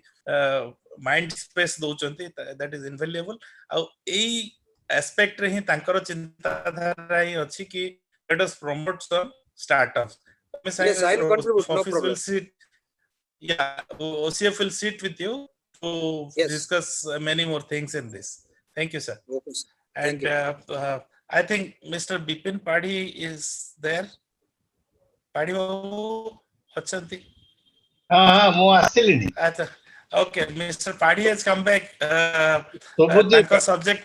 माइंड स्पेस दोचंती दैट इज इनवैल्यूएबल आ एई एस्पेक्ट रे ही तांकर चिंताधारा ही अछि कि let us promote some startups Yes, I'll contribute, no problem. Will sit, yeah, OCF will sit with you to discuss many more things in this. Thank you, sir. Okay, sir. And I think Mr. Bipin Padhi is there. Padhi babu achanti. ମୁଁ ଆସିଲିଣି Acha. Okay, Mr. Padhi has come back. Subject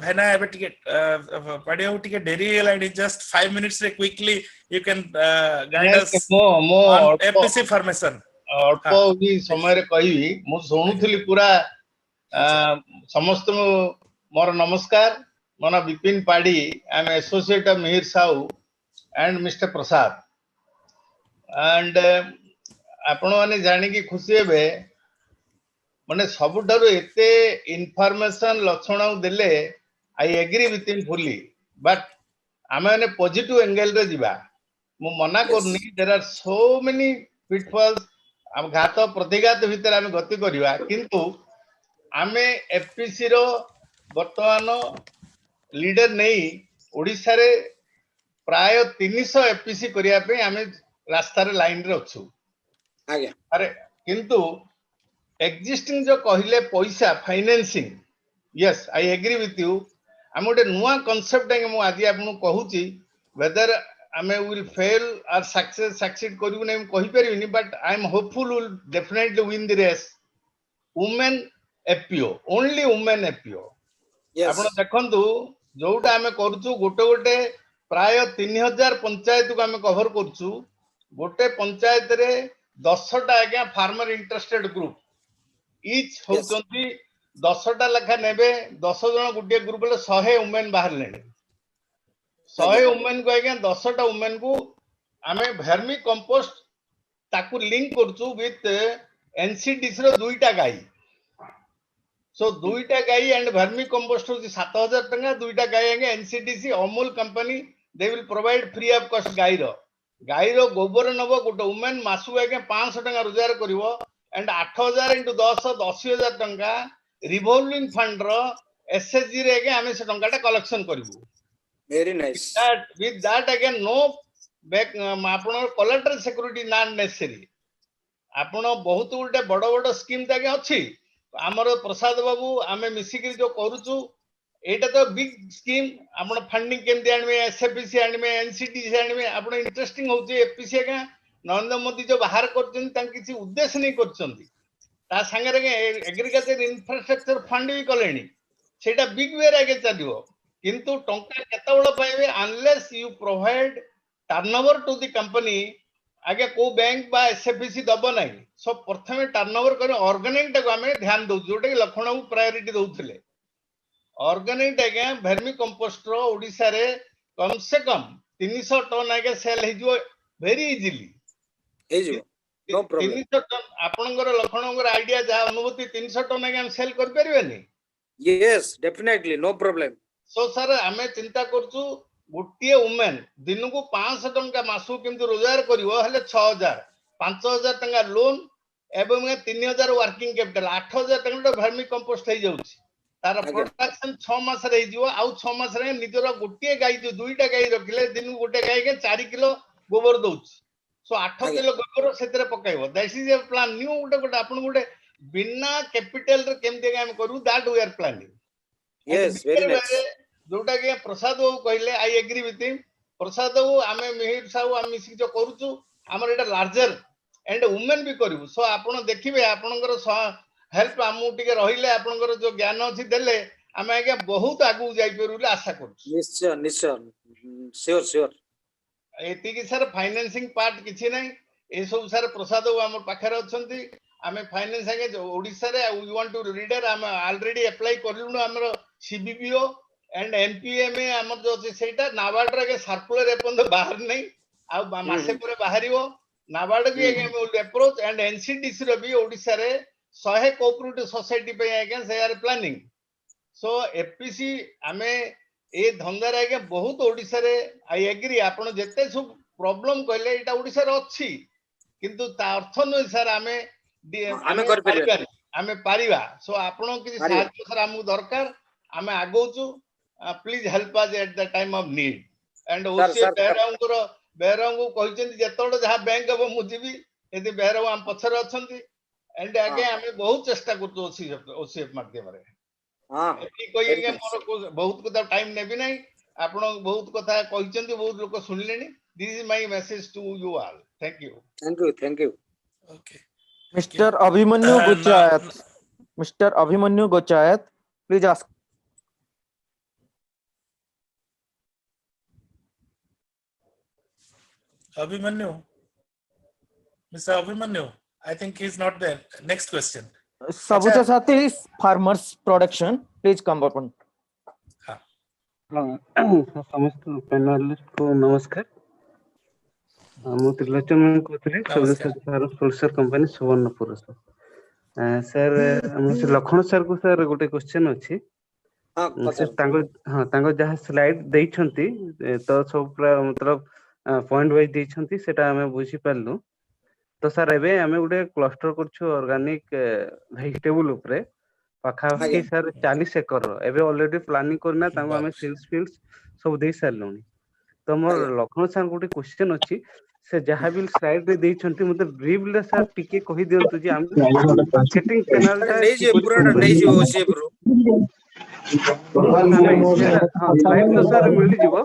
Bhena have to get Padhi babu tike deri helani just 5 minutes re quickly you can guide us on FPC formation. ଅଳ୍ପ ବି ସମୟରେ କହିବି ମୁଁ ଶୁଣୁଥିଲି ପୁରା ସମସ୍ତଙ୍କୁ ମୋର ନମସ୍କାର ମୋ ନାଁ Bipin Padhi I am associate of Mihir Sahu and Mr. Prasad and ଆପଣ ମାନେ ଜାଣିକି ଖୁସି ହେବେ ମାନେ ସବୁଠାରୁ ଏତେ ଇନଫର୍ମେସନ ଲକ୍ଷ୍ମଣ ଦେଲେ I agree with him fully but ଆମେ ମାନେ ପଜିଟିଭ ଏଙ୍ଗେଲ ରେ ଯିବା ମୁଁ ମନା କରୁନି there are so many pitfalls हम घात प्रतिघात भितर आम गति करवा किंतु आमे एफपीसी रो वर्तमान लीडर नहीं ओडिसा रे प्राय 300 एफपीसी करिया पे आमे रास्ता रे लाइन रे अछु आज्ञा अरे किंतु एक्जिस्टिंग जो कहले पैसा financing yes I agree with you हम गोटे नुआ कॉन्सेप्ट मु आज आपन कहूची वेदर आमे विल फेल और सक्सेड करिउ नै कहि परिबिनी but I am hopeful will definitely win the race women FPO only women FPO आपण देखंतु जोटा आमे करछु गोटे गोटे प्राय 3000 पंचायत को आमे कवर करछु गोटे पंचायत रे 10टा आज्ञा फार्मर इंटरेस्टेड ग्रुप इच होचंती 10टा लेखा नेबे 10 जन गुटे ग्रुप ले 100 वुमेन बाहर लेने 100 वुमेन को आज्ञा 10टा वुमेन को आमे वर्मी कंपोस्ट ताकू लिंक करछु विथ एनसीडीसी रो दुईटा गाई सो दुईटा गाई एंड वर्मी कंपोस्ट हो 7000 टंका दुईटा गाई आगे NCDC Amul company they will provide free of cost गाई रो गोबर नबो गोटे वुमेन मासु आगे 500 टंका रोजगार करिवो एंड 8000 into 10 10000 टंका रिवॉल्विंग फंड रो एसएचजी रे आगे हमें से टंकाटा कलेक्शन करिवो very nice with that again no back आपण कोलेटरल सिक्योरिटी नॉट नेसेसरी आपण बहुत गुटे बड़ बड़ स्कीम ताके अछि हमर प्रसाद बाबू आमे मिसिकरी जो करूछु एटा तो बिग स्कीम आपण फंडिंग केमते आनबे एसएफपीसी आनबे एनसीडीसी आनबे आपण इंटरेस्टिंग होची एफपीसी का नरेंद्र मोदी जो बाहर करछन तां किसी उद्देश्य नहीं करछंती ता संगे रे एग्रीकल्चर इंफ्रास्ट्रक्चर फंड भी कलेनी सेटा बिग वे रे चलियो किंतु टंका केतबळ पाइबे unless you provide turnover to the company आगे को बैंक बा एसएफपीसी दबो नाही सो प्रथमे टर्नओवर करे ऑर्गेनाइज को हमें ध्यान दउ जोटे लखनऊ प्रायोरिटी दउथिले ऑर्गेनाइज आगे वर्मी कंपोस्ट रो ओडिसा रे कम से कम 300 टन आगे सेल हे जो वेरी इजीली हे जो नो प्रॉब्लम 300 टन आपनकर लखनऊ आईडिया जा अनुभूति 300 टन आगे हम सेल कर परबेनी yes definitely no problem so sir आमे चिंता करछु गोटे वुमेन दिन को 500 टंका मासु किंतु रोजगार करिवो हले 6000 5000 टंका लोन एवं 3000 वर्किंग कैपिटल 8000 टंका वर्मी कंपोस्ट हे जाउछि तार प्रोडक्शन 6 मास रे जिवो आउ 6 मास रे निजर गोटे गाई जो दुईटा गाई रखिले दिन गोटे गाई के 4 किलो गोबर दउछि सो 8 किलो गोबर सेतरे पकाइबो that is a plan new गोटे आपण गोटे बिना कैपिटल रे केमते काम करू that we are planning yes very nice जोटा के प्रसाद बाबू कहले I agree with him Prasad Babu आमे मिहिर साहू आम मिसिक जो करूछु हमर एटा लार्जर एंड वुमेन भी करू सो आपण देखिबे आपनकर हेल्प हमु टिके रहिले आपनकर जो ज्ञान अछि देले आमे आगे बहुत आगु जाई परु आशा करू निश्चय निश्चय श्योर श्योर एति कि सर फाइनेंसिंग पार्ट किछि नै ए सब सर प्रसाद बाबू हमर पाखरे अछंती आमे फाइनेंस आगे ओडिसा रे वी वांट टू रीडर आमे ऑलरेडी अप्लाई करलुनो हमर सीबीपीओ एंड एमपीएमए हमर जो छै सेटा नाबार्ड रे सर्कुलर एपन बाहर नै आ मासे परे बाहरिवो नाबार्ड भी आगे विल अप्रोच एंड एनसीडीसी रे भी ओडिसा रे 100 कोऑपरेटिव सोसाइटी पे आगे से आर प्लानिंग सो एफपीसी आमे ए धंदा रे आगे बहुत ओडिसा रे आई एग्री आपण जते सब प्रॉब्लम कहले एटा ओडिसा रे अछि किंतु ता अर्थ नै सर आमे कर परिबा आमे पारिबा सो आपण कि सहायता सर हमु दरकार आमे आगोचु please help us at the time of need and ओसी बेरंगु कहिसेंती जतोड जहा बैंक अब मुजिबी यदि बेरंगु हम पछर अछंती एंड आगे हमें बहुत चेष्टा करतो ओसीएफ माध्यम रे हां एठी कोइ के मोर बहुत कथा टाइम नेबी नै आपण बहुत कथा कहिसेंती बहुत लोक सुनलेनी this is my message to you all thank you Okay. Mister Abhimanyu Gochayat mister Abhimanyu Gochayat please ask Abhimanyu. Mr. Abhimanyu, I think he's not there. Next question. Sabucha Sati is farmers production. Please come upon. समस्त panelist को नमस्कार मु Trilochan कोथले सोल्सर company Subarnapur sir हम Lakhan sir को sir गोटे question अछि sir तांगो जहा slide दैछंती तो सब मतलब पॉइंट वाइज दैछंती सेटा हमें बुझी पालु तो सर एबे हमें गोटे क्लस्टर करछु ऑर्गेनिक वेजिटेबल ऊपर पाखा कि सर 40 एकर एबे ऑलरेडी प्लानिंग करना तांगो हमें सेल्स फील्ड्स सब दे सारलोनी तो मोर लखन सर गोटे क्वेश्चन अछि से जहाँ भी स्लाइड रे देइछंती मते ब्रीफली सर टिके कहि दियंतु जे हम मार्केटिंग चैनल टा नहीं जी पूरा नहीं जी ओसीएफ रो हाँ स्लाइड तो सर मिली जीवो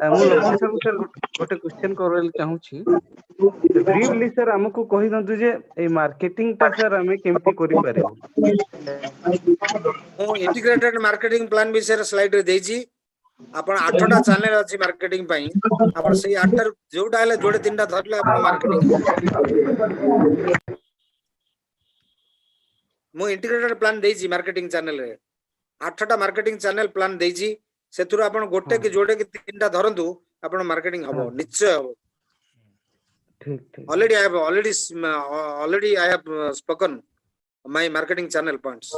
मु लखन सर सर गोटे क्वेश्चन करल चाहू छी ब्रीफली सर हमको कहि दंतु जे ए मार्केटिंग टा सर हमें केमती करि पारिबो मु इंटीग्रेटेड मार्केटिंग प्लान विषय स्लाइड रे देइछी आपण 8टा चैनल अछि मार्केटिंग पई आपण सही 8 जोटा हले जोडे 3टा धरले आपण मार्केटिंग मु इंटीग्रेटेड प्लान देइछी मार्केटिंग चैनल रे 8टा मार्केटिंग चैनल प्लान देइछी सेथुर आपण गोटे कि जोडे कि 3टा धरंतु आपण मार्केटिंग हबो निश्चय हबो ठीक ठीक already I have spoken my marketing channel points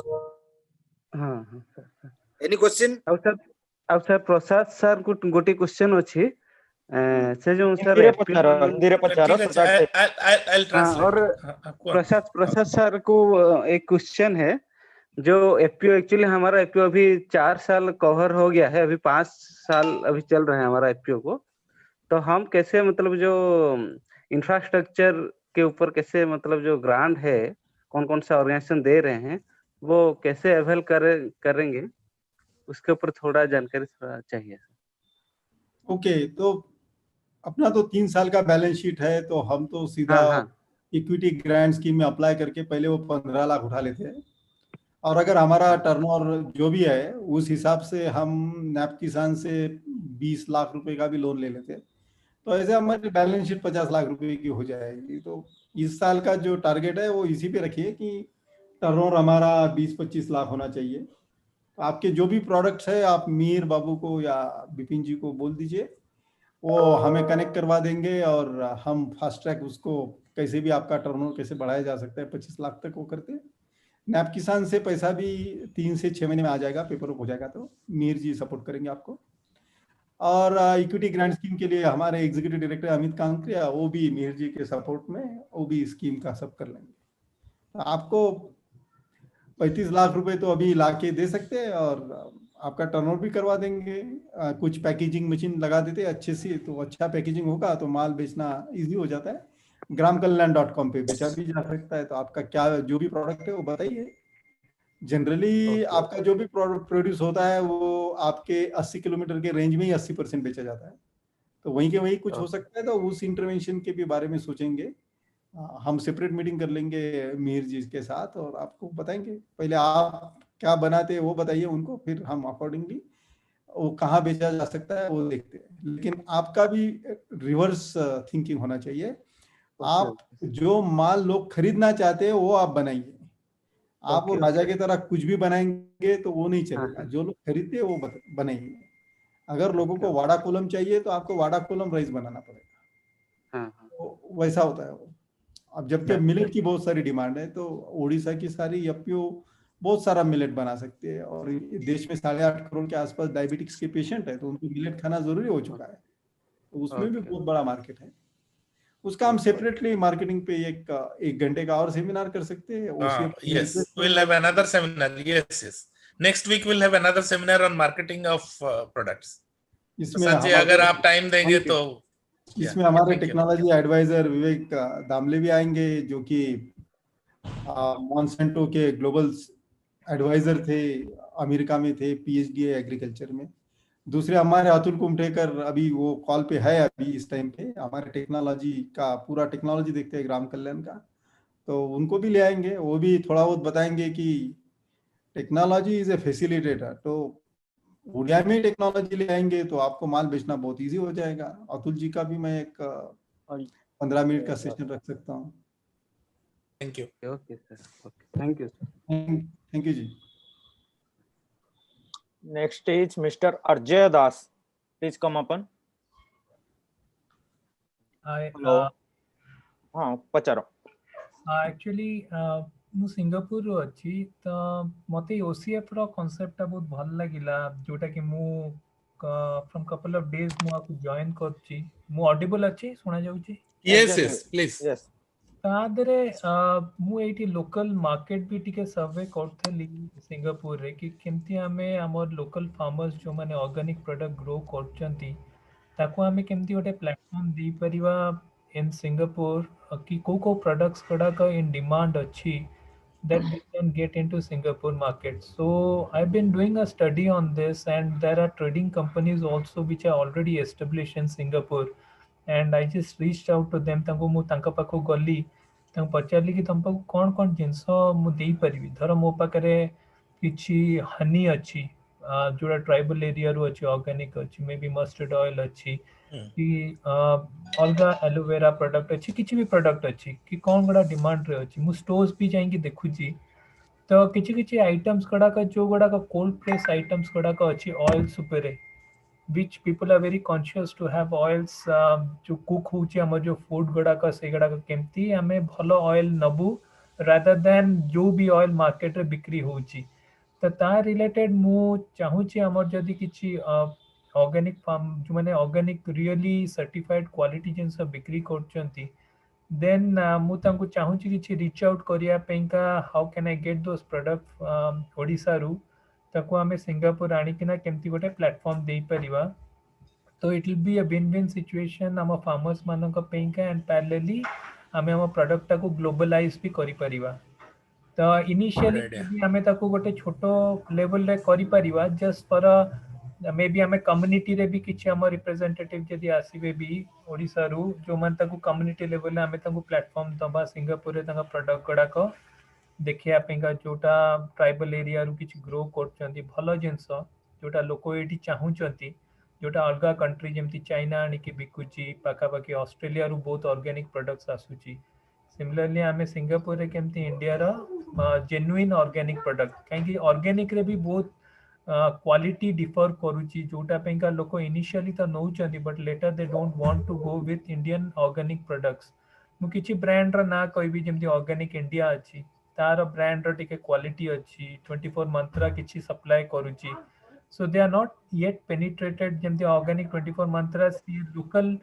हां हां सर any question अब सर प्रसाद सर को गोटे क्वेश्चन अछि से जो सर धीरे पचारो I'll translate. और प्रसाद सर को एक क्वेश्चन है जो एफपीओ एक्चुअली हमारा एफपीओ अभी 4 साल कवर हो गया है अभी 5 साल अभी चल रहा है हमारा एफपीओ को तो हम कैसे मतलब जो इंफ्रास्ट्रक्चर के ऊपर कैसे मतलब जो ग्रांट है कौन कौन सा ऑर्गेनाइजेशन दे रहे हैं वो कैसे अवेल करेंगे उसके ऊपर थोड़ा जानकारी थोड़ा चाहिए ओके तो अपना तो 3 साल का बैलेंस शीट है तो हम तो सीधा इक्विटी ग्रांट स्कीम में अप्लाई करके पहले वो 15 लाख उठा लेते हैं और अगर हमारा टर्नओवर जो भी है उस हिसाब से हम नैप किसान से 20 लाख रुपए का भी लोन ले लेते हैं तो ऐसे हमारी बैलेंस शीट 50 लाख रुपए की हो जाएगी। तो इस साल का जो टारगेट है वो इसी पे रखिए कि टर्नओवर हमारा 20-25 लाख होना चाहिए। तो आपके जो भी प्रोडक्ट्स है आप मीर बाबू को या बिपिन जी को बोल दीजिए वो हमें कनेक्ट करवा देंगे और हम फास्ट ट्रैक उसको कैसे भी आपका टर्नओवर कैसे बढ़ाया जा सकता है 25 लाख तक वो करते। नैप किसान से पैसा भी 3 से 6 महीने में आ जाएगा, पेपर वर्क हो जाएगा तो मीर जी सपोर्ट करेंगे आपको। और इक्विटी ग्रांट स्कीम के लिए हमारे एग्जीक्यूटिव डायरेक्टर अमित कांकरिया वो भी मीर जी के सपोर्ट में वो भी स्कीम का सब कर लेंगे। तो आपको 35 लाख रुपए तो अभी लाके दे सकते हैं और आपका टर्नओवर भी करवा देंगे। कुछ पैकेजिंग मशीन लगा देते अच्छे से तो अच्छा पैकेजिंग होगा तो माल बेचना इजी हो जाता है। gramkalyan.com पे बेचा भी जा सकता है। तो आपका क्या जो भी प्रोडक्ट है वो बताइए। जनरली आपका जो भी प्रोडक्ट प्रोड्यूस होता है वो आपके 80 किलोमीटर के रेंज में ही 80% बेचा जाता है तो वहीं के वहीं कुछ हो सकता है तो उस इंटरवेंशन के भी बारे में सोचेंगे। हम सेपरेट मीटिंग कर लेंगे मीर जी के साथ और आपको बताएंगे। पहले आप क्या बनाते हैं वो बताइए उनको, फिर हम अकॉर्डिंगली वो कहाँ बेचा जा सकता है वो देखते हैं। लेकिन आपका भी रिवर्स थिंकिंग होना चाहिए। आप जो माल लोग खरीदना चाहते हैं वो आप बनाइए। आप वो राजा की तरह कुछ भी बनाएंगे तो वो नहीं चलेगा। जो लोग खरीदते हैं वो बनाइए। अगर लोगों को वाड़ा कोलम चाहिए तो आपको वाड़ा कोलम राइस बनाना पड़ेगा। तो वैसा होता है वो। अब जबकि मिलेट की बहुत सारी डिमांड है तो उड़ीसा की सारी एफपीओ बहुत सारा मिलेट बना सकते हैं और देश में 8.5 करोड़ के आसपास डायबिटिक्स के पेशेंट है तो उनको मिलेट खाना जरूरी हो चुका है। तो उसमें भी बहुत बड़ा मार्केट है। उसका हम सेपरेटली मार्केटिंग पे एक घंटे का और सेमिनार कर सकते हैं। Yes, we'll have another seminar. Yes. Next week we'll have another seminar on marketing of products. इसमें अगर आप टाइम देंगे तो इसमें हमारे टेक्नोलॉजी एडवाइजर विवेक दामले भी आएंगे जो कि मॉन्सेंटो के ग्लोबल एडवाइजर थे, अमेरिका में थे, पीएचडी है एग्रीकल्चर में। दूसरे हमारे अतुल कुमठेकर अभी वो कॉल पे है अभी इस टाइम पे, हमारे टेक्नोलॉजी का पूरा टेक्नोलॉजी देखते हैं ग्राम कल्याण का, तो उनको भी ले आएंगे। वो भी थोड़ा बहुत बताएंगे कि टेक्नोलॉजी इज ए फैसिलिटेटर। तो उड़िया में टेक्नोलॉजी ले आएंगे तो आपको माल बेचना बहुत इजी हो जाएगा। अतुल जी का भी मैं एक 15 मिनट का सेशन रख सकता हूँ। Thank you. Okay sir, okay, thank you sir. Thank you जी। Next is Mr. Arjay Das. Please come up. Hello. हाँ पचारो। एक्चुअली मु सिंगापुर रो अछि तो मते ओसीएफ रो कांसेप्ट बहुत भल लागिला जोटा कि मु फ्रॉम कपल ऑफ डेज मु आपको जॉइन करछि। मु ऑडिबल अछि सुना जाउछि? Yes, please. Yes. तादरे मु एटी लोकल मार्केट भी टिके सर्वे करथली सिंगापुर रे कि केमती हमें हमर लोकल फार्मर्स जो माने ऑर्गेनिक प्रोडक्ट ग्रो करचंती ताको हमें केमती गोटे प्लेटफॉर्म दी परिवा in Singapore ki ko products guda in demand achi that we can get into Singapore market. So I've been doing a study on this, and there are trading companies also which are already established in Singapore. And I just reached out to them. तांको मु तांका पाखो गली तांको पचारली कि तुम पाखो कौन जिनस मु देई परिबी धर मो पाखरे किछि हनी अछि जोड़ा ट्राइबल एरिया रु अछि ऑर्गेनिक अछि मे बी मस्टर्ड ऑयल अछि कि अलगा एलोवेरा प्रोडक्ट अछि किछि भी प्रोडक्ट अछि कि कौन गुडा डिमांड रे अछि मु स्टोर्स भी जाई कि देखुची तो किछि किछि आइटम्स गुडा का जो गुडा का कोल्ड प्रेस आइटम्स गुडा का अछि ऑयल्स उपरे which people are very conscious to have oils जो cook होची हमर जो food गुडा का से गुडा का केमती हमें भलो oil नबु rather than जो भी oil market रे बिक्री होची तो ता रिलेटेड मु चाहूची हमर जदी किछि ऑर्गेनिक फार्म जो माने ऑर्गेनिक रियली सर्टिफाइड क्वालिटी जिनस बिक्री करचंती then मु तांको चाहूची किछि रीच आउट करिया पेंका how can I get those product Odisha रु ताको हमें सिंगापुर आनी किना केमती गोटे प्लेटफॉर्म दे परिवा तो it will be a win win situation हम फार्मर्स मानक पेंका एंड पैरेलली हमें हम प्रोडक्ट को ग्लोबलाइज भी करि परिवा तो इनिशियली हमें ताको गोटे छोटो लेवल रे करि परिवा जस्ट फॉर मे बी हमें कम्युनिटी रे भी किछि हम रिप्रेजेंटेटिव जदी आसीबे भी ओडिसा रु जो मन ताको कम्युनिटी लेवल हमें ताको प्लेटफॉर्म दबा सिंगापुर रे ताका प्रोडक्ट गडा को देखिया पेंगा जोटा ट्राइबल एरिया रु किछि ग्रो करचंती भलो जिंस जोटा लोक एठी चाहूचंती जोटा अलगा कंट्री जेमती चाइना आनी कि बिकुची पाखा पाखी ऑस्ट्रेलिया रु बहुत ऑर्गेनिक प्रोडक्ट्स आसुची सिमिलरली हमें सिंगापुर रे केमती इंडिया रो जेन्युइन ऑर्गेनिक प्रोडक्ट काहे ऑर्गेनिक रे भी बहुत क्वालिटी डिफर करूची जोटा पेंगा लोक इनिशियली तो नौचंती but later they don't want to go with Indian organic products मु किछि ब्रांड रो ना कहबी जेमती ऑर्गेनिक इंडिया अछि तार ब्रांड रो टिके क्वालिटी अछि 24 मंत्रा किछि सप्लाई करूची so they are not yet penetrated जेमती ऑर्गेनिक 24 मंत्रा सी लोकल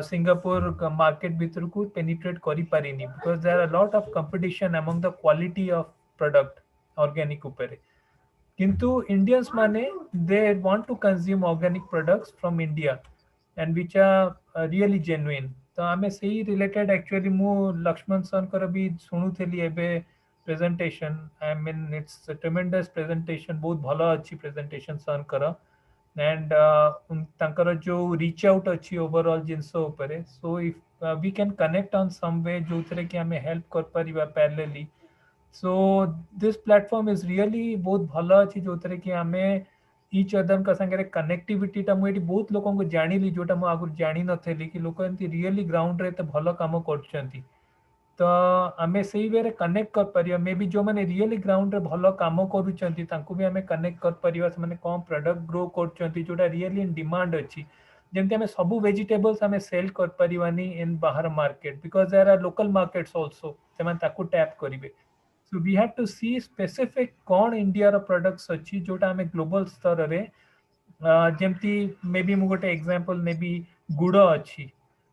सिंगापुर मार्केट भीतर को पेनिट्रेट करि पारिनी because there are lot of competition among the quality of product organic ऊपर किंतु इंडियंस माने they want to consume organic products from India and which are really genuine तो आमे सही रिलेटेड एक्चुअली मु लक्ष्मण सर कर भी सुनुथली एबे presentation I mean it's tremendous presentation बहुत भलो अच्छी प्रेजेंटेशन सर कर एंड तांकर जो रीच आउट अच्छी ओवरऑल जिंस ऊपर so if we can connect on some way जो थरे कि हमें हेल्प कर परिबा parallelly so this platform is really बहुत भलो अच्छी जो थरे कि हमें each other का संगे कनेक्टिविटी टा मुझे बहुत लोगों को जानिली जोटा मु आगु जानि नथेली कि लोक एंती रियली ग्राउंड रे त भलो काम करछंती तो हमें सही वे रे कनेक्ट कर परिया मे बी जो माने रियली ग्राउंड रे भलो काम करूछंती तांको भी हमें कनेक्ट कर परिया से माने कोन प्रोडक्ट ग्रो करछंती जोटा रियली इन डिमांड अछि जेमते हमें सब वेजिटेबल्स हमें सेल कर परिवानी इन बाहर market because there are local markets also से माने ताको टैप करिवे so we have to see specific कौन इंडिया रो प्रोडक्ट्स अछि जोटा हमें ग्लोबल स्तर रे जेमती मे बी मु गोटे एग्जांपल ने बी गुड़ अछि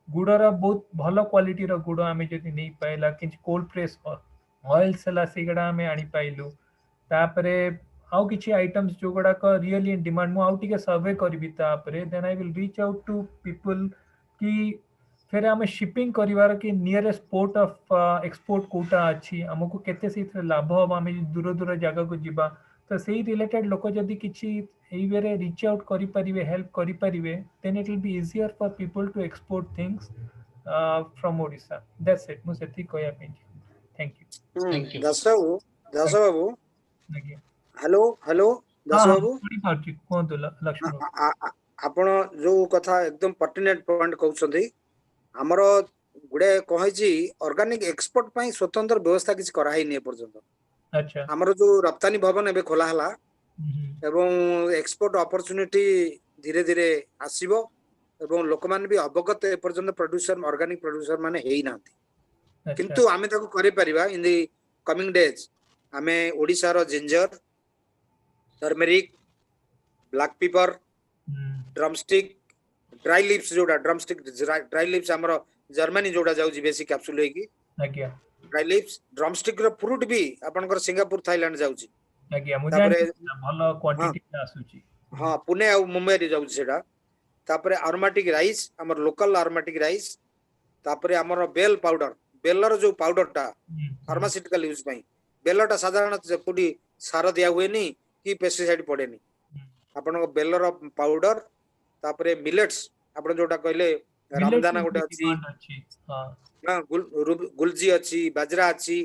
गुड़ रो बहुत भलो क्वालिटी रो गुड़ हमें जदी नै पाइला कि कोल्ड प्रेस ऑयल सेला सिगड़ा हमें आनी पाइलु तापरे आउ किछि आइटम्स जो गुडा का रियली इन डिमांड मु आउ टिके सर्वे करबी तापरे then I will reach out to people कि फिर हमें शिपिंग करिवार कि नियरेस्ट पोर्ट ऑफ एक्सपोर्ट कोटा अछि हमको केते से लाभ हम हमें दूर दूर जगह को जीवा तो सही रिलेटेड लोक जदी किछि एई बेरे रीच आउट करि परिवे हेल्प करि परिवे then it will be easier for people to export things from Odisha that's it मु सेति कहया पे thank you Das Babu hello hello Das Babu पड़ी पाउची कोन तो लक्ष्मण आपण जो कथा एकदम पर्टिनेंट पॉइंट कहउछथि हमर गुडे कहैछि ऑर्गेनिक एक्सपोर्ट पई स्वतंत्र व्यवस्था किछ कराई नै पर्यंत अच्छा हमर जो रप्तानी भवन एबे खोला हला एवं एक्सपोर्ट अपॉर्चुनिटी धीरे धीरे आसीबो एवं लोकमान भी अवगत ए पर्यंत प्रोड्यूसर ऑर्गेनिक प्रोड्यूसर माने हेई नाथि किंतु आमे ताको करि परिबा इन दी कमिंग डेज आमे ओडिसा रो ginger turmeric black pepper drumstick dry leaves जोड़ा ड्रमस्टिक ड्राई लीव्स हमरो जर्मनी जोड़ा जाउजी बेसी कैप्सूल हेकी आज्ञा ड्राई लीव्स ड्रमस्टिक रो फ्रूट भी आपनकर सिंगापुर थाईलैंड जाउजी आज्ञा मु जानि भलो क्वांटिटी आसुची हां पुणे आ मुंबई रे जाउजी सेडा तापरे अरोमेटिक राइस हमर लोकल अरोमेटिक राइस तापरे हमर बेल पाउडर बेलर जो पाउडर टा फार्मास्यूटिकल यूज पई बेलटा साधारणतः कोडी सार दिया हुए नी कि पेस्टिसाइड पड़ेनी आपण बेलर पाउडर तापरे मिलेट्स आपण जोटा कहले रामदाना गोटे अछि हां गुलजी अछि बाजरा अछि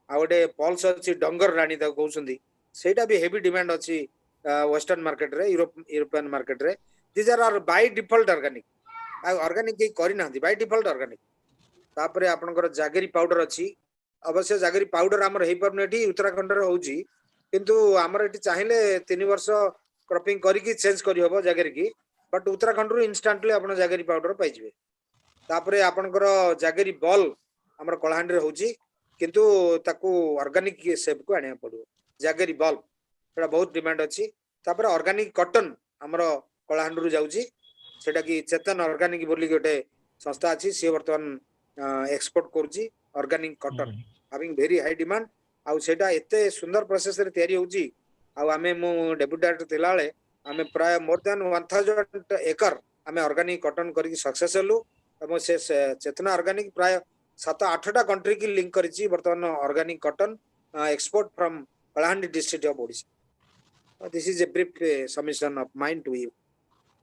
आ गोटे पल्स अछि डंगर रानी ता कहउसंदी सेटा भी हेवी डिमांड अछि वेस्टर्न मार्केट रे यूरोपियन मार्केट रे this are by default organic organic के करि ना बाय डिफॉल्ट ऑर्गेनिक तापरे आपनकर जागरी पाउडर अछि अवश्य जागरी पाउडर हमर हेई परनेटी उत्तराखंड रे होउची किंतु हमर एटी चाहिले 3 वर्ष क्रॉपिंग करी की चेंज करी होबो जागरी की बट उत्तराखंड रो इंस्टेंटली आपण जागरी पाउडर पाइ जिवे तापरे आपनकर जागरी बॉल हमर कलाहांडी रे होउची किंतु ताकू ऑर्गेनिक शेप को आनिया पड़ो जागरी बॉल एटा बहुत डिमांड अछि तापरे ऑर्गेनिक कॉटन हमर कलाहांडी रो जाउची सेटा की चेतन ऑर्गेनिक बोली गोटे संस्था अछि से वर्तमान एक्सपोर्ट करची organic cotton having very high demand आ सेटा एते सुंदर प्रोसेस रे तयारी होउची आ आमे मो डेप्यूटी डायरेक्टर तिलाळे आमे प्राय मोर देन 1000 एकर आमे ऑर्गेनिक कॉटन करी सक्सेस हेलु एवं से चेतना ऑर्गेनिक प्राय 7-8टा कंट्री की लिंक करिची वर्तमान organic cotton export from Kalahandi district of Odisha this is a brief submission of mine to you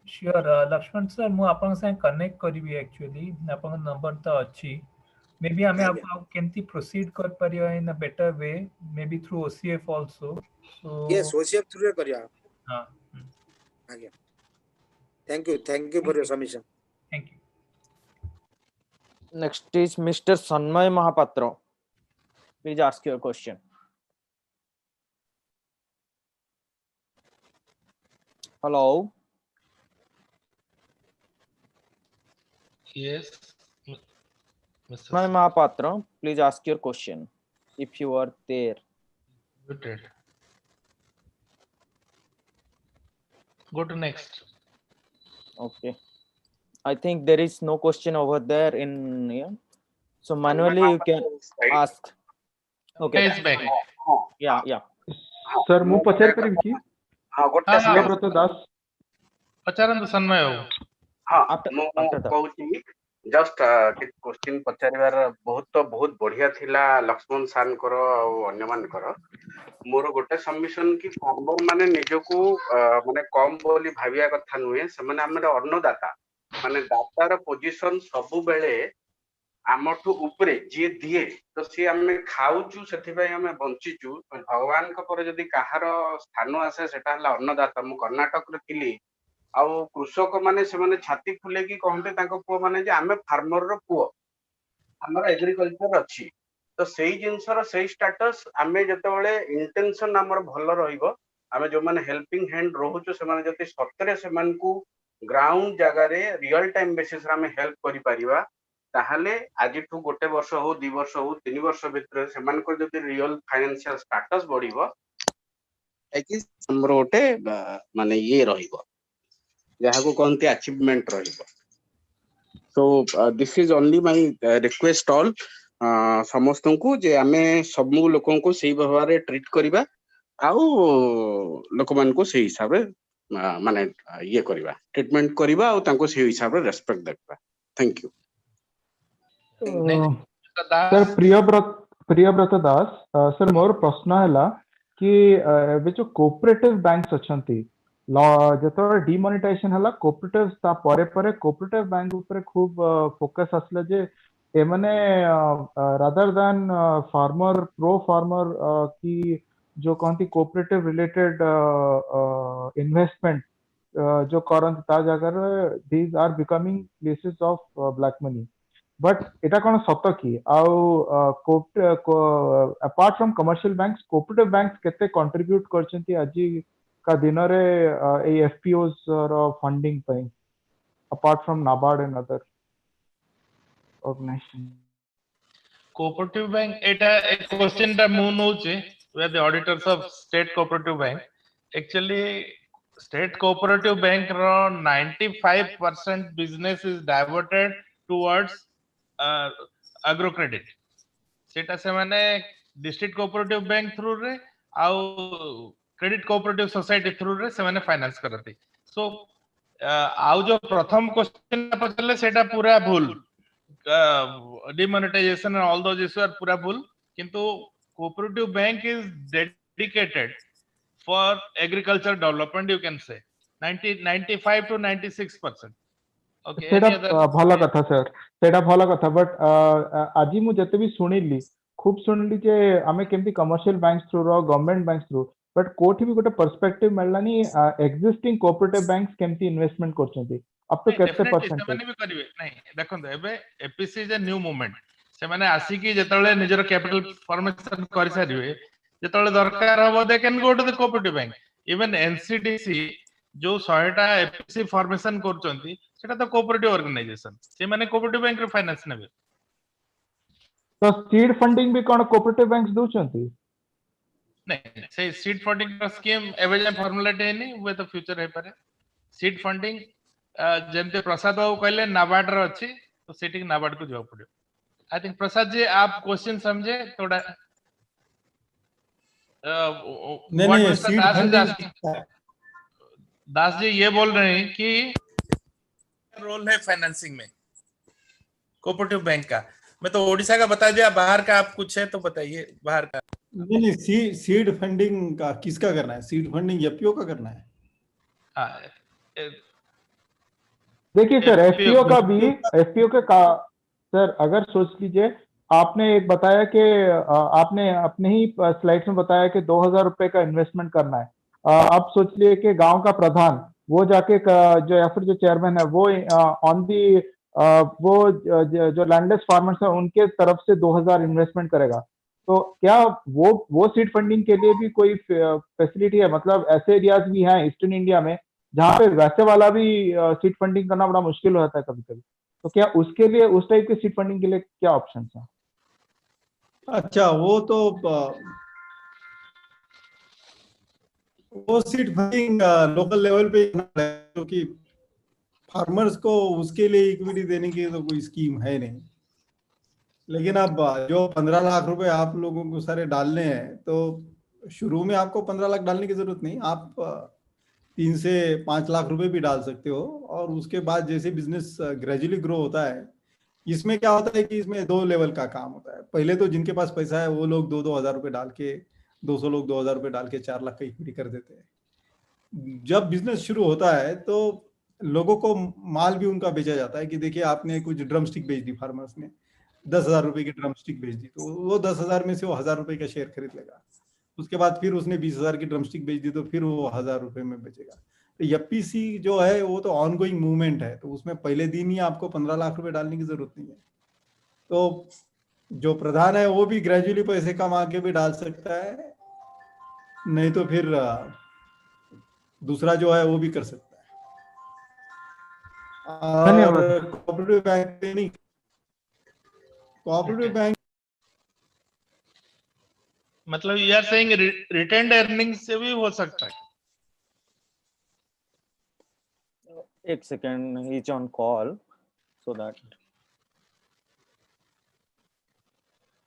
sure Laxman sir मु आपन से कनेक्ट करबी एक्चुअली आपन नंबर तो अछि मे बी हमें आपको केमती प्रोसीड कर परियो in a better way may be through OCF also so yes OCF through रे करिया हां आज्ञा thank you for your submission thank you Next is Mr. Sanmay Mahapatra. Please ask your question. Hello. Yes, Mr. Sanmay Mahapatra, please ask your question if you are there. Muted. Go to next. Okay. I think there is no question over there in here. So manually you can ask. Okay. Is back. Yeah. Sir, ମୁଁ ପଚାରି ପାରିବି କି? ହଁ ଗୋଟେ ପ୍ରିୟବ୍ରତ ଦାସ ପଚାରନ୍ତୁ ସନ୍ମୟ ବାବୁ। ହଁ ମୁଁ କହୁଛି ଜଷ୍ଟ क्वेश्चन ପଚାରିବାର ବହୁତ ବଢିଆ ଥିଲା ଲକ୍ଷ୍ମଣ ସାରଙ୍କର ଆଉ ଅନ୍ୟମାନଙ୍କର ମୋର ଗୋଟେ ସବମିଶନ କି ଫାର୍ମର ମାନେ ନିଜକୁ ମାନେ କମ ବୋଲି ଭାବିବା କଥା ନୁହେଁ ସେମାନେ ଆମର ଅନ୍ନଦାତା ମାନେ ଦାତାର ପୋଜିଶନ ସବୁବେଳେ ଆମଠୁ ଉପରେ ଯିଏ ଦିଏ ତ ସିଏ ଆମେ ଖାଉଛୁ ସେଥିପାଇଁ ଆମେ ବଞ୍ଚିଛୁ ଭଗବାନଙ୍କ ପରେ ଯଦି କାହାର ସ୍ଥାନ ଆସେ ସେଟା ହେଲା ଅନ୍ନଦାତା ମୁଁ କର୍ଣ୍ଣାଟକରେ ଥିଲି ଆଉ କୃଷକ ମାନେ ସେମାନେ ଛାତି ଫୁଲେଇକି କହନ୍ତି ତାଙ୍କ ପୁଅ ମାନେ ଯେ ଆମେ ଫାର୍ମର ର ପୁଅ ଆମର ଏଗ୍ରିକଲଚର ଅଛି ତ ସେଇ ଜିନିଷର ସେଇ ଷ୍ଟାଟସ ଆମେ ଯେତେବେଳେ ଇଣ୍ଟେନସନ ଆମର ଭଲ ରହିବ ଆମେ ଯୋଉମାନେ ହେଲ୍ପିଂ ହ୍ୟାଣ୍ଡ ରହୁଛୁ ସେମାନେ ଯଦି ସତରେ ସେମାନଙ୍କୁ ଗ୍ରାଉଣ୍ଡ ଜାଗାରେ ରିଅଲ ଟାଇମ ବେସିସ ରେ ଆମେ ହେଲ୍ପ କରିପାରିବା ତାହେଲେ ଆଜିଠୁ ଗୋଟେ ବର୍ଷ ହଉ 2 ବର୍ଷ ହଉ 3 ବର୍ଷ ଭିତରେ ସେମାନଙ୍କର ଯଦି ରିଅଲ ଫାଇନାନ୍ସିଆଲ ଷ୍ଟାଟସ ବଢିବ ଆମର ଗୋଟେ ମାନେ ଇଏ ରହିବ ଯାହାକୁ କହନ୍ତି ଆଚିଭମେଣ୍ଟ ରହିବ so this is only my request all ସମସ୍ତଙ୍କୁ ଯେ ଆମେ ସବୁ ଲୋକଙ୍କୁ ସେଇ ଭାବରେ ଟ୍ରିଟ କରିବା ଆଉ ଲୋକମାନଙ୍କୁ ସେଇ ହିସାବରେ ମାନେ ଇଏ କରିବା ଟ୍ରିଟମେଣ୍ଟ କରିବା ଆଉ ତାଙ୍କୁ ସେଇ ହିସାବରେ ରେସ୍ପେକ୍ଟ ଦେବା thank you sir Priyabrata Das sir मोर प्रश्न है कि एबे जो कोऑपरेटिव बैंक्स अछंती जतो डिमोनेटाइजेशन हला कोऑपरेटिव ता परे परे कोऑपरेटिव बैंक ऊपर खूब फोकस असले जे ए माने rather than farmer pro farmer की जो कहती कोऑपरेटिव रिलेटेड इन्वेस्टमेंट जो करंत ता जगह these are becoming places of black money but एटा कोन सत की आउ apart from commercial banks cooperative banks केते कंट्रीब्यूट करचंती आजी का दिन रे ए एफपीओस रो फंडिंग पे apart from NABARD and other organisation cooperative bank एटा एक क्वेश्चन ता मु नोचे वे the auditors of state cooperative bank actually state cooperative bank रो 95% business is diverted towards agro credit सेटा से माने डिस्ट्रिक्ट कोऑपरेटिव बैंक थ्रू रे आउ क्रेडिट कोऑपरेटिव सोसाइटी थ्रू रे से माने फाइनेंस करते सो आउ जो प्रथम क्वेश्चन पचले सेटा पूरा भूल demonetisation and all those issue are पूरा भूल किंतु cooperative bank is dedicated for agriculture development you can say 95 to 96%. Okay, सेटा any other? भला कथा सर सेटा भला कथा बट आज मु जते भी सुनिली खूब सुनिली जे आमे केमती कमर्शियल बैंक्स थ्रू रो गवर्नमेंट बैंक्स थ्रू बट कोठी भी गोटे पर्सपेक्टिव मिललानी एक्जिस्टिंग कोऑपरेटिव बैंक्स केमती इन्वेस्टमेंट करछंती अप टू केते परसेंटेज सेमाने भी करिवे नहीं देखो एबे APC is a new movement सेमाने आसी की जेतले निजर कैपिटल फॉर्मेशन कर सारिवे जेतले दरकार हबो they can go to the cooperative bank even NCDC जो 100टा एपीसी फॉर्मेशन करछंती सेटा तो कोऑपरेटिव ऑर्गेनाइजेशन सेमाने कोऑपरेटिव बैंक रे फाइनेंस नेबे तो सीड फंडिंग भी कोन कोऑपरेटिव बैंक्स दोचंती नहीं से सीड फंडिंग का स्कीम एबे जे फॉर्मुलेट हेनी वे तो फ्यूचर हे पारे सीड फंडिंग जेमते प्रसाद बाबू कहले नाबार्ड रे अछि तो सेटिंग नाबार्ड को जवाब पड़ियो आई थिंक प्रसाद जी आप क्वेश्चन समझे थोड़ा नहीं सीड फंडिंग दास जी ये बोल रहे हैं कि रोल है फाइनेंसिंग में कोऑपरेटिव बैंक का मैं तो ओडिशा का बता दिया बाहर का आप कुछ है तो बताइए बाहर का नहीं सीड फंडिंग का किसका करना है सीड फंडिंग एफपीओ का करना है देखिए सर एफपीओ का भी एफपीओ के का सर अगर सोच लीजिए आपने एक बताया कि आपने अपने ही स्लाइड्स में बताया कि 2000 रुपए का इन्वेस्टमेंट करना है अब सोच लिए कि गांव का प्रधान वो जाके जो या फिर जो चेयरमैन है वो ऑन दी वो जो लैंडलेस फार्मर्स है उनके तरफ से 2000 इन्वेस्टमेंट करेगा तो क्या वो सीड फंडिंग के लिए भी कोई फैसिलिटी है मतलब ऐसे एरियाज भी हैं ईस्टर्न इंडिया में जहाँ पे वैसे वाला भी सीड फंडिंग करना बड़ा मुश्किल हो जाता है कभी कभी तो क्या उसके लिए उस टाइप के सीड फंडिंग के लिए क्या ऑप्शन है अच्छा वो सीड फंडिंग लोकल लेवल पे क्योंकि फार्मर्स को उसके लिए इक्विटी देने की तो कोई स्कीम है नहीं लेकिन अब जो 15 लाख रुपए आप लोगों को सारे डालने हैं तो शुरू में आपको 15 लाख डालने की जरूरत नहीं आप 3 से 5 लाख रुपए भी डाल सकते हो और उसके बाद जैसे बिजनेस ग्रेजुअली ग्रो होता है इसमें क्या होता है कि इसमें 2 लेवल का काम होता है पहले तो जिनके पास पैसा है वो लोग 2-2 हजार रुपए डाल के 200 लोग 2000 रुपए डाल के 4 लाख का इक्विटी कर देते हैं जब बिजनेस शुरू होता है तो लोगों को माल भी उनका बेचा जाता है कि देखिए आपने कुछ ड्रम स्टिक बेच दी फार्मर्स ने 10,000 रुपए की ड्रम स्टिक बेच दी तो वो 10,000 में से वो 1000 रुपए का शेयर खरीद लेगा उसके बाद फिर उसने 20,000 की ड्रम स्टिक बेच दी तो फिर वो 1000 रुपए में बेचेगा तो एफपीसी जो है वो तो ऑनगोइंग मूवमेंट है तो उसमें पहले दिन ही आपको 15 लाख रुपए डालने की जरूरत नहीं है तो जो प्रधान है वो भी ग्रेजुअली पैसे कमा के भी डाल सकता है नहीं तो फिर दूसरा जो है वो भी कर सकता है और कोऑपरेटिव बैंक नहीं कोऑपरेटिव बैंक मतलब you are saying retained earnings से भी हो सकता है एक सेकंड ही is on call so that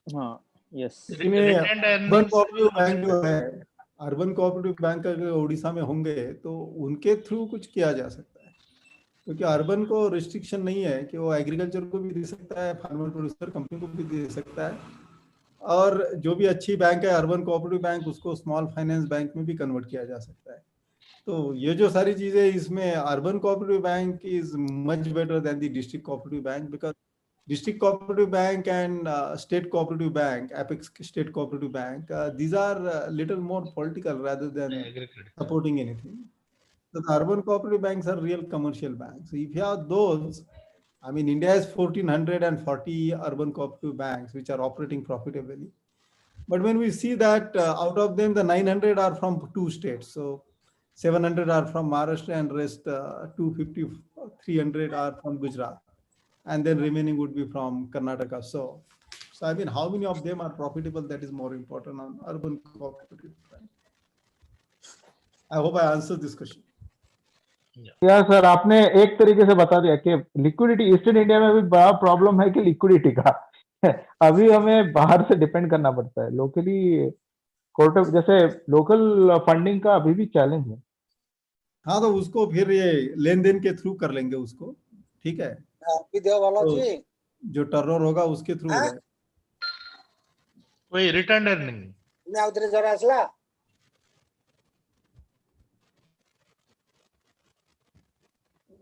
हाँ यस अर्बन कोऑपरेटिव बैंक जो है अर्बन कोऑपरेटिव बैंक अगर उड़ीसा में होंगे तो उनके थ्रू कुछ किया जा सकता है क्योंकि अर्बन को रिस्ट्रिक्शन नहीं है कि वो एग्रीकल्चर को भी दे सकता है फार्मर प्रोड्यूसर कंपनी को भी दे सकता है और जो भी अच्छी बैंक है अर्बन कोऑपरेटिव बैंक उसको स्मॉल फाइनेंस बैंक में भी कन्वर्ट किया जा सकता है तो ये जो सारी चीजें इसमें urban cooperative bank is much better than the district cooperative bank because district cooperative bank and state cooperative bank apex state cooperative bank these are little more political rather than supporting anything so the urban cooperative banks are real commercial banks so if you have those I mean India has 1440 urban cooperative banks which are operating profitably but when we see that out of them the 900 are from 2 states so 700 are from Maharashtra and rest 250 300 are from Gujarat and then remaining would be from Karnataka. So I mean, how many of them are profitable? That is more important on urban cooperative bank. I hope I answered this question. या sir आपने एक तरीके से बता दिया कि liquidity eastern India में भी बड़ा प्रॉब्लम है कि लिक्विडिटी का अभी हमें बाहर से डिपेंड करना पड़ता है लोकली कोर्ट जैसे लोकल फंडिंग का अभी भी चैलेंज है हाँ तो उसको फिर ये लेन देन के थ्रू कर लेंगे उसको, ठीक है। तो जो टर्नओवर होगा उसके थ्रू हो जाएगा। कोई return earning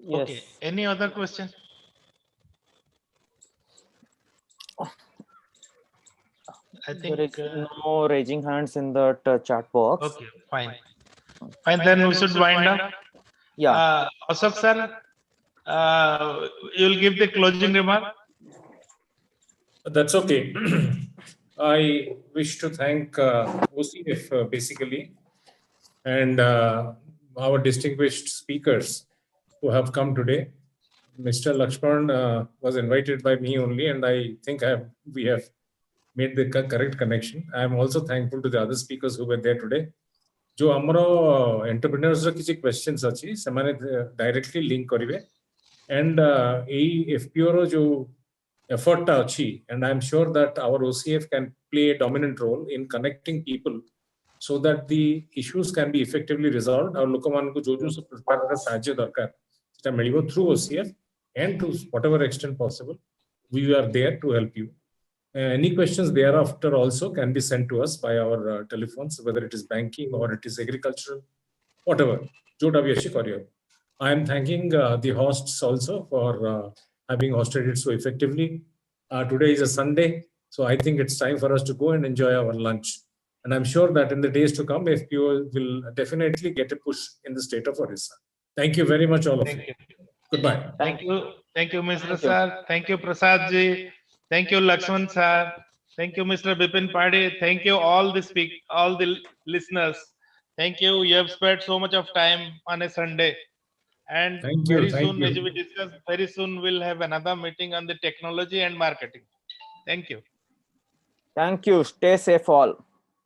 Yes. Okay. Any other question? I think There is no raising hands in that chat box. Okay, fine. Fine, then we should wind up. Yeah. Ashok sir, you will give the closing remark. That's okay. I wish to thank OCF basically, and our distinguished speakers who have come today. Mr. Lakshman was invited by me only, and I think we have made the correct connection. I am also thankful to the other speakers who were there today. जो हमरो entrepreneurs रो किसी questions अच्छी समाने directly link करिवे, and A FPO रो जो effort टा अच्छी, and I am sure that our OCF can play a dominant role in connecting people so that the issues can be effectively resolved. और लोगों मान को जो सब प्रकार का साहाय्य दरकार सेटा मिलिबो through OCF, and to whatever extent possible we are there to help you. Any questions thereafter also can be sent to us by our telephones, whether it is banking or it is agricultural, whatever. I am thanking the hosts also for having hosted it so effectively. Today is a Sunday, so I think it's time for us to go and enjoy our lunch. And I'm sure that in the days to come, FPO will definitely get a push in the state of Orissa. Thank you very much, all of you. Goodbye. Thank you, Mr. Sir. Thank you, Prasad ji. Thank you, Lakshman sir. Thank you, Mr. Bipin Padi. Thank you, all the listeners. Thank you. You have spent so much of time on a Sunday. And Thank you, very thank soon, you. as we discussed, very soon we'll have another meeting on the technology and marketing. Thank you. Thank you. Stay safe all.